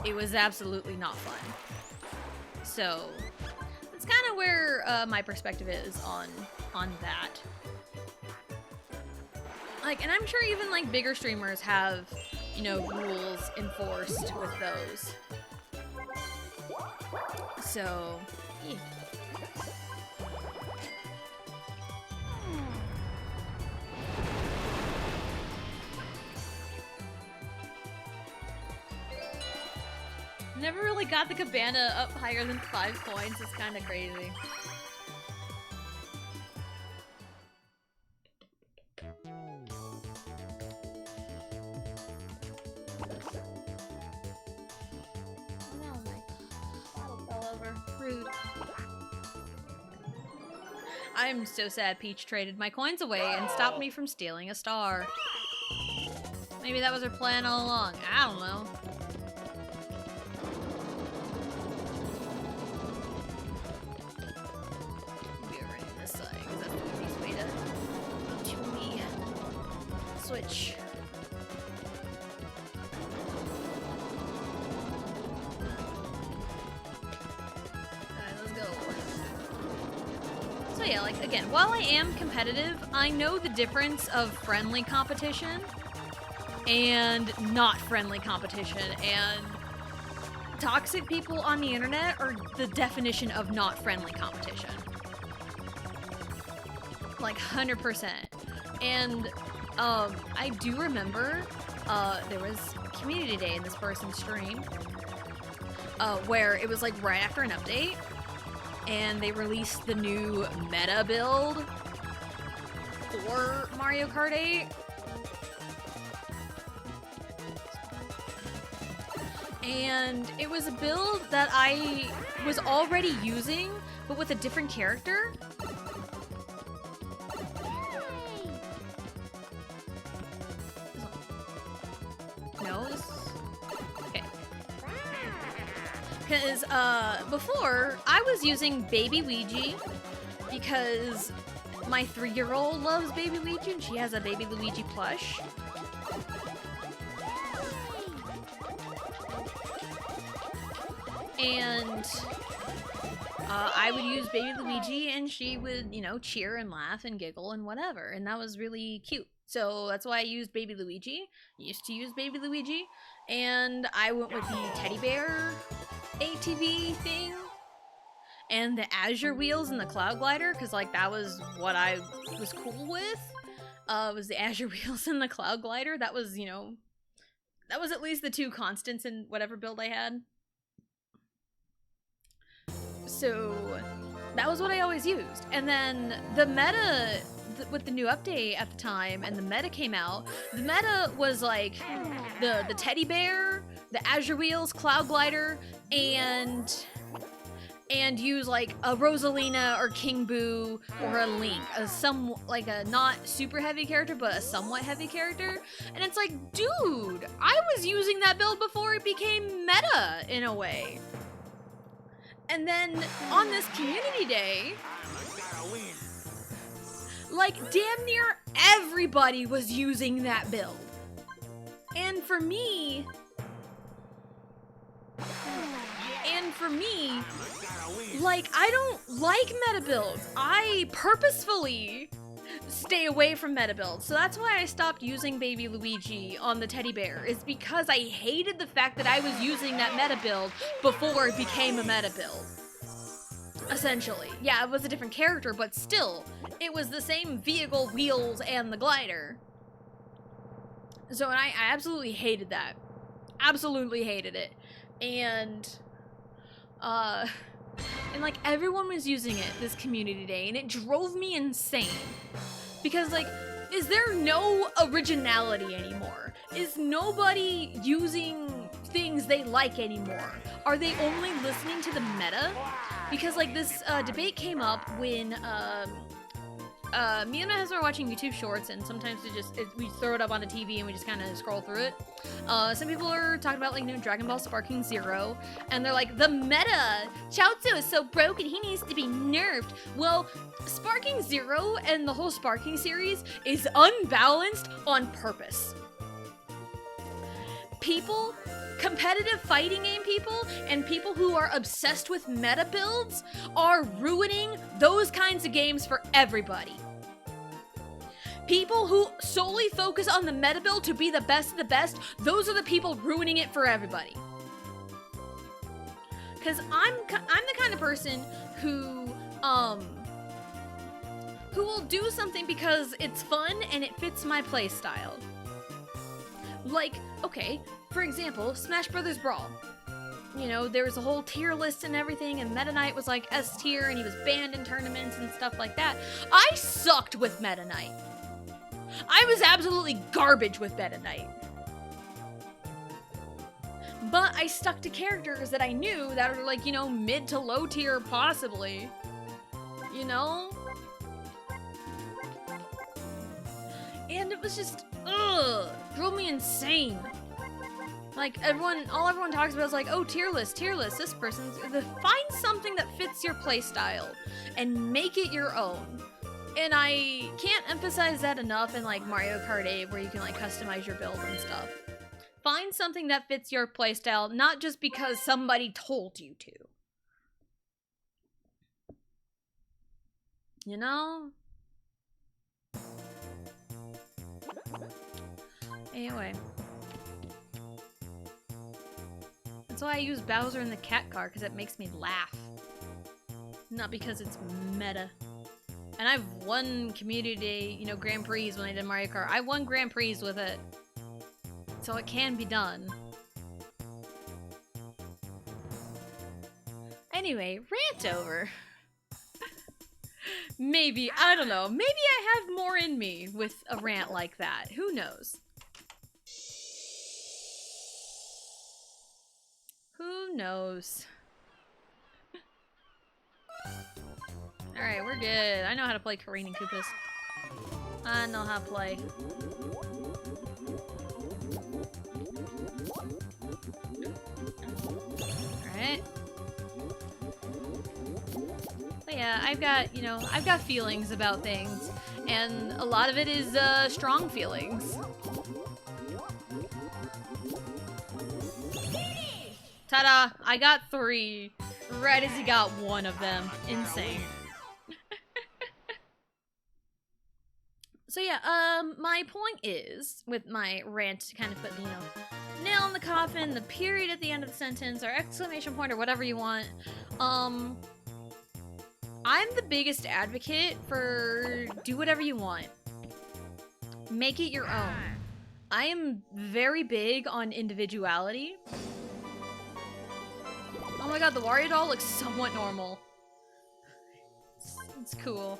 S3: It was absolutely not fun. So, that's kind of where my perspective is on that. Like, and I'm sure even, like, bigger streamers have, you know, rules enforced with those. So, yeah. Never really got the cabana up higher than 5 coins. It's kind of crazy. Oh my. Bottle fell over. Rude. I'm so sad Peach traded my coins away and stopped me from stealing a star. Maybe that was her plan all along. I don't know. Maybe over in this side, because that's the easiest way to me switch. Alright, let's go. So yeah, like, again, while I am competitive, I know the difference of friendly competition and not friendly competition, and toxic people on the internet are the definition of not friendly competition. Like, 100%. And, I do remember, there was community day in this person's stream, where it was like right after an update, and they released the new meta build for Mario Kart 8. And it was a build that I was already using, but with a different character. No, this... Okay. Because, before, I was using Baby Luigi because my 3-year-old loves Baby Luigi and she has a Baby Luigi plush. And I would use Baby Luigi and she would, you know, cheer and laugh and giggle and whatever. And that was really cute. So that's why I used Baby Luigi. Used to use Baby Luigi. And I went with the teddy bear ATV thing. And the Azure wheels and the Cloud Glider. Because, like, that was what I was cool with. Was the Azure wheels and the Cloud Glider. That was, you know, that was at least the 2 constants in whatever build I had. So that was what I always used. And then the meta, with the new update at the time, and the meta came out, the meta was like the teddy bear, the Azure wheels, Cloud Glider, and use like a Rosalina or King Boo or a Link, like a not super heavy character, but a somewhat heavy character. And it's like, dude, I was using that build before it became meta in a way. And then on this community day, like damn near everybody was using that build. And for me, like, I don't like meta builds. I purposefully stay away from meta builds. So that's why I stopped using Baby Luigi on the teddy bear, is because I hated the fact that I was using that meta build before it became a meta build. Essentially. Yeah, it was a different character, but still, it was the same vehicle, wheels, and the glider. So I absolutely hated that. Absolutely hated it. And like everyone was using it this community day, and it drove me insane. Because like, is there no originality anymore? Is nobody using things they like anymore? Are they only listening to the meta? Because like this debate came up when me and my husband are watching YouTube Shorts, and sometimes we throw it up on the TV and we just kind of scroll through it. Some people are talking about like new Dragon Ball Sparking Zero, and they're like, the meta! Chaozu is so broken, he needs to be nerfed. Well, Sparking Zero and the whole Sparking series is unbalanced on purpose. People, competitive fighting game people, and people who are obsessed with meta builds are ruining those kinds of games for everybody. People who solely focus on the meta build to be the best of the best, those are the people ruining it for everybody. Because I'm the kind of person who will do something because it's fun and it fits my play style. Like, okay, for example, Smash Brothers Brawl. you know, there was a whole tier list and everything, and Meta Knight was like S tier, and he was banned in tournaments and stuff like that. I sucked with Meta Knight. I was absolutely garbage with Meta Knight. But I stuck to characters that I knew that are like, you know, mid to low tier possibly. You know? And it was just, ugh, drove me insane. Like, all everyone talks about is like, oh, tier list, this person's, find something that fits your playstyle and make it your own. And I can't emphasize that enough in like Mario Kart 8 where you can like customize your build and stuff. Find something that fits your playstyle, not just because somebody told you to. You know? Anyway. That's why I use Bowser in the cat car, because it makes me laugh. Not because it's meta. And I've won Community Day, you know, Grand Prix when I did Mario Kart. I won Grand Prix with it. So it can be done. Anyway, rant over. Maybe, I don't know. Maybe I have more in me with a rant like that. Who knows? Who knows? Alright, we're good. I know how to play Careening Koopas. I know how to play. Alright. But yeah, I've got feelings about things. And a lot of it is, strong feelings. Ta-da! I got 3. Right as he got 1 of them. Insane. So yeah, my point is, with my rant to kind of put, you know, nail in the coffin, the period at the end of the sentence, or exclamation point, or whatever you want, I'm the biggest advocate for do whatever you want. Make it your own. I am very big on individuality. Oh my god, the Wario doll looks somewhat normal. It's cool.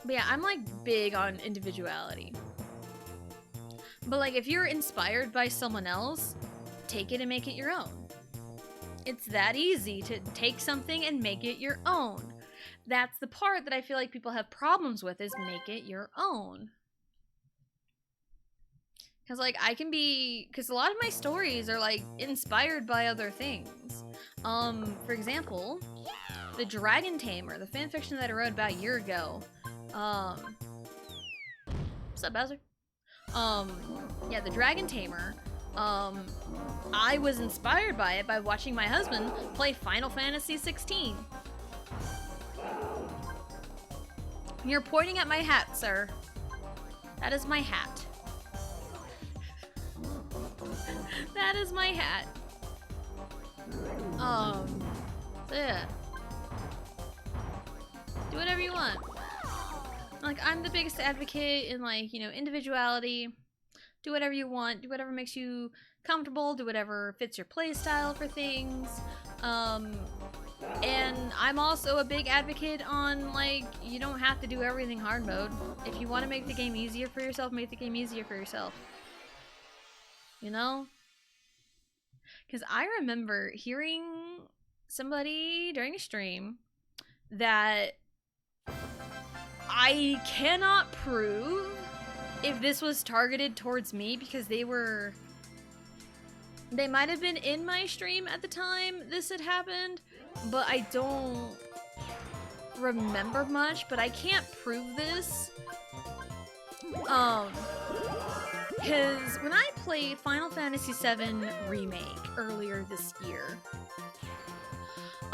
S3: But yeah, I'm like big on individuality. But like if you're inspired by someone else, take it and make it your own. It's that easy to take something and make it your own. That's the part that I feel like people have problems with, is make it your own. Because like because a lot of my stories are like inspired by other things. For example, the Dragon Tamer, the fanfiction that I wrote about a year ago. What's up, Bowser? Yeah, the Dragon Tamer. I was inspired by it by watching my husband play Final Fantasy 16. You're pointing at my hat, sir. That is my hat. That is my hat. So yeah. Do whatever you want. Like, I'm the biggest advocate in, like, you know, individuality. Do whatever you want. Do whatever makes you comfortable. Do whatever fits your playstyle for things. And I'm also a big advocate on, like, you don't have to do everything hard mode. If you want to make the game easier for yourself, make the game easier for yourself. You know? Because I remember hearing somebody during a stream that I cannot prove if this was targeted towards me, because they might have been in my stream at the time this had happened, but I don't remember much, but I can't prove this. Because when I played Final Fantasy VII Remake earlier this year,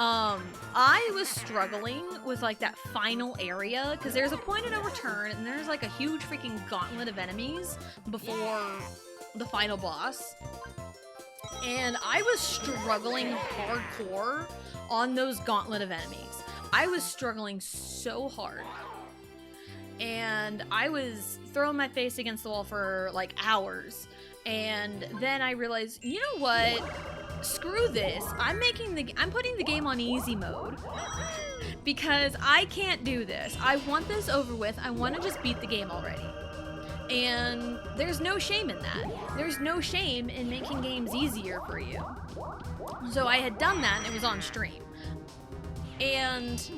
S3: I was struggling with, like, that final area, because there's a point of no return, and there's, like, a huge freaking gauntlet of enemies before the final boss. And I was struggling hardcore on those gauntlet of enemies. I was struggling so hard. And I was throwing my face against the wall for, like, hours. And then I realized, you know what? Screw this. I'm putting the game on easy mode because I can't do this. I want this over with. I want to just beat the game already. And there's no shame in that. There's no shame in making games easier for you. So I had done that and it was on stream. And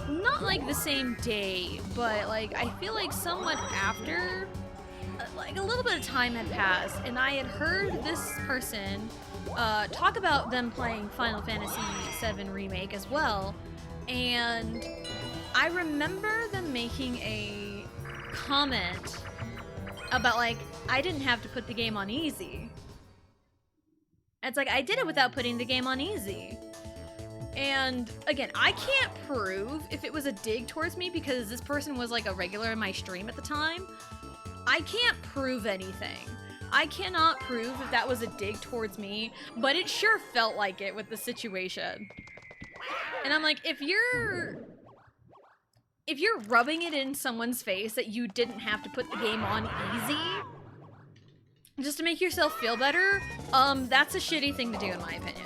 S3: not like the same day, but like I feel like somewhat after, like a little bit of time had passed and I had heard this person talk about them playing Final Fantasy VII Remake as well. And I remember them making a comment about like, I didn't have to put the game on easy. It's like, I did it without putting the game on easy. And again, I can't prove if it was a dig towards me because this person was like a regular in my stream at the time. I can't prove anything. I cannot prove if that was a dig towards me, but it sure felt like it with the situation. And I'm like, if you're rubbing it in someone's face that you didn't have to put the game on easy just to make yourself feel better, that's a shitty thing to do in my opinion.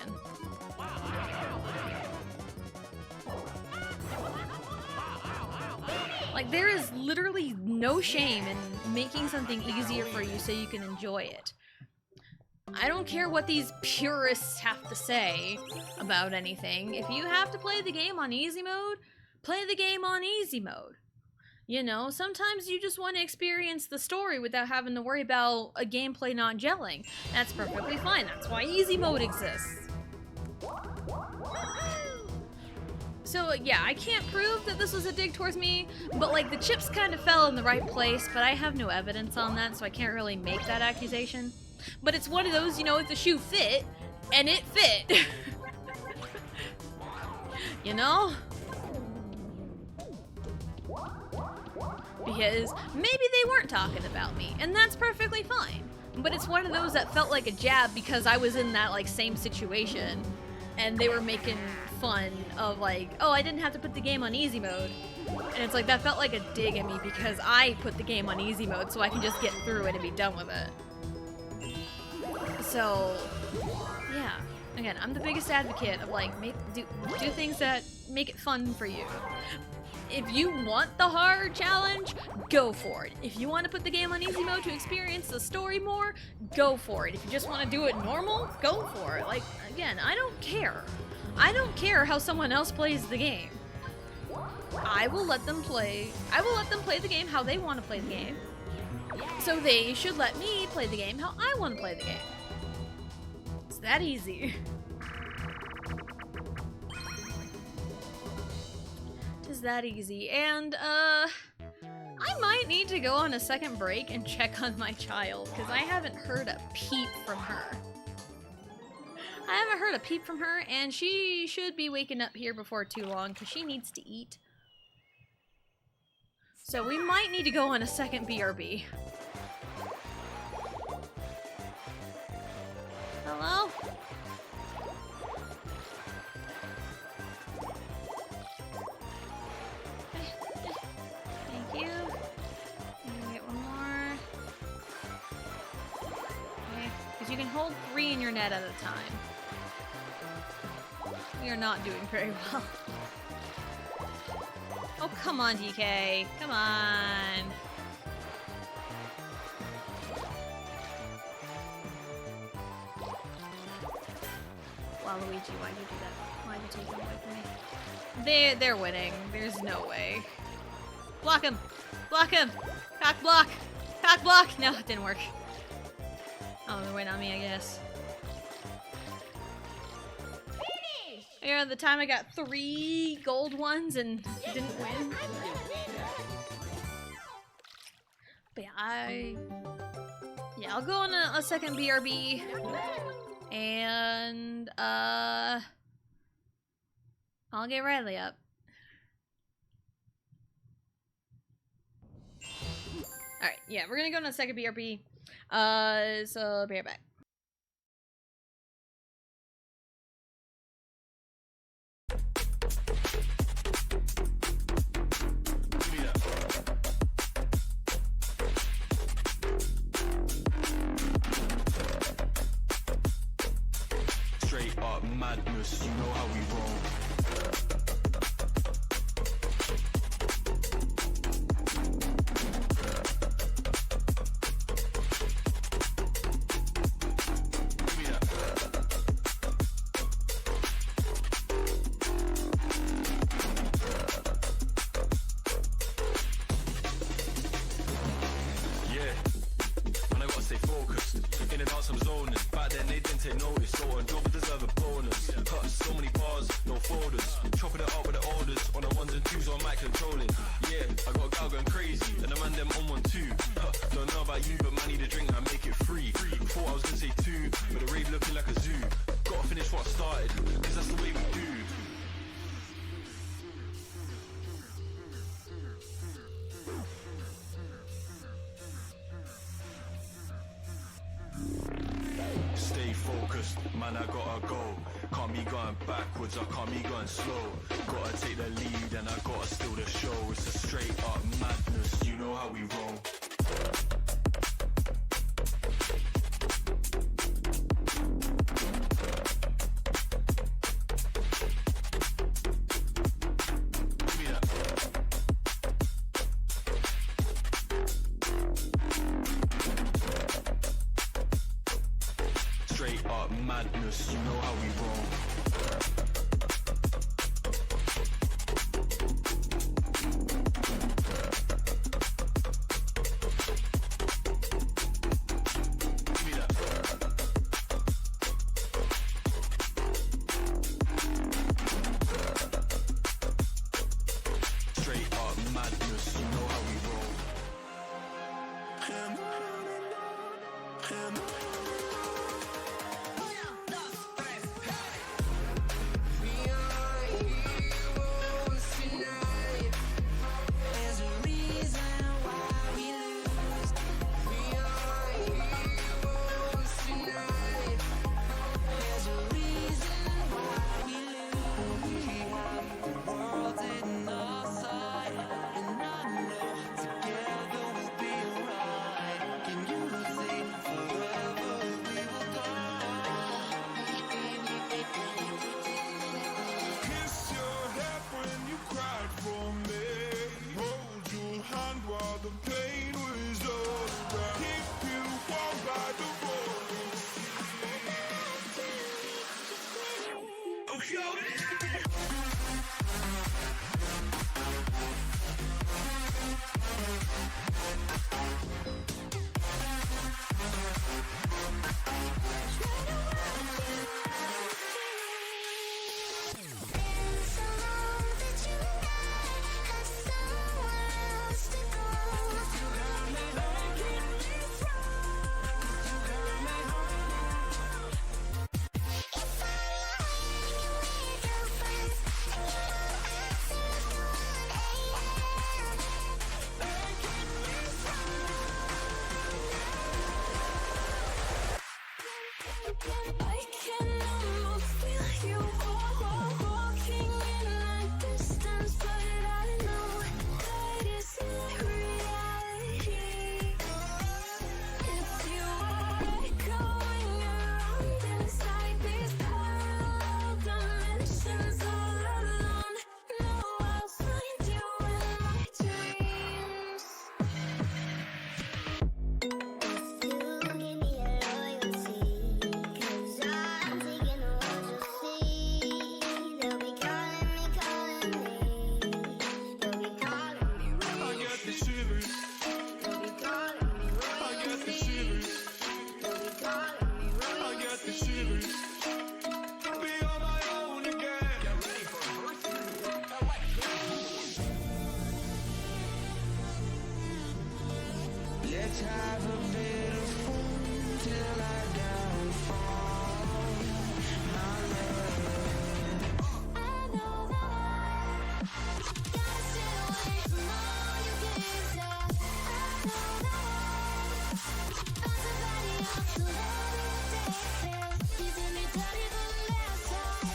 S3: Like, there is literally no shame in making something easier for you so you can enjoy it. I don't care what these purists have to say about anything. If you have to play the game on easy mode, play the game on easy mode. You know, sometimes you just want to experience the story without having to worry about a gameplay not gelling. That's perfectly fine. That's why easy mode exists. So yeah, I can't prove that this was a dig towards me, but like the chips kind of fell in the right place, but I have no evidence on that, so I can't really make that accusation. But it's one of those, you know, if the shoe fit, and it fit. You know? Because maybe they weren't talking about me, and that's perfectly fine. But it's one of those that felt like a jab because I was in that like same situation, and they were making fun of like, oh, I didn't have to put the game on easy mode. And it's like, that felt like a dig at me because I put the game on easy mode so I can just get through it and be done with it. So, yeah. Again, I'm the biggest advocate of like, do things that make it fun for you. If you want the hard challenge, go for it. If you want to put the game on easy mode to experience the story more, go for it. If you just want to do it normal, go for it. Like, again, I don't care. I don't care how someone else plays the game. I will let them play the game how they want to play the game. So they should let me play the game how I want to play the game. It's that easy. It's that easy. And I might need to go on a second break and check on my child because I haven't heard a peep from her. And she should be waking up here before too long because she needs to eat. So we might need to go on a second BRB. Hello? Thank you. I'm gonna get one more. Okay, because you can hold 3 in your net at a time. We are not doing very well. Oh, come on, DK. Come on. Waluigi, why'd you do that? Why'd you take him away from me? They're winning. There's no way. Block him! Block him! Cock block! Cock block! No, it didn't work. Oh, they're waiting on me, I guess. You know, the time I got 3 gold ones and didn't win. But yeah, I'll go on a second BRB. And, I'll get Riley up. Alright, yeah, we're gonna go on a second BRB. So I'll be right back.
S4: madness, you know how we roll. Stay focused, man, I gotta go. Can't be going backwards, I can't be going slow. Gotta take the lead and I gotta steal the show. It's a straight up madness, you know how we roll. Straight up madness, you know how we roll. Give me that. Straight up madness, you know how we roll.
S2: I can almost feel you walking in my distance, but I know that it's not reality. It's you echoing around inside these parallel dimensions all alone. No, I'll find you in my dreams. If you give me a loyalty, 'cause I'm taking the ones you'll see. They'll be calling me, calling me. They'll be calling me
S4: I get the shivers,
S2: They'll be calling me
S4: I get the
S2: royalty.
S4: shivers,
S2: They'll be calling me
S4: I get the
S2: royalty.
S4: shivers. Be on my own again. Get ready for Let's have a bit of fun till I downfall. My love.
S2: I know that I gotta stay away from all your games. I know that find somebody else to love you. You did me dirty the last time,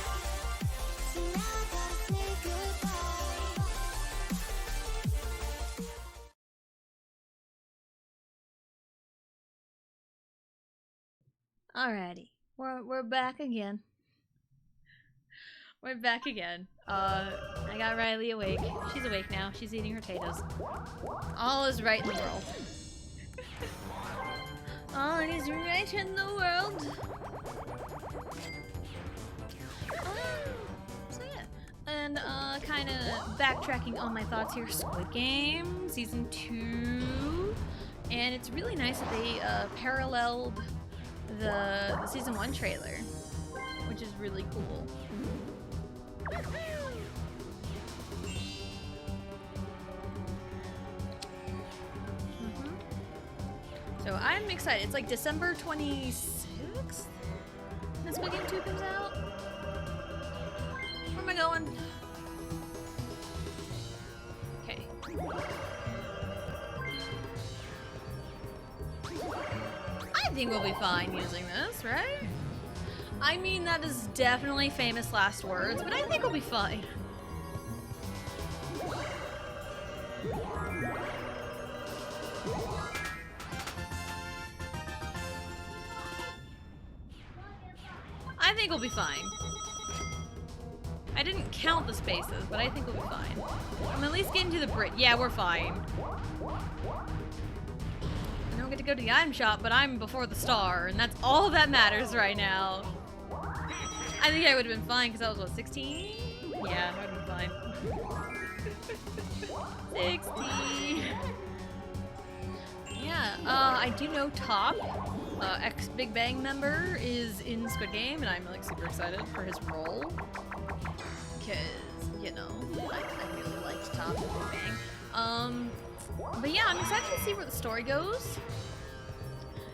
S2: so now I gotta say goodbye.
S3: Alrighty, we're back again. We're back again. I got Riley awake. She's awake now. She's eating her potatoes. All is right in the world. All is right in the world. So yeah. And kind of backtracking on my thoughts here. Squid Game Season 2. And it's really nice that they paralleled the Season 1 trailer, which is really cool. So I'm excited. It's like December 26th when Squid Game 2 comes out. Where am I going? Okay. I think we'll be fine using this, right? I mean, that is definitely famous last words, but I think we'll be fine. I think we'll be fine. I didn't count the spaces, but I think we'll be fine. I'm at least getting to the bridge. Yeah, we're fine. I don't get to go to the item shop, but I'm before the star, and that's all that matters right now. I think I would have been fine because I was, what, 16? Yeah, I would have been fine. 16. Yeah, I do know Top, ex-Big Bang member, is in Squid Game, and I'm like super excited for his role. Because, you know, I really liked Top in Big Bang. But yeah, I'm excited to see where the story goes.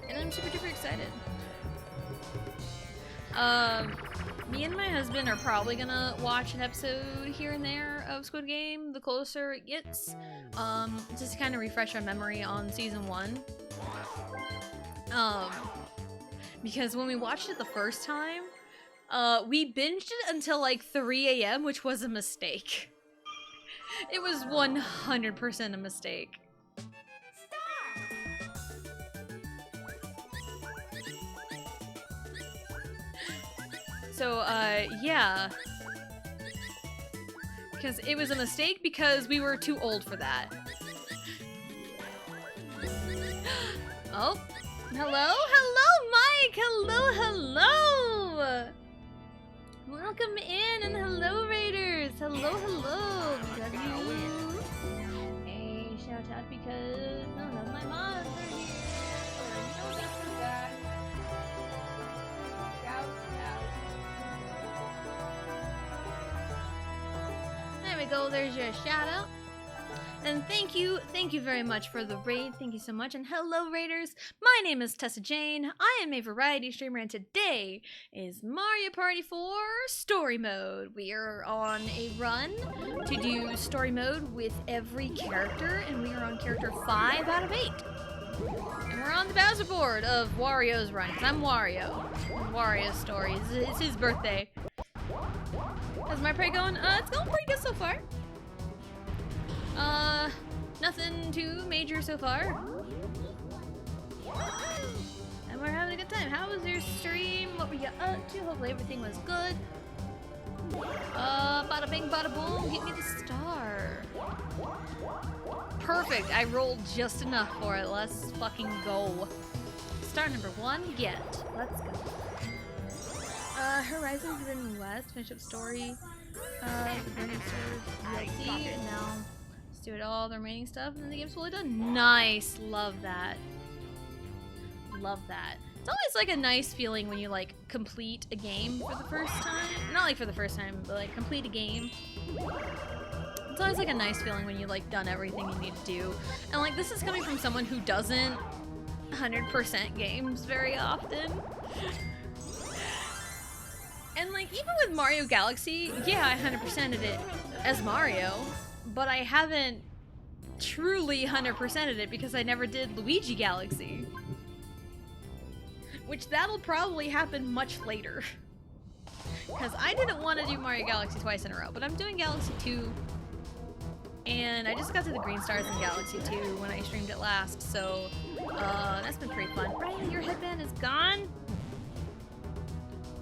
S3: And I'm super duper excited. Me and my husband are probably gonna watch an episode here and there of Squid Game the closer it gets. Just to kind of refresh our memory on season 1. Because when we watched it the first time, we binged it until like 3 a.m., which was a mistake. It was 100% a mistake. So, yeah. Because it was a mistake because we were too old for that. Oh. Hello? Hello, Mike! Hello, hello! Welcome in, and hello, Raiders! Hello, hello! We got you. Hey, shout out because none of my mods are here. No need for that. Shout out. There we go, there's your shout out. And thank you very much for the raid. Thank you so much. And hello, Raiders. My name is Tessa Jane. I am a variety streamer, and today is Mario Party 4 Story Mode. We are on a run to do Story Mode with every character, and we are on character 5 out of 8. And we're on the Bowser board of Wario's run, because I'm Wario. Wario's story. It's his birthday. How's my party going? It's going pretty good so far. Nothing too major so far. And we're having a good time. How was your stream? What were you up to? Hopefully everything was good. Bada bing, bada boom. Get me the star. Perfect. I rolled just enough for it. Let's fucking go. Star number 1, get. Let's go. Horizon Forbidden West. Finish up story. The Burning Stars DLC. And now do it all the remaining stuff, and then the game's fully done. Nice, love that. Love that. It's always like a nice feeling when you like complete a game for the first time. Not like for the first time, but like complete a game. It's always like a nice feeling when you like done everything you need to do. And like this is coming from someone who doesn't 100% games very often. And like even with Mario Galaxy, yeah, I 100%ed it as Mario. But I haven't truly 100%ed it because I never did Luigi Galaxy. Which that'll probably happen much later. Because I didn't want to do Mario Galaxy twice in a row, but I'm doing Galaxy 2. And I just got to the green stars in Galaxy 2 when I streamed it last, so that's been pretty fun. Riley, your headband is gone?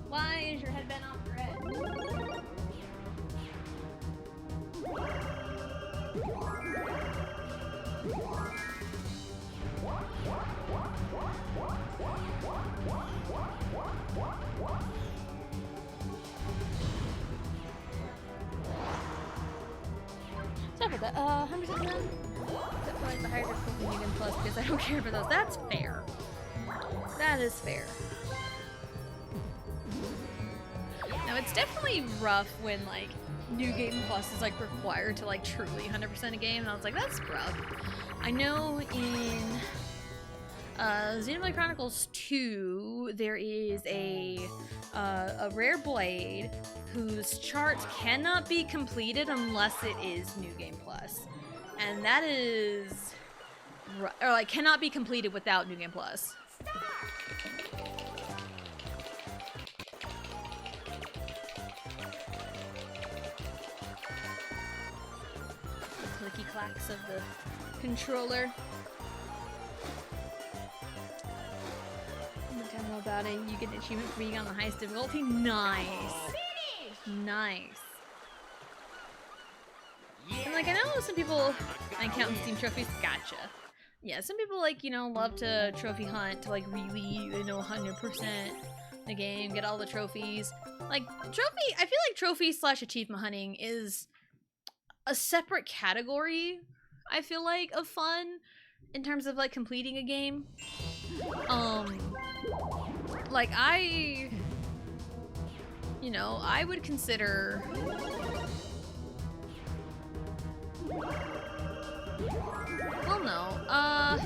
S3: Why is your headband off red? Sorry about that. 100% done. Except for like the higher difficulty New Game Plus because I don't care for those. That's fair. That is fair. Now it's definitely rough when like New Game Plus is like required to like truly 100% a game, and I was like, that's rough. I know in Xenoblade Chronicles 2 there is a rare blade whose charts cannot be completed unless it is New Game Plus, and that is or like cannot be completed without New Game Plus. Clicky clacks of the controller. Tell me about it. You get an achievement for being on the highest difficulty. Nice. Nice. And like I know some people I count Steam trophies. Gotcha. Yeah, some people like, you know, love to trophy hunt to like really, you know, 100% the game, get all the trophies. Like I feel like trophy / achievement hunting is a separate category, I feel like, of fun in terms of like completing a game. Like I would consider I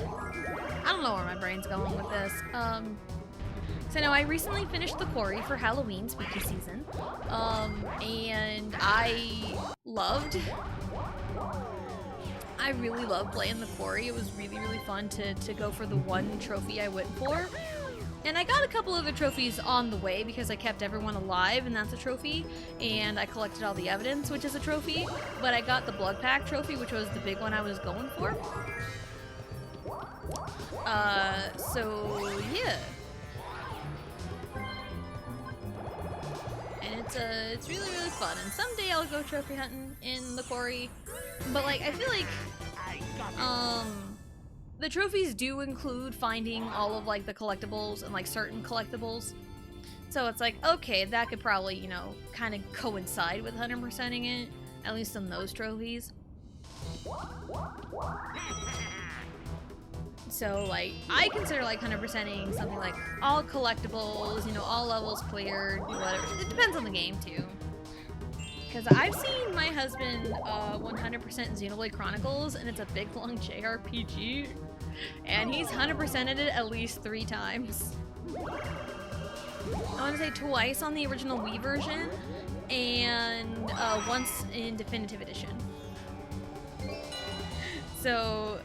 S3: don't know where my brain's going with this. So no, I recently finished the quarry for Halloween spooky season. And I really loved playing the quarry. It was really, really fun to go for the one trophy I went for. And I got a couple of the trophies on the way because I kept everyone alive, and that's a trophy. And I collected all the evidence, which is a trophy. But I got the blood pack trophy, which was the big one I was going for. So yeah. And it's really, really fun. And someday I'll go trophy hunting in the quarry. But like I feel like the trophies do include finding all of like the collectibles and like certain collectibles. So it's like, okay, that could probably, you know, kind of coincide with 100%ing it, at least on those trophies. So like I consider like 100%ing something like all collectibles, you know, all levels cleared, whatever. It depends on the game too. Because I've seen my husband 100% Xenoblade Chronicles, and it's a big long JRPG, and he's 100%ed it at least 3 times. I want to say twice on the original Wii version, and once in Definitive Edition. So,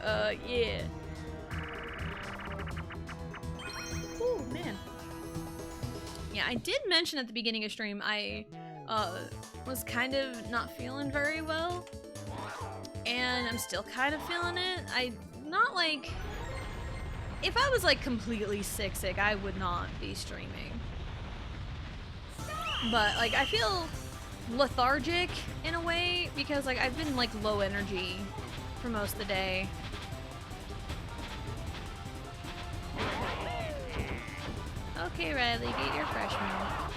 S3: yeah. Ooh, man. Yeah, I did mention at the beginning of stream I was kind of not feeling very well, and I'm still kind of feeling it. Not like, if I was like completely sick, I would not be streaming. But like I feel lethargic in a way because like I've been like low energy for most of the day. Okay, Riley, get your fresh milk.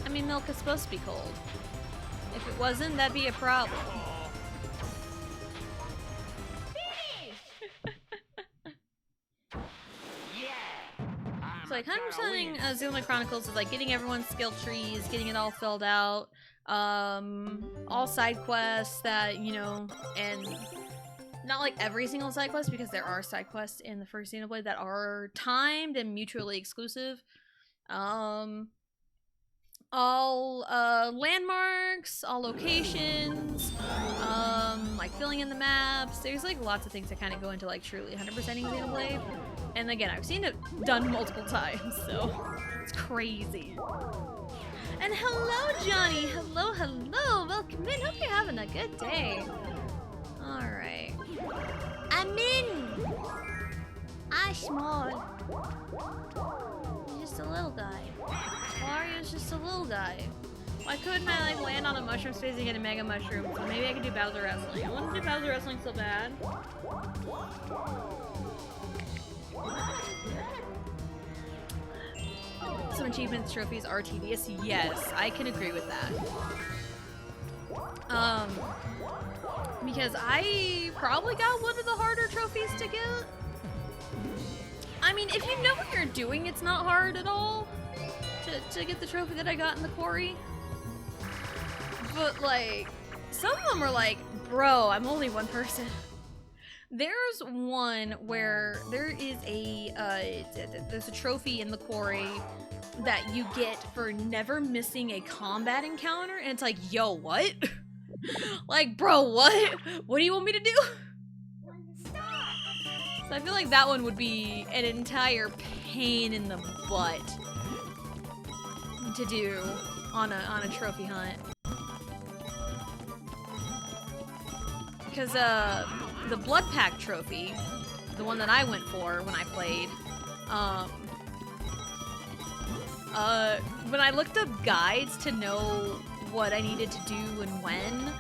S3: I mean, milk is supposed to be cold. If it wasn't, that'd be a problem. So like 100%ing Xenoblade Chronicles is like getting everyone's skill trees, getting it all filled out, all side quests that, you know, and not like every single side quest because there are side quests in the first Xenoblade that are timed and mutually exclusive. All landmarks, all locations, like filling in the maps. There's like lots of things that kind of go into like truly 100%ing Xenoblade. And again, I've seen it done multiple times, so it's crazy. And hello, Johnny. Hello, hello. Welcome in. Hope you're having a good day. All right. I'm in. I'm small. He's just a little guy. Wario's just a little guy. Why couldn't I like land on a mushroom space and get a mega mushroom? So maybe I could do Bowser Wrestling. I want to do Bowser Wrestling so bad. Some achievements trophies are tedious. Yes, I can agree with that. Because I probably got one of the harder trophies to get. I mean, if you know what you're doing, it's not hard at all to get the trophy that I got in the quarry. But like, some of them are like, bro, I'm only one person. There's one where there is there's a trophy in the quarry that you get for never missing a combat encounter, and it's like, yo, what? Like, bro, what? What do you want me to do? So I feel like that one would be an entire pain in the butt to do on a trophy hunt. Because the Blood Pack trophy, the one that I went for when I played, when I looked up guides to know what I needed to do and when,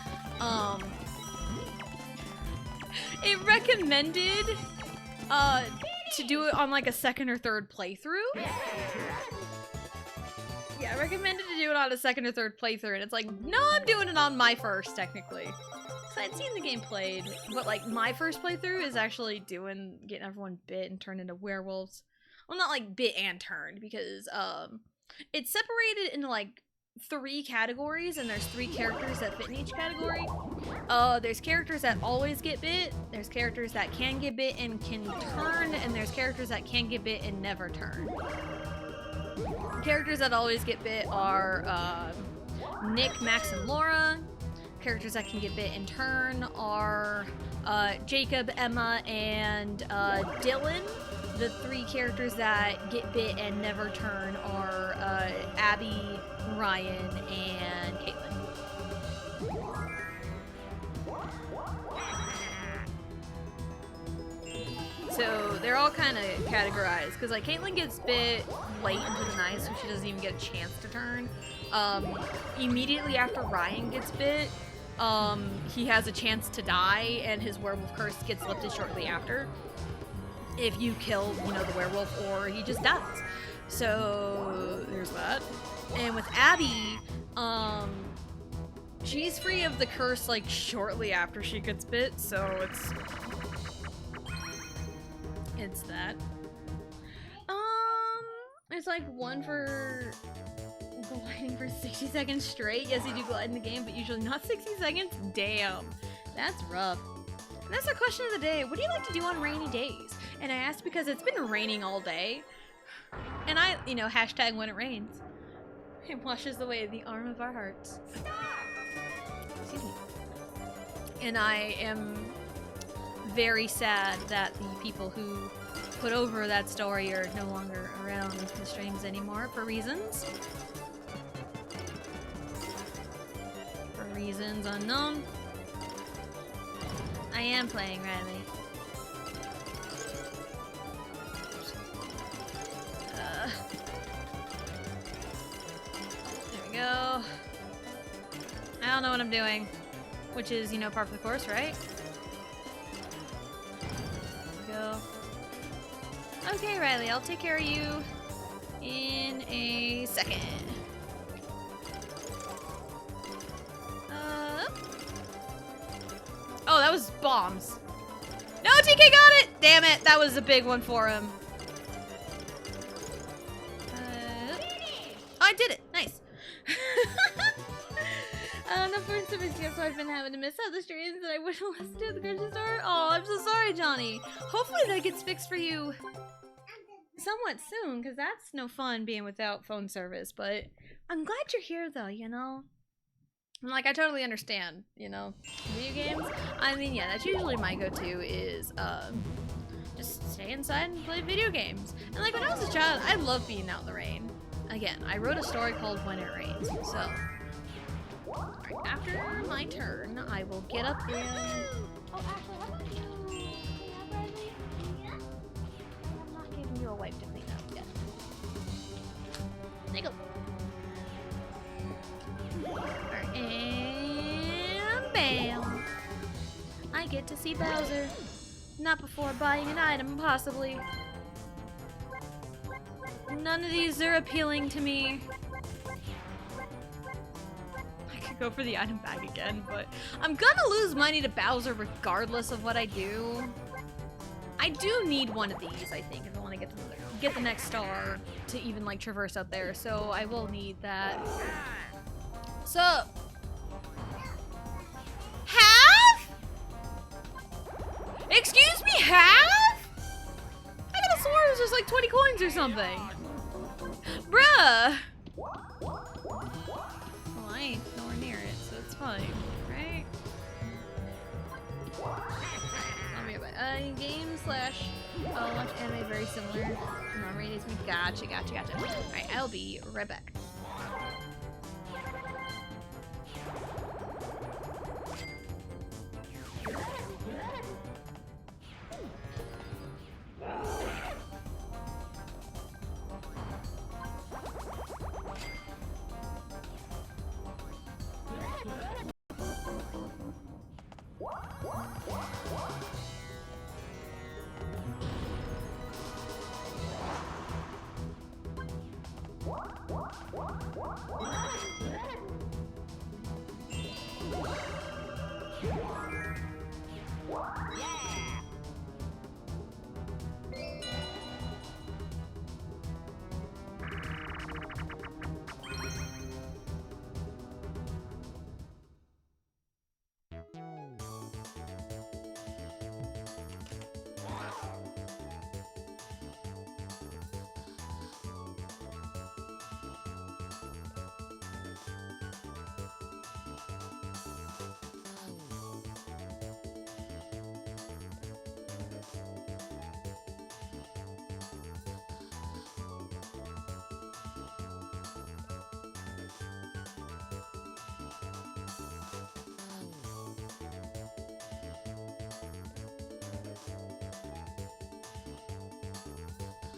S3: it recommended to do it on like a second or third playthrough. Yeah, I recommended to do it on a second or third playthrough, and it's like, no, I'm doing it on my first, technically. So I'd seen the game played, but like my first playthrough is actually getting everyone bit and turned into werewolves. Well, not like bit and turned, because it's separated into like 3 categories, and there's 3 characters that fit in each category. There's characters that always get bit, there's characters that can get bit and can turn, and there's characters that can get bit and never turn. Characters that always get bit are Nick, Max, and Laura. Characters that can get bit and turn are Jacob, Emma, and Dylan. The 3 characters that get bit and never turn are Abby, Ryan, and Caitlin. So they're all kind of categorized, because like Caitlin gets bit late into the night, so she doesn't even get a chance to turn. Immediately after Ryan gets bit, he has a chance to die, and his werewolf curse gets lifted shortly after. If you kill, the werewolf, or he just dies. So there's that. And with Abby, she's free of the curse like shortly after she gets bit, so it's that. It's like one for gliding for 60 seconds straight. Yes, you do glide in the game, but usually not 60 seconds. Damn, that's rough. And that's our question of the day. What do you like to do on rainy days? And I asked because it's been raining all day. And I, hashtag when it rains. It washes away the arm of our hearts. Excuse me. And I am very sad that the people who put over that story are no longer around the streams anymore for reasons. For reasons unknown. I am playing Riley. There we go. I don't know what I'm doing. Which is, par for the course, right? There we go. Okay, Riley, I'll take care of you in a second. Oh, that was bombs. No, TK got it! Damn it, that was a big one for him. I did it, nice. No, for instance, so I've been having to miss out the streams that I wish I listened to at the grocery store. Oh, I'm so sorry, Johnny. Hopefully that gets fixed for you somewhat soon, because that's no fun being without phone service, but I'm glad you're here, though, Like, I totally understand, video games. I mean, yeah, that's usually my go-to is, just stay inside and play video games. And like, when I was a child, I loved being out in the rain. Again, I wrote a story called When It Rains, so. Alright, after my turn, I will get up and... Oh, actually, how about you? Riley? I'm not giving you a wipe to clean up yet. There you go. get to see Bowser. Not before buying an item, possibly. None of these are appealing to me. I could go for the item bag again, but I'm gonna lose money to Bowser regardless of what I do. I do need one of these, I think, if I want to get the next star to even like traverse out there. So I will need that. Sup? Half? Excuse me, half? I could have sworn it was just like 20 coins or something. Bruh. Well, I ain't nowhere near it, so it's fine, right? Game slash watch anime very similar. Gotcha. Alright, I'll be right back.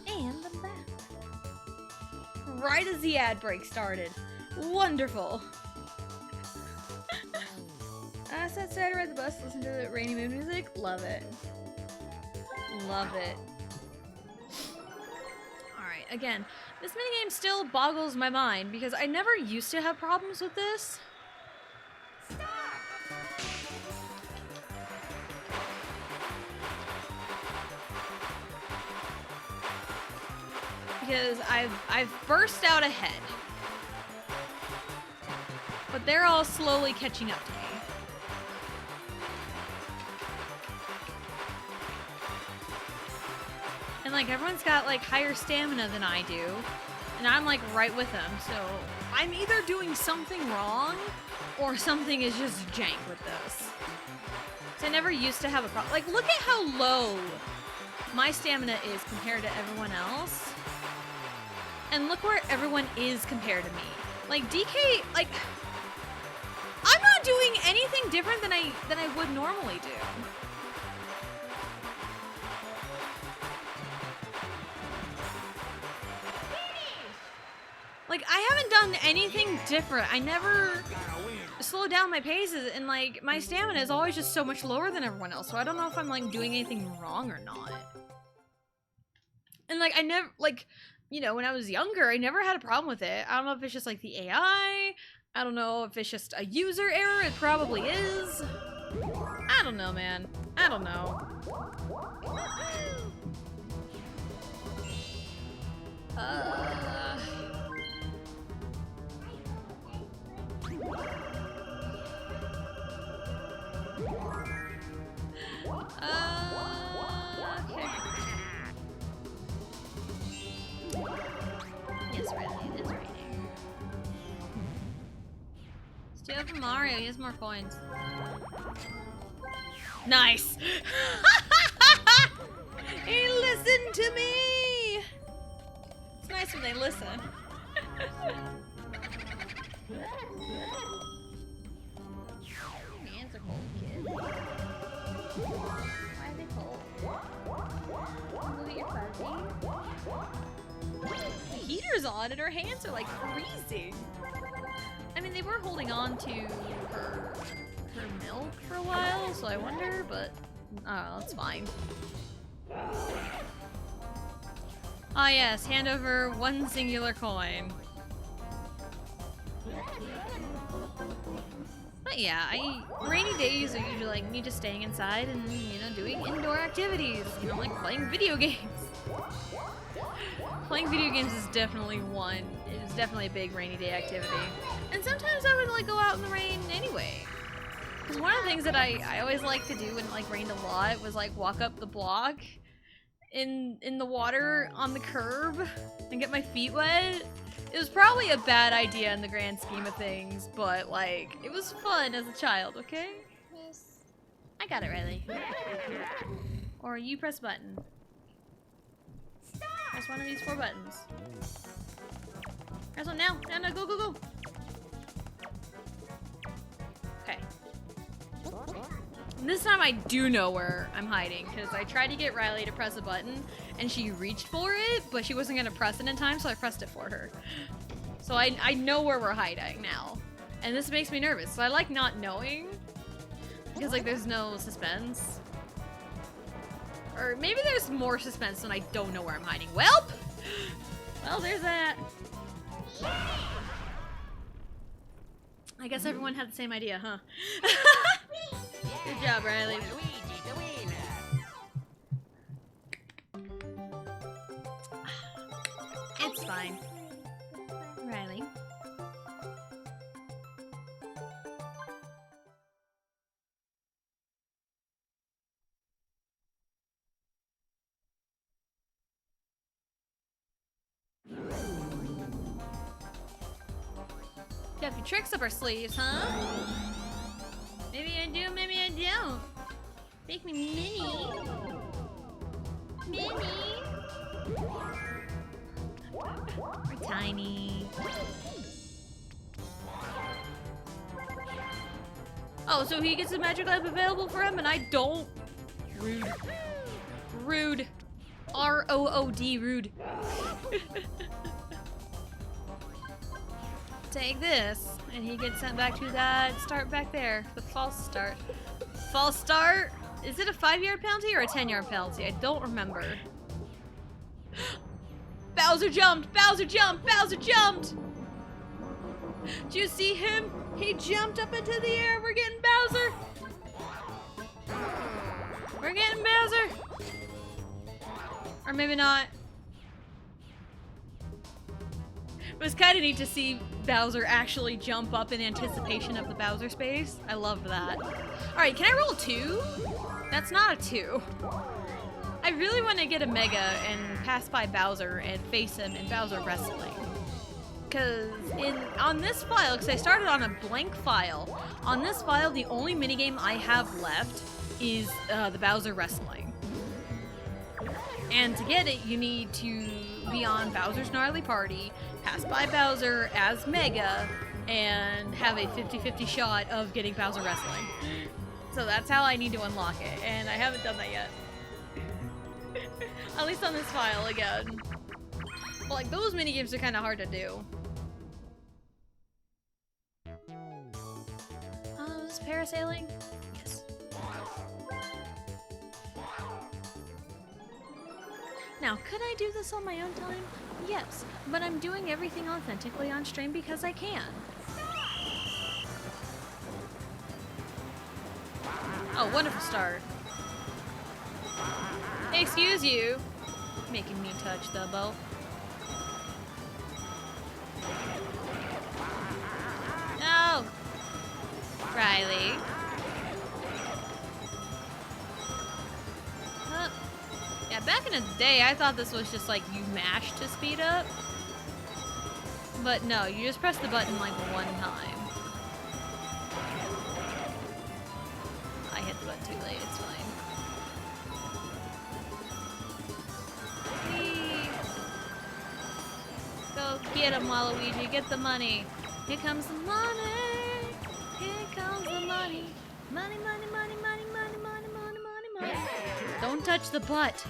S3: And I'm back. Right as the ad break started. Wonderful. I sat outside, ride the bus, listen to the rainy moon music. Love it. Love it. Alright, again, this minigame still boggles my mind because I never used to have problems with this. Because I've burst out ahead. But they're all slowly catching up to me. And like everyone's got like higher stamina than I do. And I'm like right with them. So I'm either doing something wrong or something is just jank with this. So I never used to have a problem. Like look at how low my stamina is compared to everyone else. And look where everyone is compared to me. Like DK, like I'm not doing anything different than I would normally do. Like I haven't done anything different. I never slow down my paces, and like my stamina is always just so much lower than everyone else. So I don't know if I'm like doing anything wrong or not. And like I never like. You know, when I was younger, I never had a problem with it. I don't know if it's just like the AI. I don't know if it's just a user error. It probably is. I don't know, man. I don't know. Okay. Yes, Riley, it is raining. Steal from Mario, he has more coins. Nice! He listened to me! It's nice when they listen. Your hands are cold, kid. Why are they cold? Look at your fuzzy. The heater's on and her hands are like freezing. I mean, they were holding on to her her milk for a while, so I wonder, but oh, that's fine. Ah yes, hand over one singular coin. But yeah, rainy days are usually like me just staying inside and, you know, doing indoor activities, you know, like playing video games. Playing video games is definitely it is definitely a big rainy day activity. And sometimes I would like go out in the rain anyway. Because one of the things that I always liked to do when it like rained a lot was like walk up the block in the water on the curb and get my feet wet. It was probably a bad idea in the grand scheme of things, but like it was fun as a child, okay? I got it, Riley. Or you press a button. Press one of these 4 buttons. Press one now. No, go, go, go. Okay. This time I do know where I'm hiding, because I tried to get Riley to press a button, and she reached for it, but she wasn't going to press it in time, so I pressed it for her. So I know where we're hiding now. And this makes me nervous, so I like not knowing, because like there's no suspense. Or maybe there's more suspense when I don't know where I'm hiding. Welp! Well, there's that. I guess everyone had the same idea, huh? Good job, Riley. It's fine. Riley. Got a few tricks up our sleeves, huh? Maybe I do, maybe I don't. Make me mini. Mini. We're tiny. Oh, so he gets a magic lamp available for him and I don't? Rude. Rude. R-O-O-D, rude. Take this, and he gets sent back to that start back there. The false start. False start? Is it a 5-yard penalty or a 10-yard penalty? I don't remember. Bowser jumped! Bowser jumped! Bowser jumped! Did you see him? He jumped up into the air. We're getting Bowser! We're getting Bowser! Or maybe not. It was kind of neat to see Bowser actually jump up in anticipation of the Bowser space. I loved that. Alright, can I roll 2? That's not a 2. I really want to get a Mega and pass by Bowser and face him in Bowser Wrestling. Because on this file, because I started on a blank file, on this file the only minigame I have left is the Bowser Wrestling. And to get it, you need to be on Bowser's Gnarly Party, pass by Bowser as Mega, and have a 50-50 shot of getting Bowser Wrestling. So that's how I need to unlock it, and I haven't done that yet. At least on this file again. Well, like, those minigames are kind of hard to do. Oh, is this parasailing? Yes. Now, could I do this on my own time? Yes, but I'm doing everything authentically on stream because I can. Oh, wonderful start. Excuse you. Making me touch the boat. No! Riley. Yeah, back in the day, I thought this was just like you mash to speed up. But no, you just press the button like one time. I hit the button too late, it's fine. Whee! Go get him, Waluigi, get the money. Here comes the money. Here comes the money. Money, money, money, money, money, money, money, money, money. Don't touch the butt.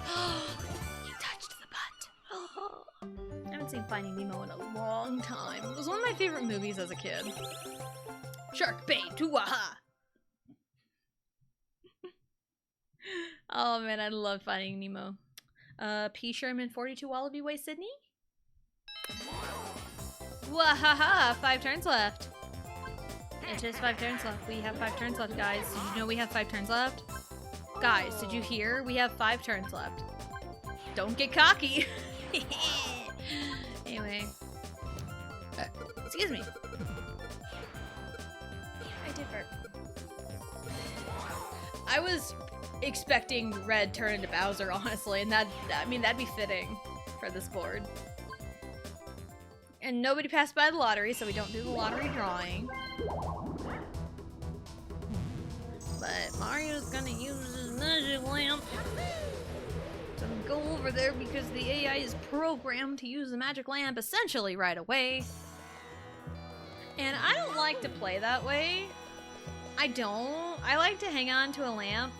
S3: You touched the butt. I haven't seen Finding Nemo in a long time. It was one of my favorite movies as a kid. Shark bait, hoo-ah-ha. Oh man, I love Finding Nemo. P. Sherman, 42 Wallaby Way, Sydney? Wahaha! 5 turns left. It is 5 turns left. We have 5 turns left, guys. Did you know we have 5 turns left? Guys, did you hear? We have 5 turns left. Don't get cocky. Anyway. Excuse me. I did burp. I was expecting Red turn into Bowser, honestly, and I mean, that'd be fitting for this board. And nobody passed by the lottery, so we don't do the lottery drawing. But Mario's gonna use his magic lamp to go over there because the AI is programmed to use the magic lamp essentially right away. And I don't like to play that way. I don't. I like to hang on to a lamp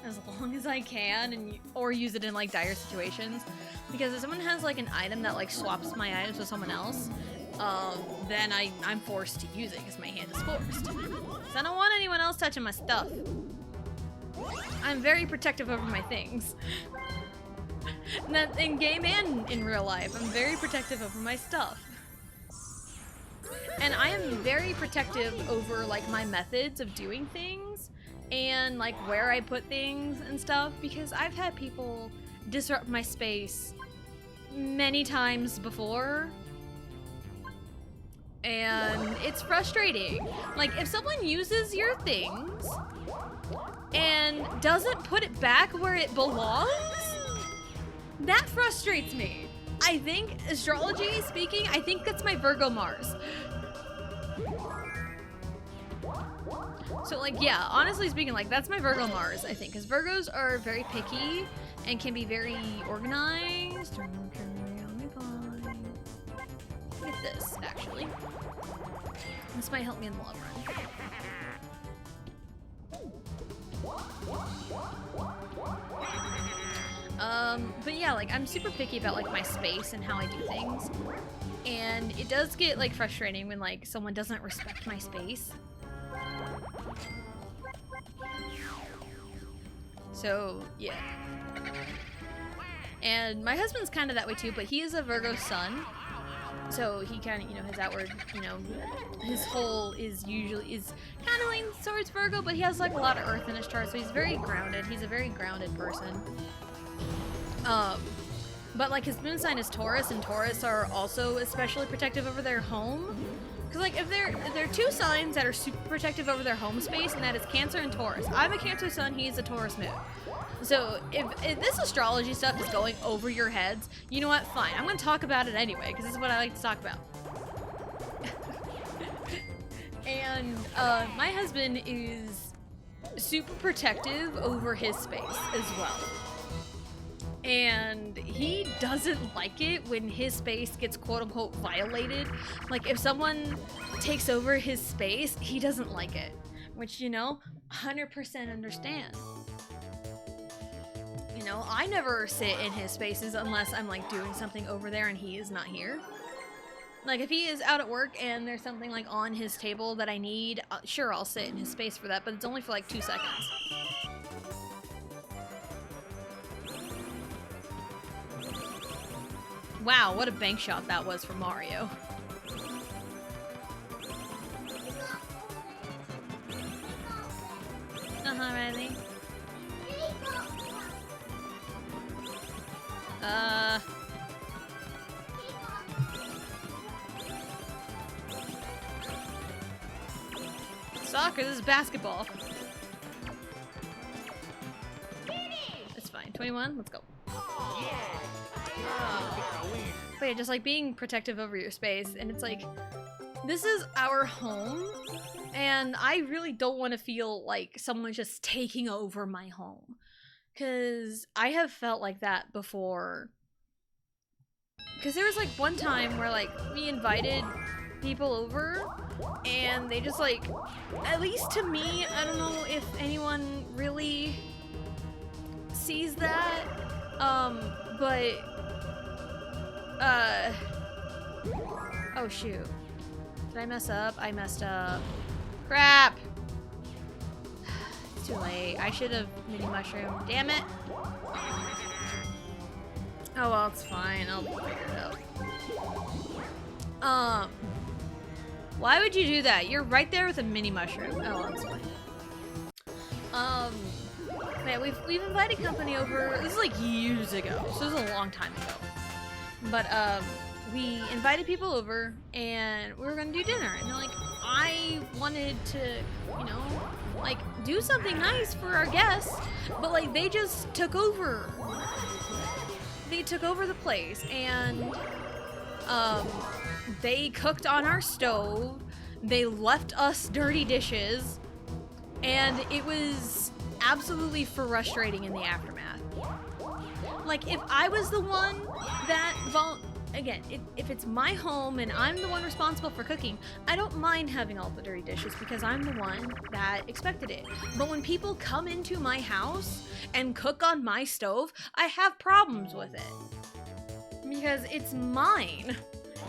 S3: as long as I can, or use it in like dire situations. Because if someone has like an item that like swaps my items with someone else, then I'm forced to use it because my hand is forced. So I don't want anyone else touching my stuff. I'm very protective over my things. In game and in real life, I'm very protective over my stuff. And I am very protective over like my methods of doing things and like where I put things and stuff, because I've had people disrupt my space many times before. And it's frustrating. Like, if someone uses your things and doesn't put it back where it belongs, that frustrates me. I think, astrology speaking, I think that's my Virgo Mars. So, like, yeah, honestly speaking, like, that's my Virgo Mars, I think. Because Virgos are very picky and can be very organized. Look at this, actually. This might help me in the long run. But yeah, like, I'm super picky about, like, my space and how I do things. And it does get, like, frustrating when, like, someone doesn't respect my space. So, yeah. And my husband's kind of that way too, but he is a Virgo sun. So he kind of, you know, his outward, you know, his whole is kind of leans towards Virgo, but he has like a lot of earth in his chart, so he's very grounded. He's a very grounded person. But like his moon sign is Taurus, and Taurus are also especially protective over their home. Because like if there are two signs that are super protective over their home space, and that is Cancer and Taurus. I'm a Cancer sun, he's a Taurus moon. So if this astrology stuff is going over your heads, you know what? Fine. I'm going to talk about it anyway, because this is what I like to talk about. And my husband is super protective over his space as well. And he doesn't like it when his space gets quote-unquote violated. Like, if someone takes over his space, he doesn't like it. Which, you know, 100% understand. You know, I never sit in his spaces unless I'm, like, doing something over there and he is not here. Like, if he is out at work and there's something, like, on his table that I need, sure, I'll sit in his space for that, but it's only for, like, 2 seconds. Wow, what a bank shot that was for Mario. Riley. Soccer, this is basketball. It's fine. 21, let's go. But yeah, just like being protective over your space, and it's like, this is our home, and I really don't want to feel like someone's just taking over my home. Because I have felt like that before. Because there was like one time where like we invited people over and they just like, at least to me, I don't know if anyone really sees that, but oh shoot. Did I mess up? I messed up. Crap! It's too late. I should have mini mushroom. Damn it. Oh well, it's fine. I'll figure it out. Why would you do that? You're right there with a mini mushroom. Oh well, it's fine. Man, we've invited company over. This is like years ago, so this is a long time ago. But we invited people over, and we were gonna do dinner. And like, I wanted to, you know, like do something nice for our guests, but like they just took over. They took over the place, and they cooked on our stove. They left us dirty dishes, and it was absolutely frustrating in the aftermath. Like, if I was the one that again, if it's my home and I'm the one responsible for cooking, I don't mind having all the dirty dishes because I'm the one that expected it. But when people come into my house and cook on my stove, I have problems with it. Because it's mine.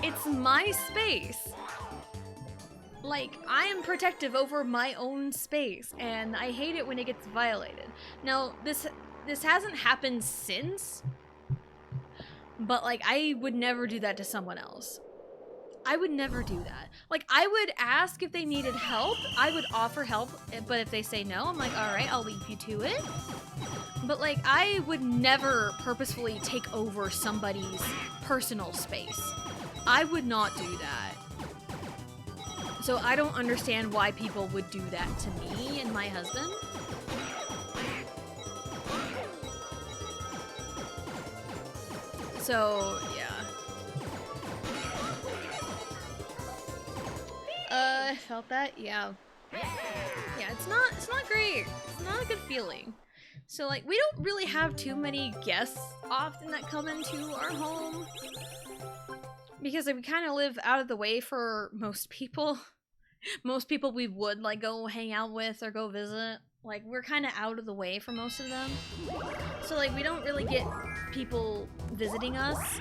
S3: It's my space. Like, I am protective over my own space, and I hate it when it gets violated. Now, this hasn't happened since, but like, I would never do that to someone else. I would never do that. Like, I would ask if they needed help. I would offer help, but if they say no, I'm like, all right, I'll leave you to it. But like, I would never purposefully take over somebody's personal space. I would not do that. So I don't understand why people would do that to me and my husband. So, yeah. I felt that, yeah. Yeah, it's not great. It's not a good feeling. So like, we don't really have too many guests often that come into our home. Because like, we kind of live out of the way for most people. Most people we would like go hang out with or go visit. Like, we're kind of out of the way for most of them. So like, we don't really get people visiting us.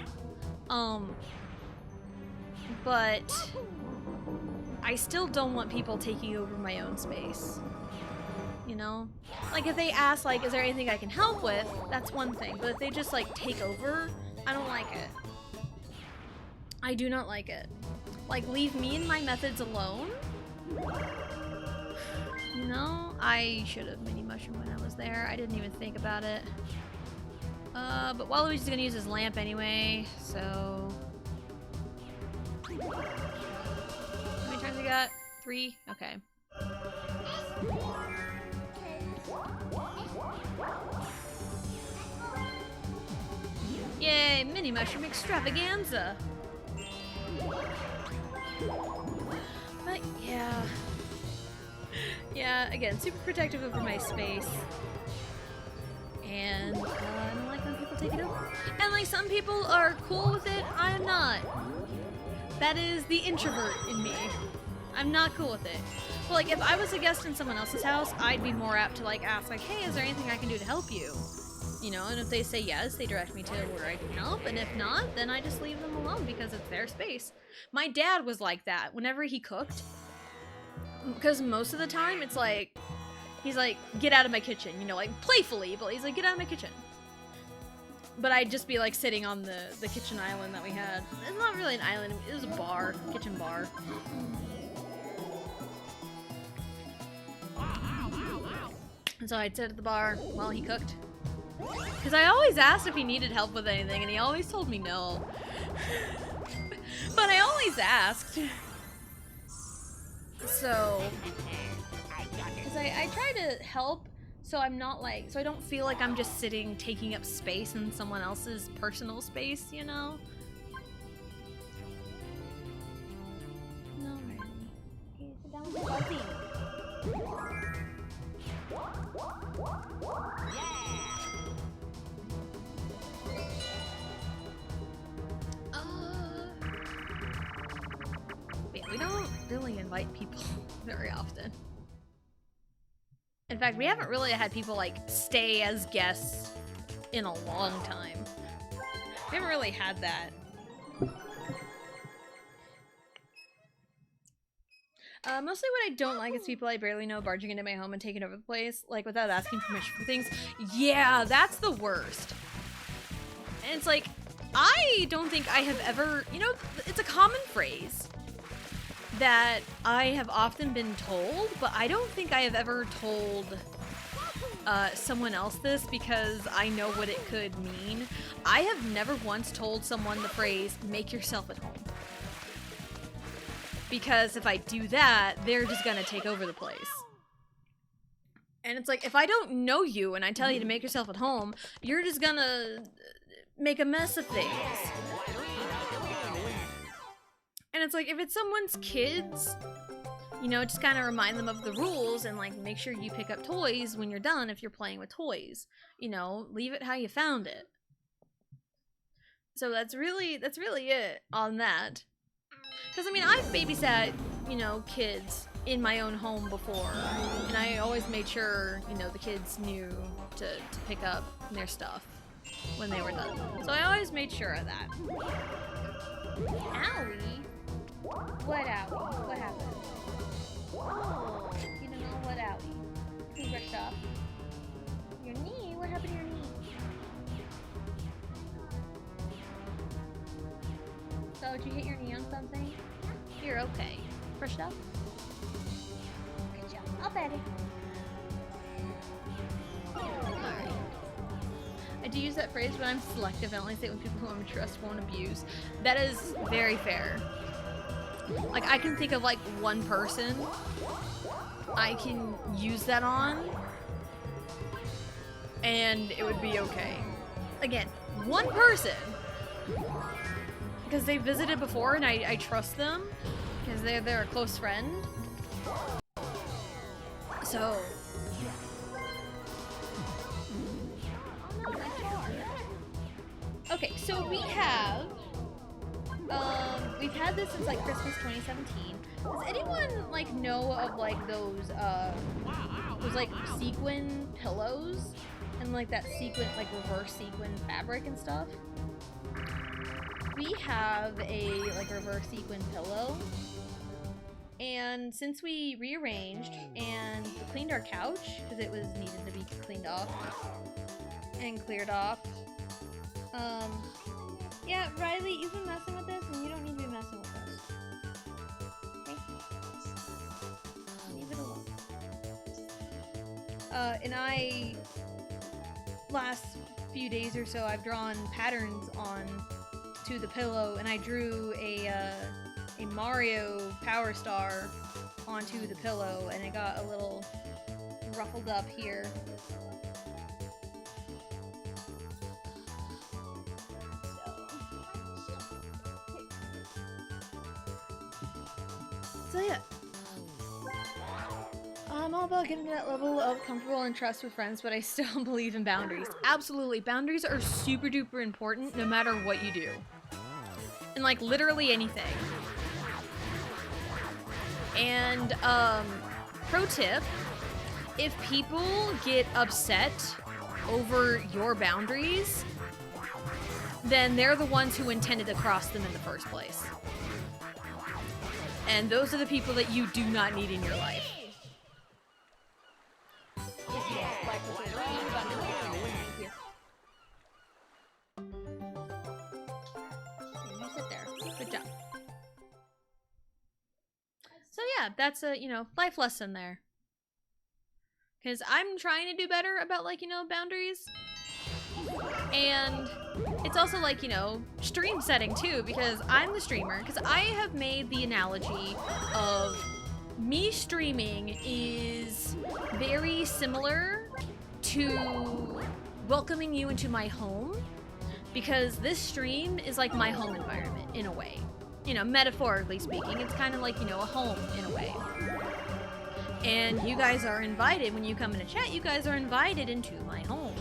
S3: But I still don't want people taking over my own space. You know? Like, if they ask, like, is there anything I can help with? That's one thing. But if they just, like, take over, I don't like it. I do not like it. Like, leave me and my methods alone. You know? I should have mini mushroom when I was there. I didn't even think about it. But Waluigi's gonna use his lamp anyway, so... How many turns we got? 3? Okay. Yay, mini mushroom extravaganza! But yeah. Yeah, again, super protective over my space. And I don't like when people take it over. And like, some people are cool with it, I'm not. That is the introvert in me. I'm not cool with it. But like, if I was a guest in someone else's house, I'd be more apt to like ask like, hey, is there anything I can do to help you? You know, and if they say yes, they direct me to where I can help, and if not, then I just leave them alone because it's their space. My dad was like that whenever he cooked, because most of the time it's like, he's like, get out of my kitchen, you know, like playfully, but he's like, get out of my kitchen. But I'd just be like sitting on the kitchen island that we had. It's not really an island, it was a bar, kitchen bar. And so I'd sit at the bar while he cooked. Because I always asked if he needed help with anything, and he always told me no. But I always asked. So, because I try to help, so I'm not like, so I don't feel like I'm just sitting taking up space in someone else's personal space, you know? No, Riley. Okay, sit down with the puppy. We don't really invite people very often. In fact, we haven't really had people like stay as guests in a long time. We haven't really had that. Mostly what I don't like is people I barely know barging into my home and taking over the place, like without asking permission for things. Yeah, that's the worst. And it's like, I don't think I have ever, you know, it's a common phrase that I have often been told, but I don't think I have ever told someone else this because I know what it could mean. I have never once told someone the phrase, make yourself at home. Because if I do that, they're just gonna take over the place. And it's like, if I don't know you and I tell you to make yourself at home, you're just gonna make a mess of things. And it's like, if it's someone's kids, you know, just kind of remind them of the rules and like make sure you pick up toys when you're done if you're playing with toys. You know, leave it how you found it. So that's really it on that. Because, I mean, I've babysat, you know, kids in my own home before, and I always made sure, you know, the kids knew to pick up their stuff when they were done. So I always made sure of that. Owie? What owie? What happened? Oh, you don't know what owie? Who brushed off? Your knee? What happened to your knee? So, did you hit your knee on something? You're okay. Brush it up? Good job. I'll bet it. Alright. I do use that phrase when I'm selective. I only say it when people who I'm trust won't abuse. That is very fair. Like, I can think of, like, one person I can use that on, and it would be okay. Again, one person! Because they visited before and I trust them because they're a close friend. So okay, so we have we've had this since like Christmas 2017. Does anyone like know of like those like sequin pillows and like that sequin like reverse sequin fabric and stuff? We have a like reverse sequin pillow, and since we rearranged and cleaned our couch because it was needed to be cleaned off and cleared off, yeah, Riley, you've been messing with this and you don't need to be messing with this. Okay? Leave it alone. And I last few days or so I've drawn patterns on to the pillow, and I drew a Mario Power Star onto the pillow, and it got a little ruffled up here. So yeah. I'm all about getting to that level of comfortable and trust with friends, but I still believe in boundaries. Absolutely. Boundaries are super duper important no matter what you do. And like literally anything. And pro tip, if people get upset over your boundaries, then they're the ones who intended to cross them in the first place. And those are the people that you do not need in your life. So yeah, that's a, you know, life lesson there. Because I'm trying to do better about, like, you know, boundaries. And it's also, like, you know, stream setting too, because I'm the streamer. Because I have made the analogy of me streaming is very similar to welcoming you into my home. Because this stream is like my home environment, in a way. You know, metaphorically speaking, it's kind of like, you know, a home in a way. And you guys are invited, when you come in a chat, you guys are invited into my home.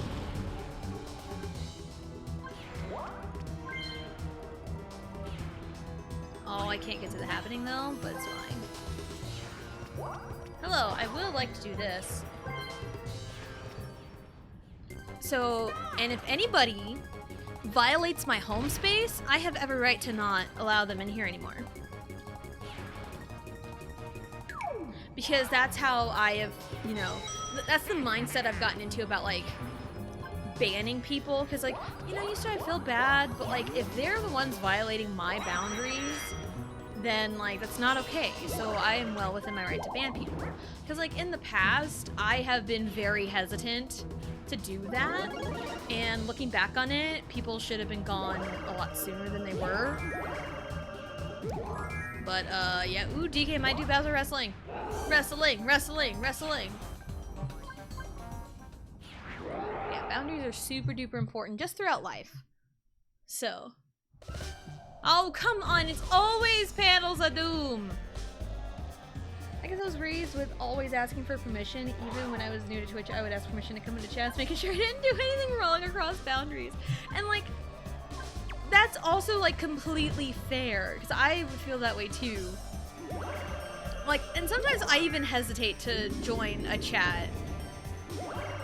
S3: Oh, I can't get to the happening though, but it's fine. Hello, I will like to do this. So, and if anybody violates my home space, I have every right to not allow them in here anymore. because that's how I have, you know, that's the mindset I've gotten into about like banning people, because like, you know, you start to feel bad, but like if they're the ones violating my boundaries, then like that's not okay. So I am well within my right to ban people, because like in the past I have been very hesitant to do that, and looking back on it, people should have been gone a lot sooner than they were. But yeah, ooh, DK might do Bowser wrestling. Wrestling. Yeah, boundaries are super duper important just throughout life. So. Oh, come on, it's always Panels of Doom! I guess I was raised with always asking for permission. Even when I was new to Twitch, I would ask permission to come into chats, making sure I didn't do anything wrong across boundaries. And like, that's also like completely fair, because I would feel that way too. Like, and sometimes I even hesitate to join a chat.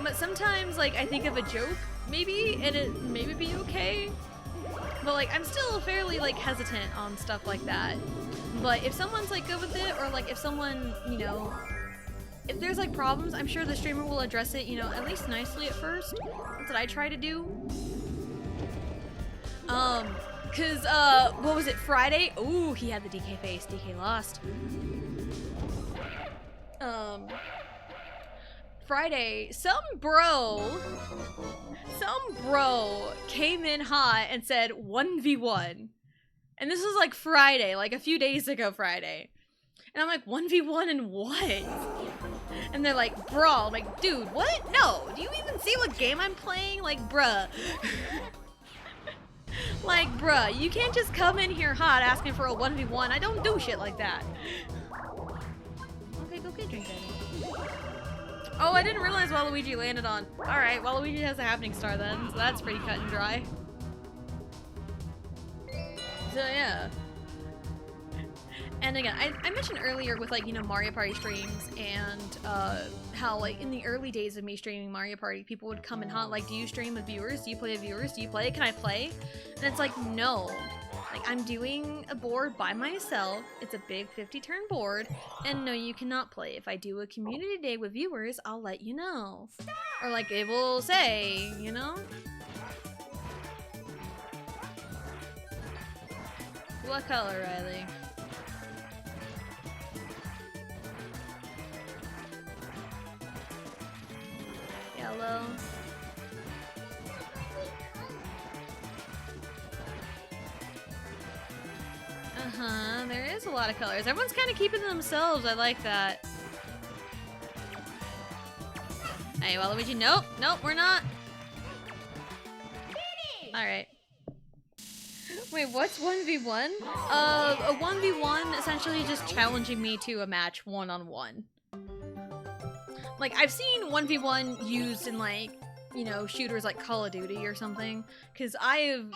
S3: But sometimes, like, I think of a joke, maybe, and it maybe be okay. But like, I'm still fairly like hesitant on stuff like that. But if someone's like good with it, or like if someone, you know, if there's like problems, I'm sure the streamer will address it, you know, at least nicely at first. That's what I try to do. Cause what was it, Friday? Ooh, he had the DK face. DK lost. Friday, some bro came in hot and said 1v1. And this was like Friday, like a few days ago Friday. And I'm like, 1v1 and what? And they're like, brawl. I'm like, dude, what? No, do you even see what game I'm playing? Like, bruh. Like, bruh, you can't just come in here hot asking for a 1v1. I don't do shit like that. Okay, go get drink daddy. Oh, I didn't realize Waluigi landed on. Alright, Waluigi has a happening star then, so that's pretty cut and dry. So yeah. And again, I mentioned earlier with like, you know, Mario Party streams and how like in the early days of me streaming Mario Party, people would come in hot like, do you stream with viewers? Do you play with viewers? Do you play? Can I play? And it's like, no. Like, I'm doing a board by myself. It's a big 50-turn board, and no, you cannot play. If I do a community day with viewers, I'll let you know. Or like it will say, you know? What color, Riley? Yellow. Uh-huh, there is a lot of colors. Everyone's kind of keeping to themselves. I like that. Hey, Waluigi, nope, we're not. Alright. Wait, what's 1v1? A 1v1 essentially just challenging me to a match one-on-one. Like, I've seen 1v1 used in, like, you know, shooters like Call of Duty or something. Because I've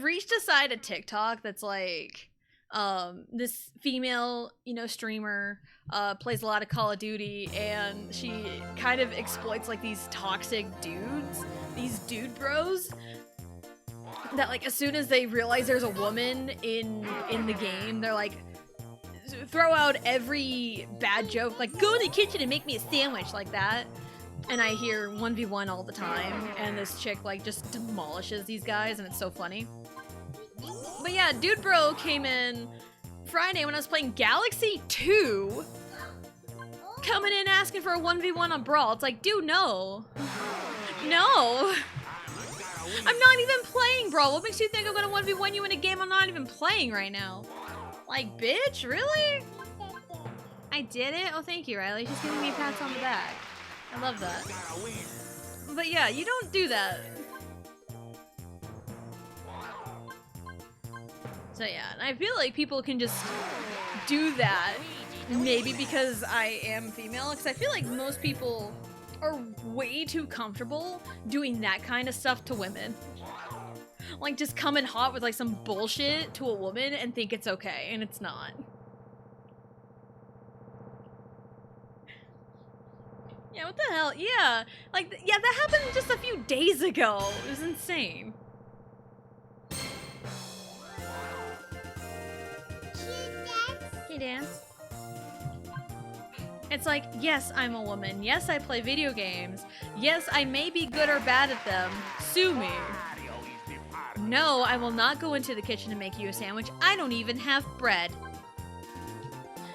S3: reached a side of TikTok that's like, this female, you know, streamer, plays a lot of Call of Duty, and she kind of exploits, like, these toxic dudes, these dude bros, that, like, as soon as they realize there's a woman in the game, they're like, throw out every bad joke, like, go in the kitchen and make me a sandwich, like that. And I hear 1v1 all the time, and this chick, like, just demolishes these guys, and it's so funny. But yeah, Dude Bro came in Friday when I was playing Galaxy 2, coming in asking for a 1v1 on Brawl. It's like, dude, no. No. I'm not even playing Brawl. What makes you think I'm gonna 1v1 you in a game I'm not even playing right now? Like, bitch, really? I did it? Oh, thank you, Riley. She's giving me pats on the back. I love that. But yeah, you don't do that. So yeah, and I feel like people can just do that, maybe because I am female, because I feel like most people are way too comfortable doing that kind of stuff to women. Like, just come in hot with like some bullshit to a woman and think it's okay, and it's not. Yeah, what the hell? Yeah, like, yeah, that happened just a few days ago. It was insane. Hey, dance. It's like, yes, I'm a woman. Yes, I play video games. Yes, I may be good or bad at them. Sue me. No, I will not go into the kitchen and make you a sandwich. I don't even have bread.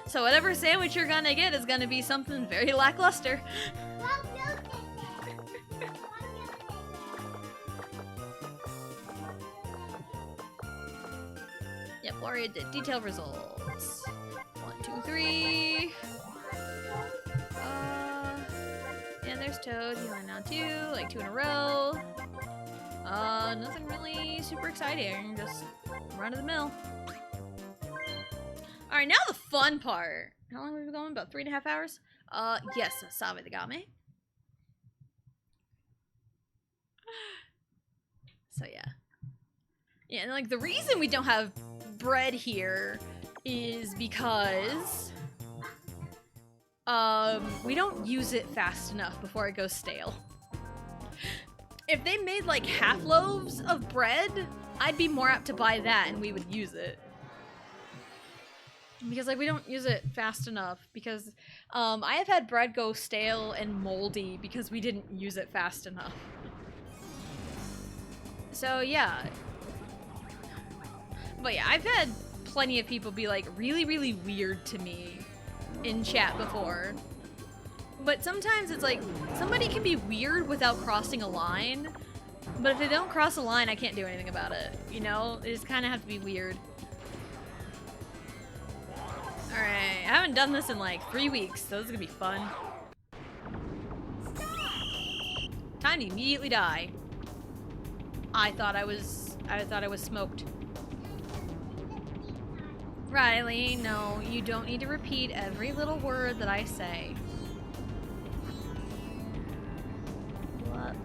S3: So whatever sandwich you're gonna get is gonna be something very lackluster. Yep, Wario did. Detailed results. 1, 2, 3. And there's Toad. He went down 2, like 2 in a row. Nothing really super exciting. Just run of the mill. Alright, now the fun part. How long have we been going? About 3.5 hours? Yes, Save the Game. So yeah. Yeah, and like the reason we don't have bread here is because we don't use it fast enough before it goes stale. If they made like half loaves of bread, I'd be more apt to buy that and we would use it. Because like we don't use it fast enough because I have had bread go stale and moldy because we didn't use it fast enough. So yeah. But yeah, I've had plenty of people be like really, really weird to me in chat before. But sometimes it's like, somebody can be weird without crossing a line, but if they don't cross a line, I can't do anything about it. You know? They just kind of have to be weird. Alright, I haven't done this in like 3 weeks, so this is gonna be fun. Time to immediately die. I thought I was smoked. Riley, no, you don't need to repeat every little word that I say. What?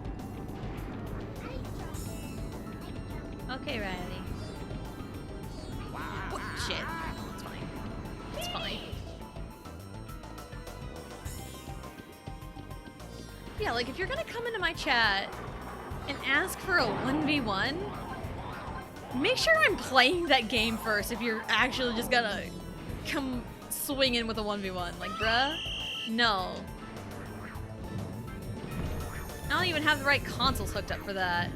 S3: Okay, Riley. What? Shit. It's fine. It's fine. Yeah, like if you're gonna come into my chat and ask for a 1v1, make sure I'm playing that game first if you're actually just gonna come swing in with a 1v1. Like, bruh, no. I don't even have the right consoles hooked up for that.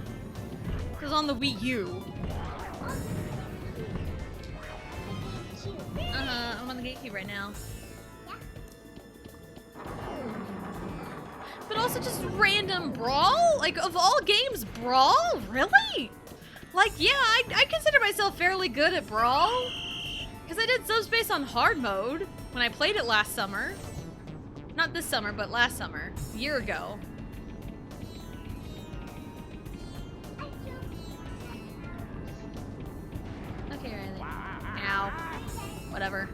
S3: It was on the Wii U. I'm on the GateCube right now. But also just random Brawl? Like, of all games, Brawl? Really? Like, yeah, I consider myself fairly good at Brawl. Because I did Subspace on hard mode when I played it last summer. Not this summer, but last summer. A year ago. Okay, Riley. Ow. Whatever.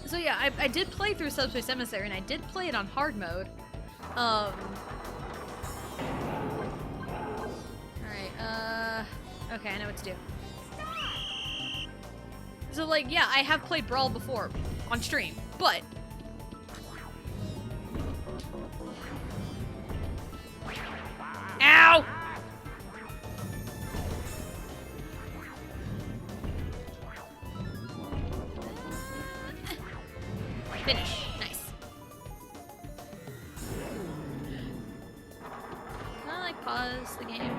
S3: So yeah, I did play through Subspace Emissary, and I did play it on hard mode. Alright, okay, I know what to do. So like, yeah, I have played Brawl before, on stream, but... Ow! Finish. Nice. Can I like pause the game?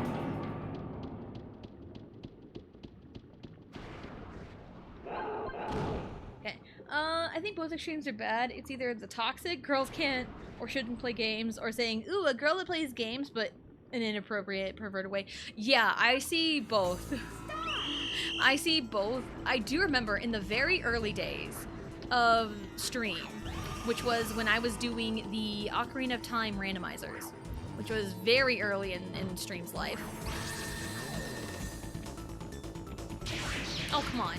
S3: Okay. I think both extremes are bad. It's either the toxic, girls can't or shouldn't play games, or saying, ooh, a girl that plays games, but in an inappropriate, perverted way. Yeah, I see both. I see both. I do remember in the very early days of stream, which was when I was doing the Ocarina of Time randomizers, which was very early in stream's life. Oh, come on.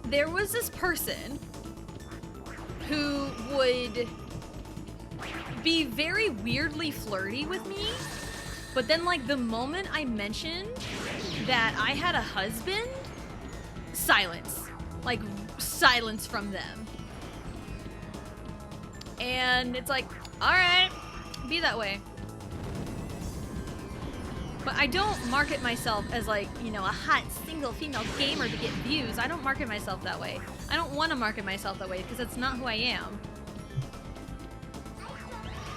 S3: There was this person who would be very weirdly flirty with me, but then like the moment I mentioned that I had a husband, silence. Like, silence from them. And it's like, alright, be that way. But I don't market myself as like, you know, a hot single female gamer to get views. I don't market myself that way. I don't want to market myself that way because that's not who I am.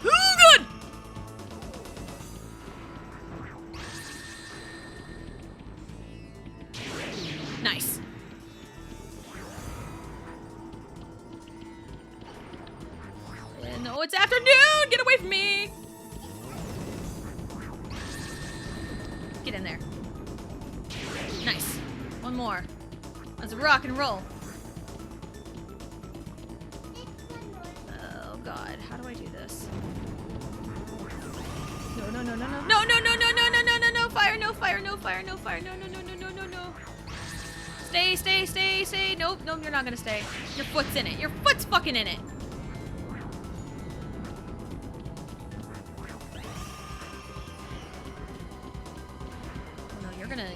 S3: Oh, good! Nice. No, it's afternoon! Get away from me! Get in there. Nice. One more. Let's rock and roll. Oh god, how do I do this? No, no, no, no, no, no, no, no, no, no, no, no, no, no, fire, no fire, no fire, no fire, no, no, no, no, no, no, no. Stay, stay, stay, stay. Nope, nope, you're not gonna stay. Your foot's in it. Your foot's fucking in it.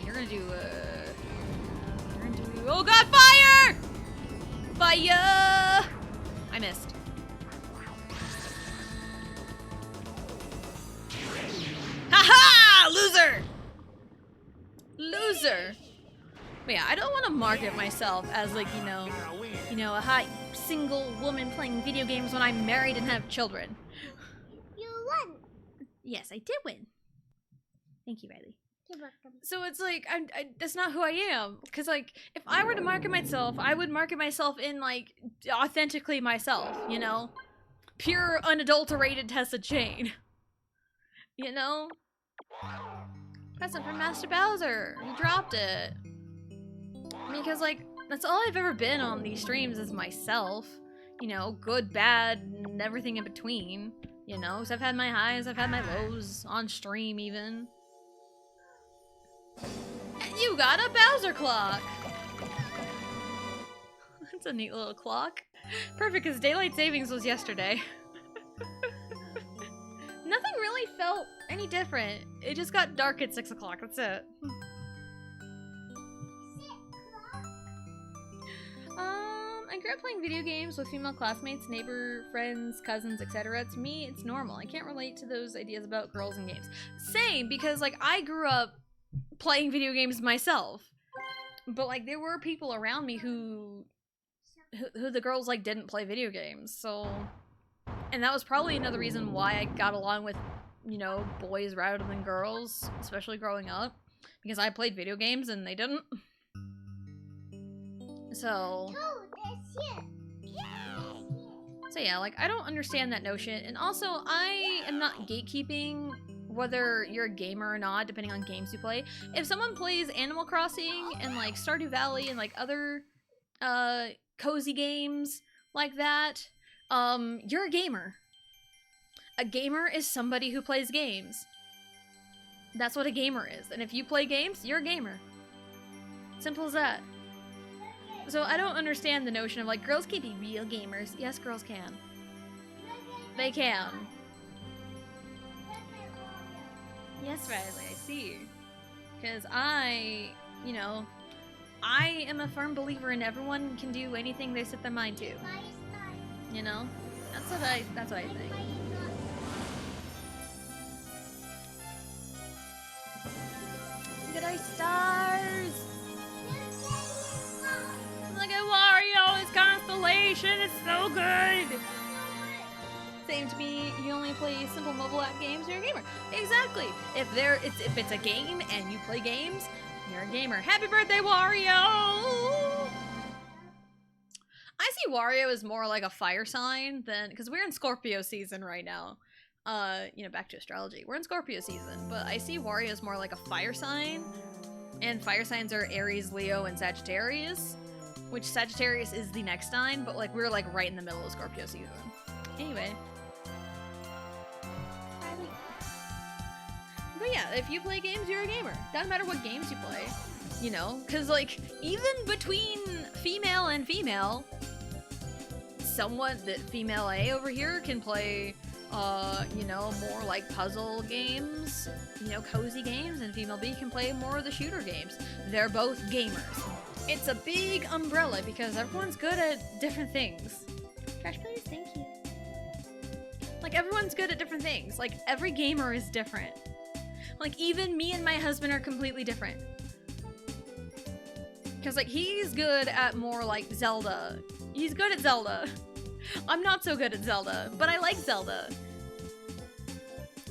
S3: You're gonna do, oh god, fire! Fire! I missed. Haha! Loser! Loser! But yeah, I don't want to market myself as like, you know, a hot single woman playing video games when I'm married and have children.
S2: You won.
S3: Yes, I did win. Thank you, Riley.
S2: You're welcome.
S3: So it's like, that's not who I am. Because, like, if I were to market myself, I would market myself in, like, authentically myself, you know? Pure, unadulterated Tessa Jane. You know? Present from Master Bowser. He dropped it. Because, like, that's all I've ever been on these streams is myself. You know, good, bad, and everything in between. You know? So I've had my highs, I've had my lows, on stream even. And you got a Bowser clock! That's a neat little clock. Perfect, because daylight savings was yesterday. Nothing really felt any different. It just got dark at 6 o'clock, that's it. I grew up playing video games with female classmates, neighbor, friends, cousins, etc. To me, it's normal. I can't relate to those ideas about girls and games. Same, because, like, I grew up playing video games myself. But, like, there were people around me who the girls, like, didn't play video games, so... And that was probably another reason why I got along with, you know, boys rather than girls, especially growing up. Because I played video games and they didn't. So... So yeah, like, I don't understand that notion. And also, I am not gatekeeping whether you're a gamer or not, depending on games you play. If someone plays Animal Crossing and, like, Stardew Valley and, like, other, cozy games like that, you're a gamer. A gamer is somebody who plays games. That's what a gamer is. And if you play games, you're a gamer. Simple as that. So I don't understand the notion of, like, girls can be real gamers. Yes, girls can. They can. Yes, Riley, I see. Because I, you know, I am a firm believer in everyone can do anything they set their mind to. You know? That's what I think. Look at our stars! Look at Wario, his constellation, it's so good! Same to me, you only play simple mobile app games, you're a gamer. Exactly! If it's a game and you play games, you're a gamer. Happy birthday, Wario! I see Wario as more like a fire sign than, because we're in Scorpio season right now. You know, back to astrology. We're in Scorpio season, but I see Wario as more like a fire sign. And fire signs are Aries, Leo, and Sagittarius. Which Sagittarius is the next sign, but like we're like right in the middle of Scorpio season. Anyway. But yeah, if you play games, you're a gamer. Doesn't matter what games you play. You know? Because like, even between female and female, the female A over here can play, you know, more like puzzle games, you know, cozy games, and female B can play more of the shooter games. They're both gamers. It's a big umbrella because everyone's good at different things. Trash please, thank you. Like, everyone's good at different things. Like, every gamer is different. Like, even me and my husband are completely different. Because, like, he's good at more, like, Zelda. He's good at Zelda. I'm not so good at Zelda, but I like Zelda.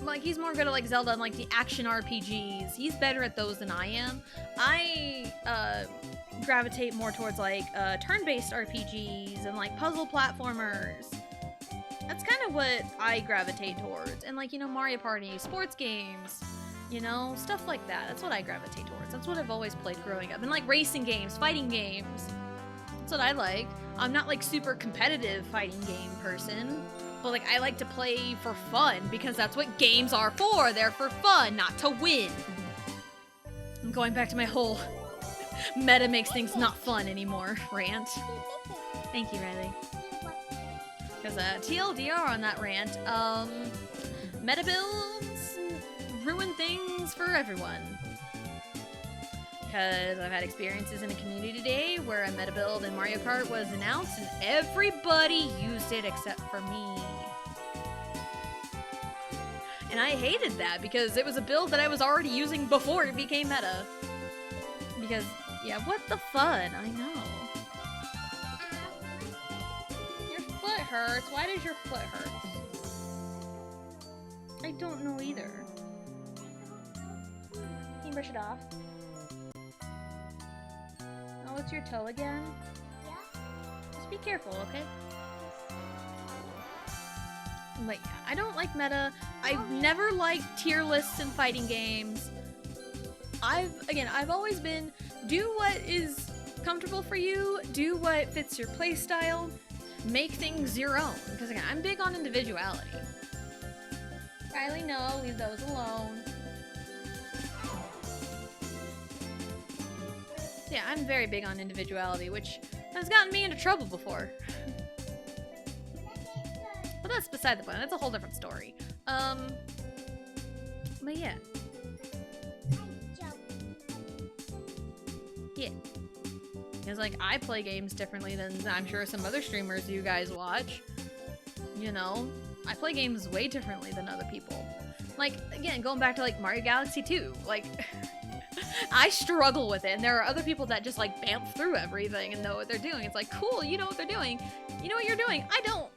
S3: Like, he's more good at, like, Zelda and, like, the action RPGs. He's better at those than I am. I, gravitate more towards, like, turn-based RPGs and, like, puzzle platformers. That's kind of what I gravitate towards. And, like, you know, Mario Party, sports games, you know, stuff like that. That's what I gravitate towards. That's what I've always played growing up. And, like, racing games, fighting games. That's what I like. I'm not, like, super competitive fighting game person. But, like, I like to play for fun because that's what games are for. They're for fun, not to win. I'm going back to my whole meta makes things not fun anymore rant. Thank you, Riley. Because TLDR on that rant, meta builds ruin things for everyone. Because I've had experiences in a community today where a meta build in Mario Kart was announced and everybody used it except for me. And I hated that because it was a build that I was already using before it became meta. Because, yeah, what the fun? I know. Your foot hurts. Why does your foot hurt? I don't know either. Can you brush it off? Oh, it's your toe again?
S2: Yeah.
S3: Just be careful, okay? Like, I don't like meta. I've never liked tier lists in fighting games. I've always been, do what is comfortable for you, do what fits your playstyle, make things your own. Because again, I'm big on individuality. Riley, no, leave those alone. Yeah, I'm very big on individuality, which has gotten me into trouble before. But that's beside the point. That's a whole different story. But yeah. Yeah. Because, like, I play games differently than I'm sure some other streamers you guys watch. You know? I play games way differently than other people. Like, again, going back to, like, Mario Galaxy 2. Like, I struggle with it, and there are other people that just, like, bamf through everything and know what they're doing. It's like, cool, you know what they're doing. You know what you're doing. I don't.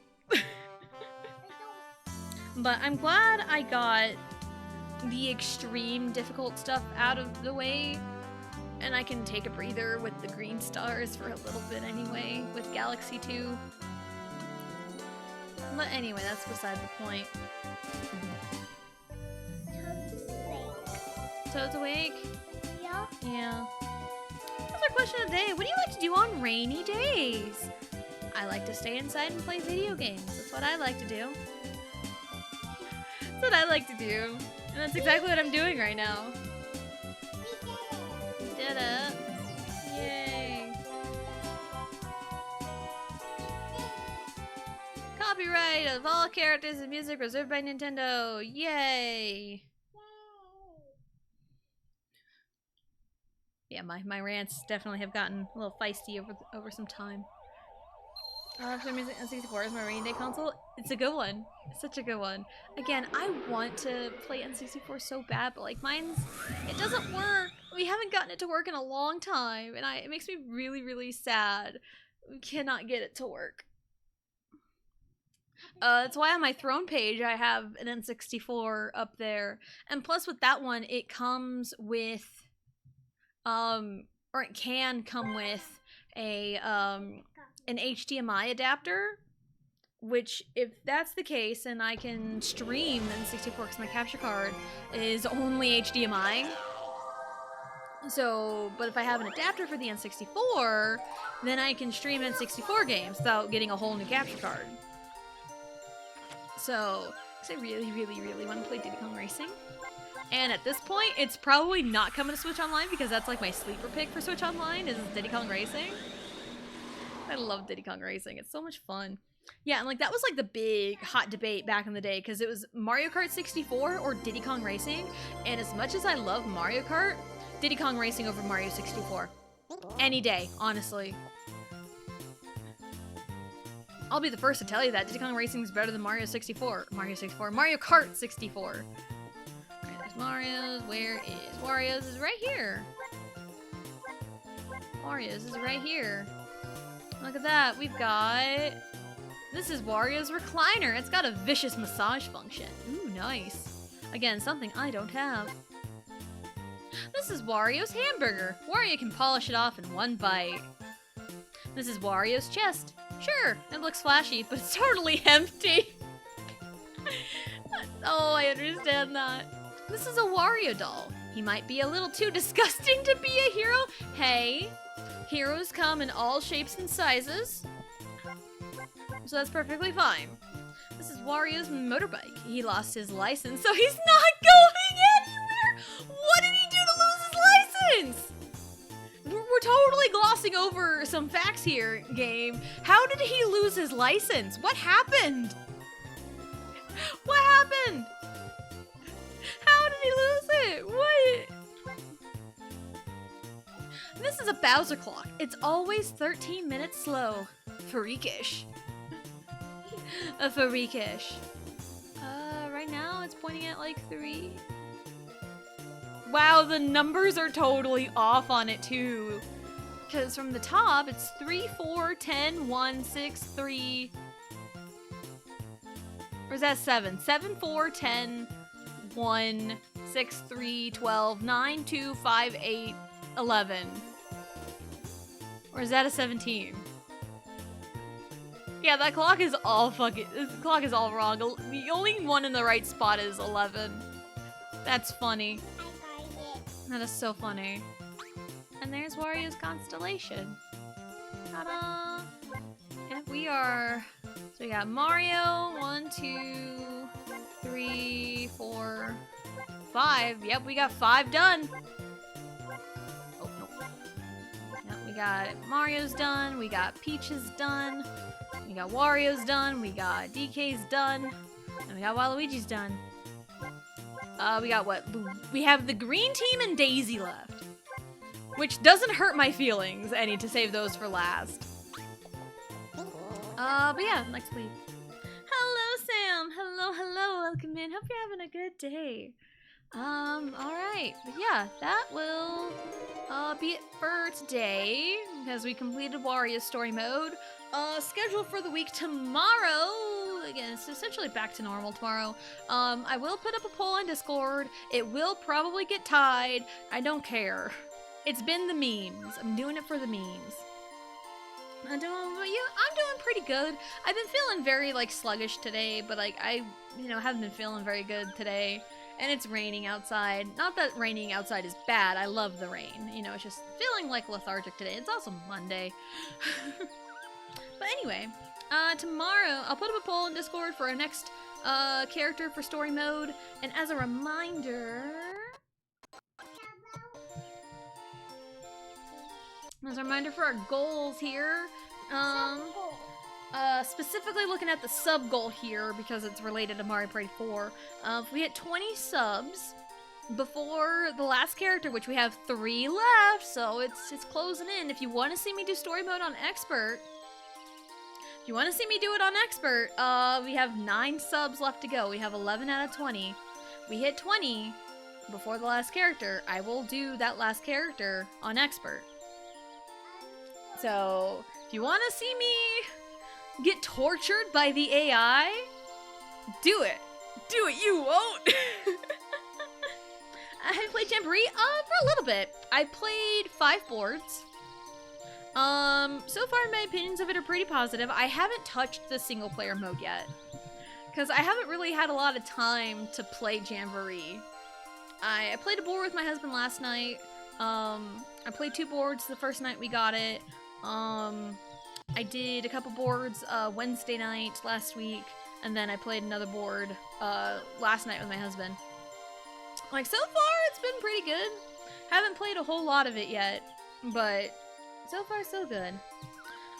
S3: But I'm glad I got the extreme difficult stuff out of the way, and I can take a breather with the green stars for a little bit anyway, with Galaxy 2. But anyway, that's beside the point. Toad's awake?
S2: Yeah.
S3: Yeah. That's our question of the day. What do you like to do on rainy days? I like to stay inside and play video games. That's what I like to do. That's what I like to do. And that's exactly what I'm doing right now. We did it. Yay. Copyright of all characters and music reserved by Nintendo. Yay. Yeah, my rants definitely have gotten a little feisty over some time. For music, N64 is my rainy day console. It's a good one. It's such a good one. Again, I want to play N64 so bad, but like it doesn't work. We haven't gotten it to work in a long time, and it makes me really, really sad. We cannot get it to work. That's why on my throne page I have an N64 up there, and plus with that one, it comes with, or it can come with a an HDMI adapter, which if that's the case and I can stream N64 because my capture card is only HDMI. So, but if I have an adapter for the N64, then I can stream N64 games without getting a whole new capture card. So, because I really, really, really want to play Diddy Kong Racing. And at this point, it's probably not coming to Switch Online because that's like my sleeper pick for Switch Online is Diddy Kong Racing. I love Diddy Kong Racing. It's so much fun. Yeah, and like that was like the big hot debate back in the day because it was Mario Kart 64 or Diddy Kong Racing. And as much as I love Mario Kart, Diddy Kong Racing over Mario 64. Any day, honestly. I'll be the first to tell you that Diddy Kong Racing is better than Mario 64. Mario Kart 64. Okay, there's Mario's? Where is Wario's? Is right here. Wario's is right here. Look at that. We've got... This is Wario's recliner. It's got a vicious massage function. Ooh, nice. Again, something I don't have. This is Wario's hamburger. Wario can polish it off in one bite. This is Wario's chest. Sure, it looks flashy, but it's totally empty. Oh, I understand that. This is a Wario doll. He might be a little too disgusting to be a hero. Hey, heroes come in all shapes and sizes. So that's perfectly fine. This is Wario's motorbike. He lost his license, so he's not going anywhere. What did he do to lose his license? We're totally glossing over some facts here, game. How did he lose his license? What happened? What happened? How did he lose it? What? This is a Bowser clock. It's always 13 minutes slow. Freakish. A freakish. Right now it's pointing at like 3. Wow, the numbers are totally off on it too. Because from the top, it's 3, 4, 10, 1, 6, 3. Or is that 7? 7, 4, 10, 1, 6, 3, 12, 9, 2, 5, 8, 11. Or is that a 17? Yeah, that clock is all the clock is all wrong. The only one in the right spot is 11. That's funny. That is so funny. And there's Wario's constellation. Ta-da! And we are... So we got Mario, 1, 2, 3, 4, 5. Yep, we got 5 done. Oh, no. Yep, we got Mario's done. We got Peach's done. We got Wario's done. We got DK's done. And we got Waluigi's done. We got what? We have the green team and Daisy left. Which doesn't hurt my feelings. I need to save those for last. But yeah, next week. Hello, Sam. Hello, hello. Welcome in. Hope you're having a good day. Alright. But yeah, that will be it for today. Because we completed Wario's story mode. Schedule for the week tomorrow. Again, it's essentially back to normal tomorrow. I will put up a poll on Discord. It will probably get tied. I don't care. It's been the memes. I'm doing it for the memes. I'm doing pretty good. I've been feeling very, like, sluggish today, but, like, I, haven't been feeling very good today. And it's raining outside. Not that raining outside is bad. I love the rain. It's just feeling, like, lethargic today. It's also Monday. But anyway, tomorrow, I'll put up a poll in Discord for our next, character for story mode. And as a reminder... for our goals here, specifically looking at the sub goal here because it's related to Mario Party 4. If we hit 20 subs before the last character, which we have 3 left, so it's closing in. If you want to see me do story mode on Expert, we have 9 subs left to go. We have 11 out of 20. We hit 20 before the last character. I will do that last character on Expert. So, if you want to see me get tortured by the AI, do it. Do it, you won't. I played Jamboree for a little bit. I played 5 boards. So far my opinions of it are pretty positive. I haven't touched the single player mode yet. Because I haven't really had a lot of time to play Jamboree. I played a board with my husband last night. I played 2 boards the first night we got it. I did a couple boards Wednesday night last week, and then I played another board last night with my husband. Like, so far it's been pretty good. Haven't played a whole lot of it yet, but so far so good.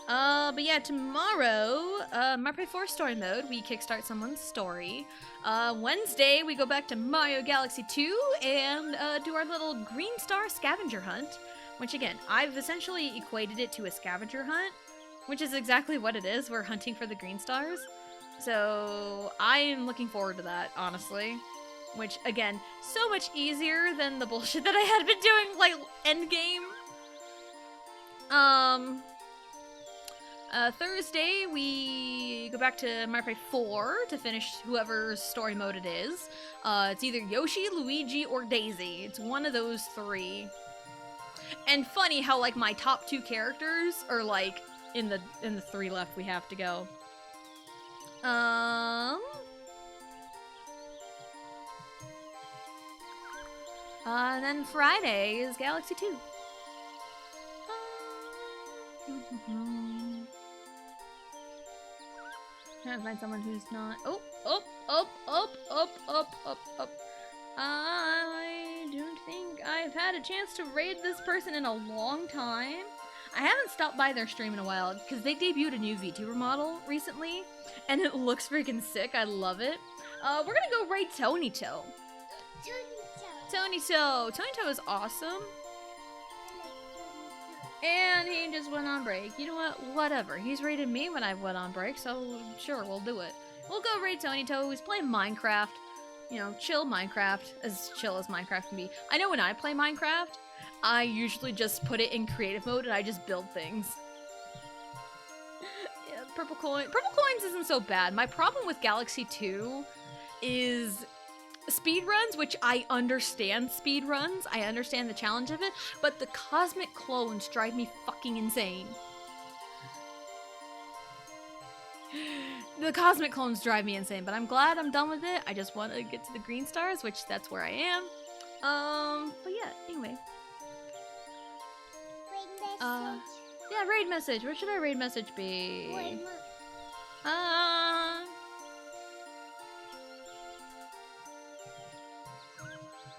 S3: But yeah, tomorrow, Mario Party 4 story mode, we kickstart someone's story. Wednesday, we go back to Mario Galaxy 2 and do our little green star scavenger hunt. Which, again, I've essentially equated it to a scavenger hunt, which is exactly what it is. We're hunting for the green stars. So, I am looking forward to that, honestly. which again, so much easier than the bullshit that I had been doing like endgame. Thursday we go back to Mario Party 4 to finish whoever's story mode it is. It's either Yoshi, Luigi, or Daisy. It's one of those three. And funny how like my top 2 characters are like in the 3 left we have to go. And then Friday is Galaxy 2. Trying to find someone who's not. Oh. I don't think I've had a chance to raid this person in a long time. I haven't stopped by their stream in a while because they debuted a new VTuber model recently, and it looks freaking sick. I love it. We're gonna go raid Tony Toe. Tony Toe is awesome. And he just went on break. You know what? Whatever. He's raided me when I went on break, so sure, we'll do it. We'll go raid Tony Toe. He's playing Minecraft. You know, chill Minecraft. As chill as Minecraft can be. I know when I play Minecraft, I usually just put it in creative mode and I just build things. Yeah, purple coins isn't so bad. My problem with Galaxy 2 is speedruns, which I understand speedruns. I understand the challenge of it, but the cosmic clones drive me fucking insane. The cosmic clones drive me insane, but I'm glad I'm done with it. I just want to get to the green stars, which that's where I am. But yeah, anyway. Yeah, raid message. Where should our raid message be?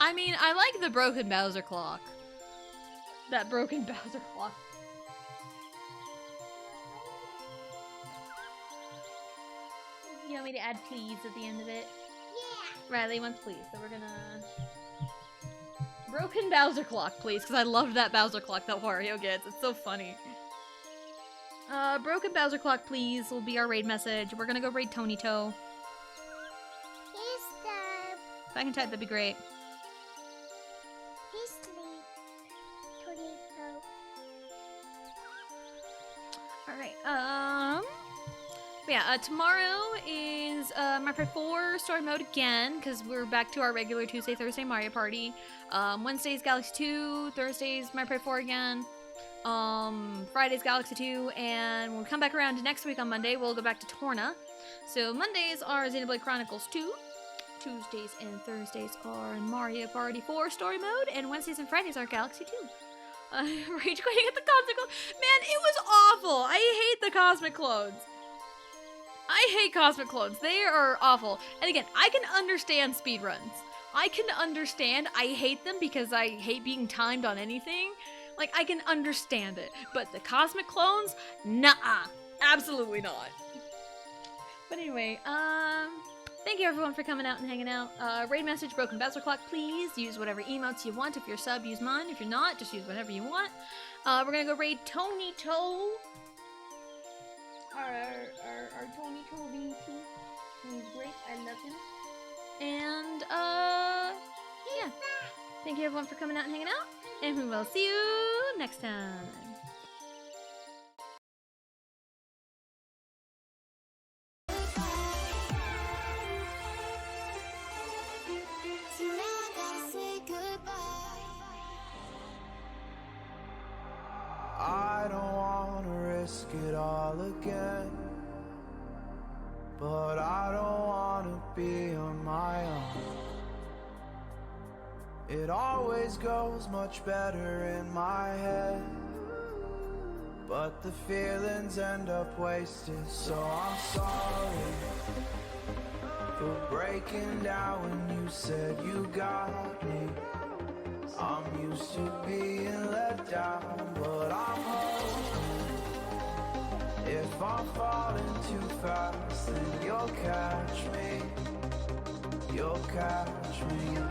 S3: I mean, I like the broken Bowser clock. That broken Bowser clock. You want me to add please at the end of it? Yeah. Riley wants please, so we're gonna... Broken Bowser clock, please, because I love that Bowser clock that Wario gets. It's so funny. Broken Bowser clock, please, will be our raid message. We're gonna go raid Tony Toe. If I can type, that'd be great. Alright, yeah, tomorrow is Mario Party 4 story mode again, because we're back to our regular Tuesday, Thursday Mario Party. Wednesday's Galaxy 2, Thursday's Mario Party 4 again, Friday's Galaxy 2, and when we come back around to next week on Monday, we'll go back to Torna. So Mondays are Xenoblade Chronicles 2, Tuesdays and Thursdays are Mario Party 4 story mode, and Wednesdays and Fridays are Galaxy 2. Rage quitting at the Cosmic Clones. Man, it was awful! I hate the Cosmic Clones. I hate Cosmic Clones. They are awful. And again, I can understand speedruns. I can understand. I hate them because I hate being timed on anything. Like, I can understand it. But the Cosmic Clones? Nuh-uh. Absolutely not. But anyway, thank you everyone for coming out and hanging out. Raid message, Broken Bowser Clock, please. Use whatever emotes you want. If you're a sub, use mine. If you're not, just use whatever you want. We're gonna go raid Tony Toe. Our Tony Toe VP. He's great. I love him. And, yeah. Thank you everyone for coming out and hanging out. And we will see you next time.
S5: I don't wanna risk it all again, but I don't wanna be on my own. It always goes much better in my head, but the feelings end up wasted. So I'm sorry for breaking down when you said you got me. I'm used to being let down, but I'm hoping if I'm falling too fast, then you'll catch me. You'll catch me.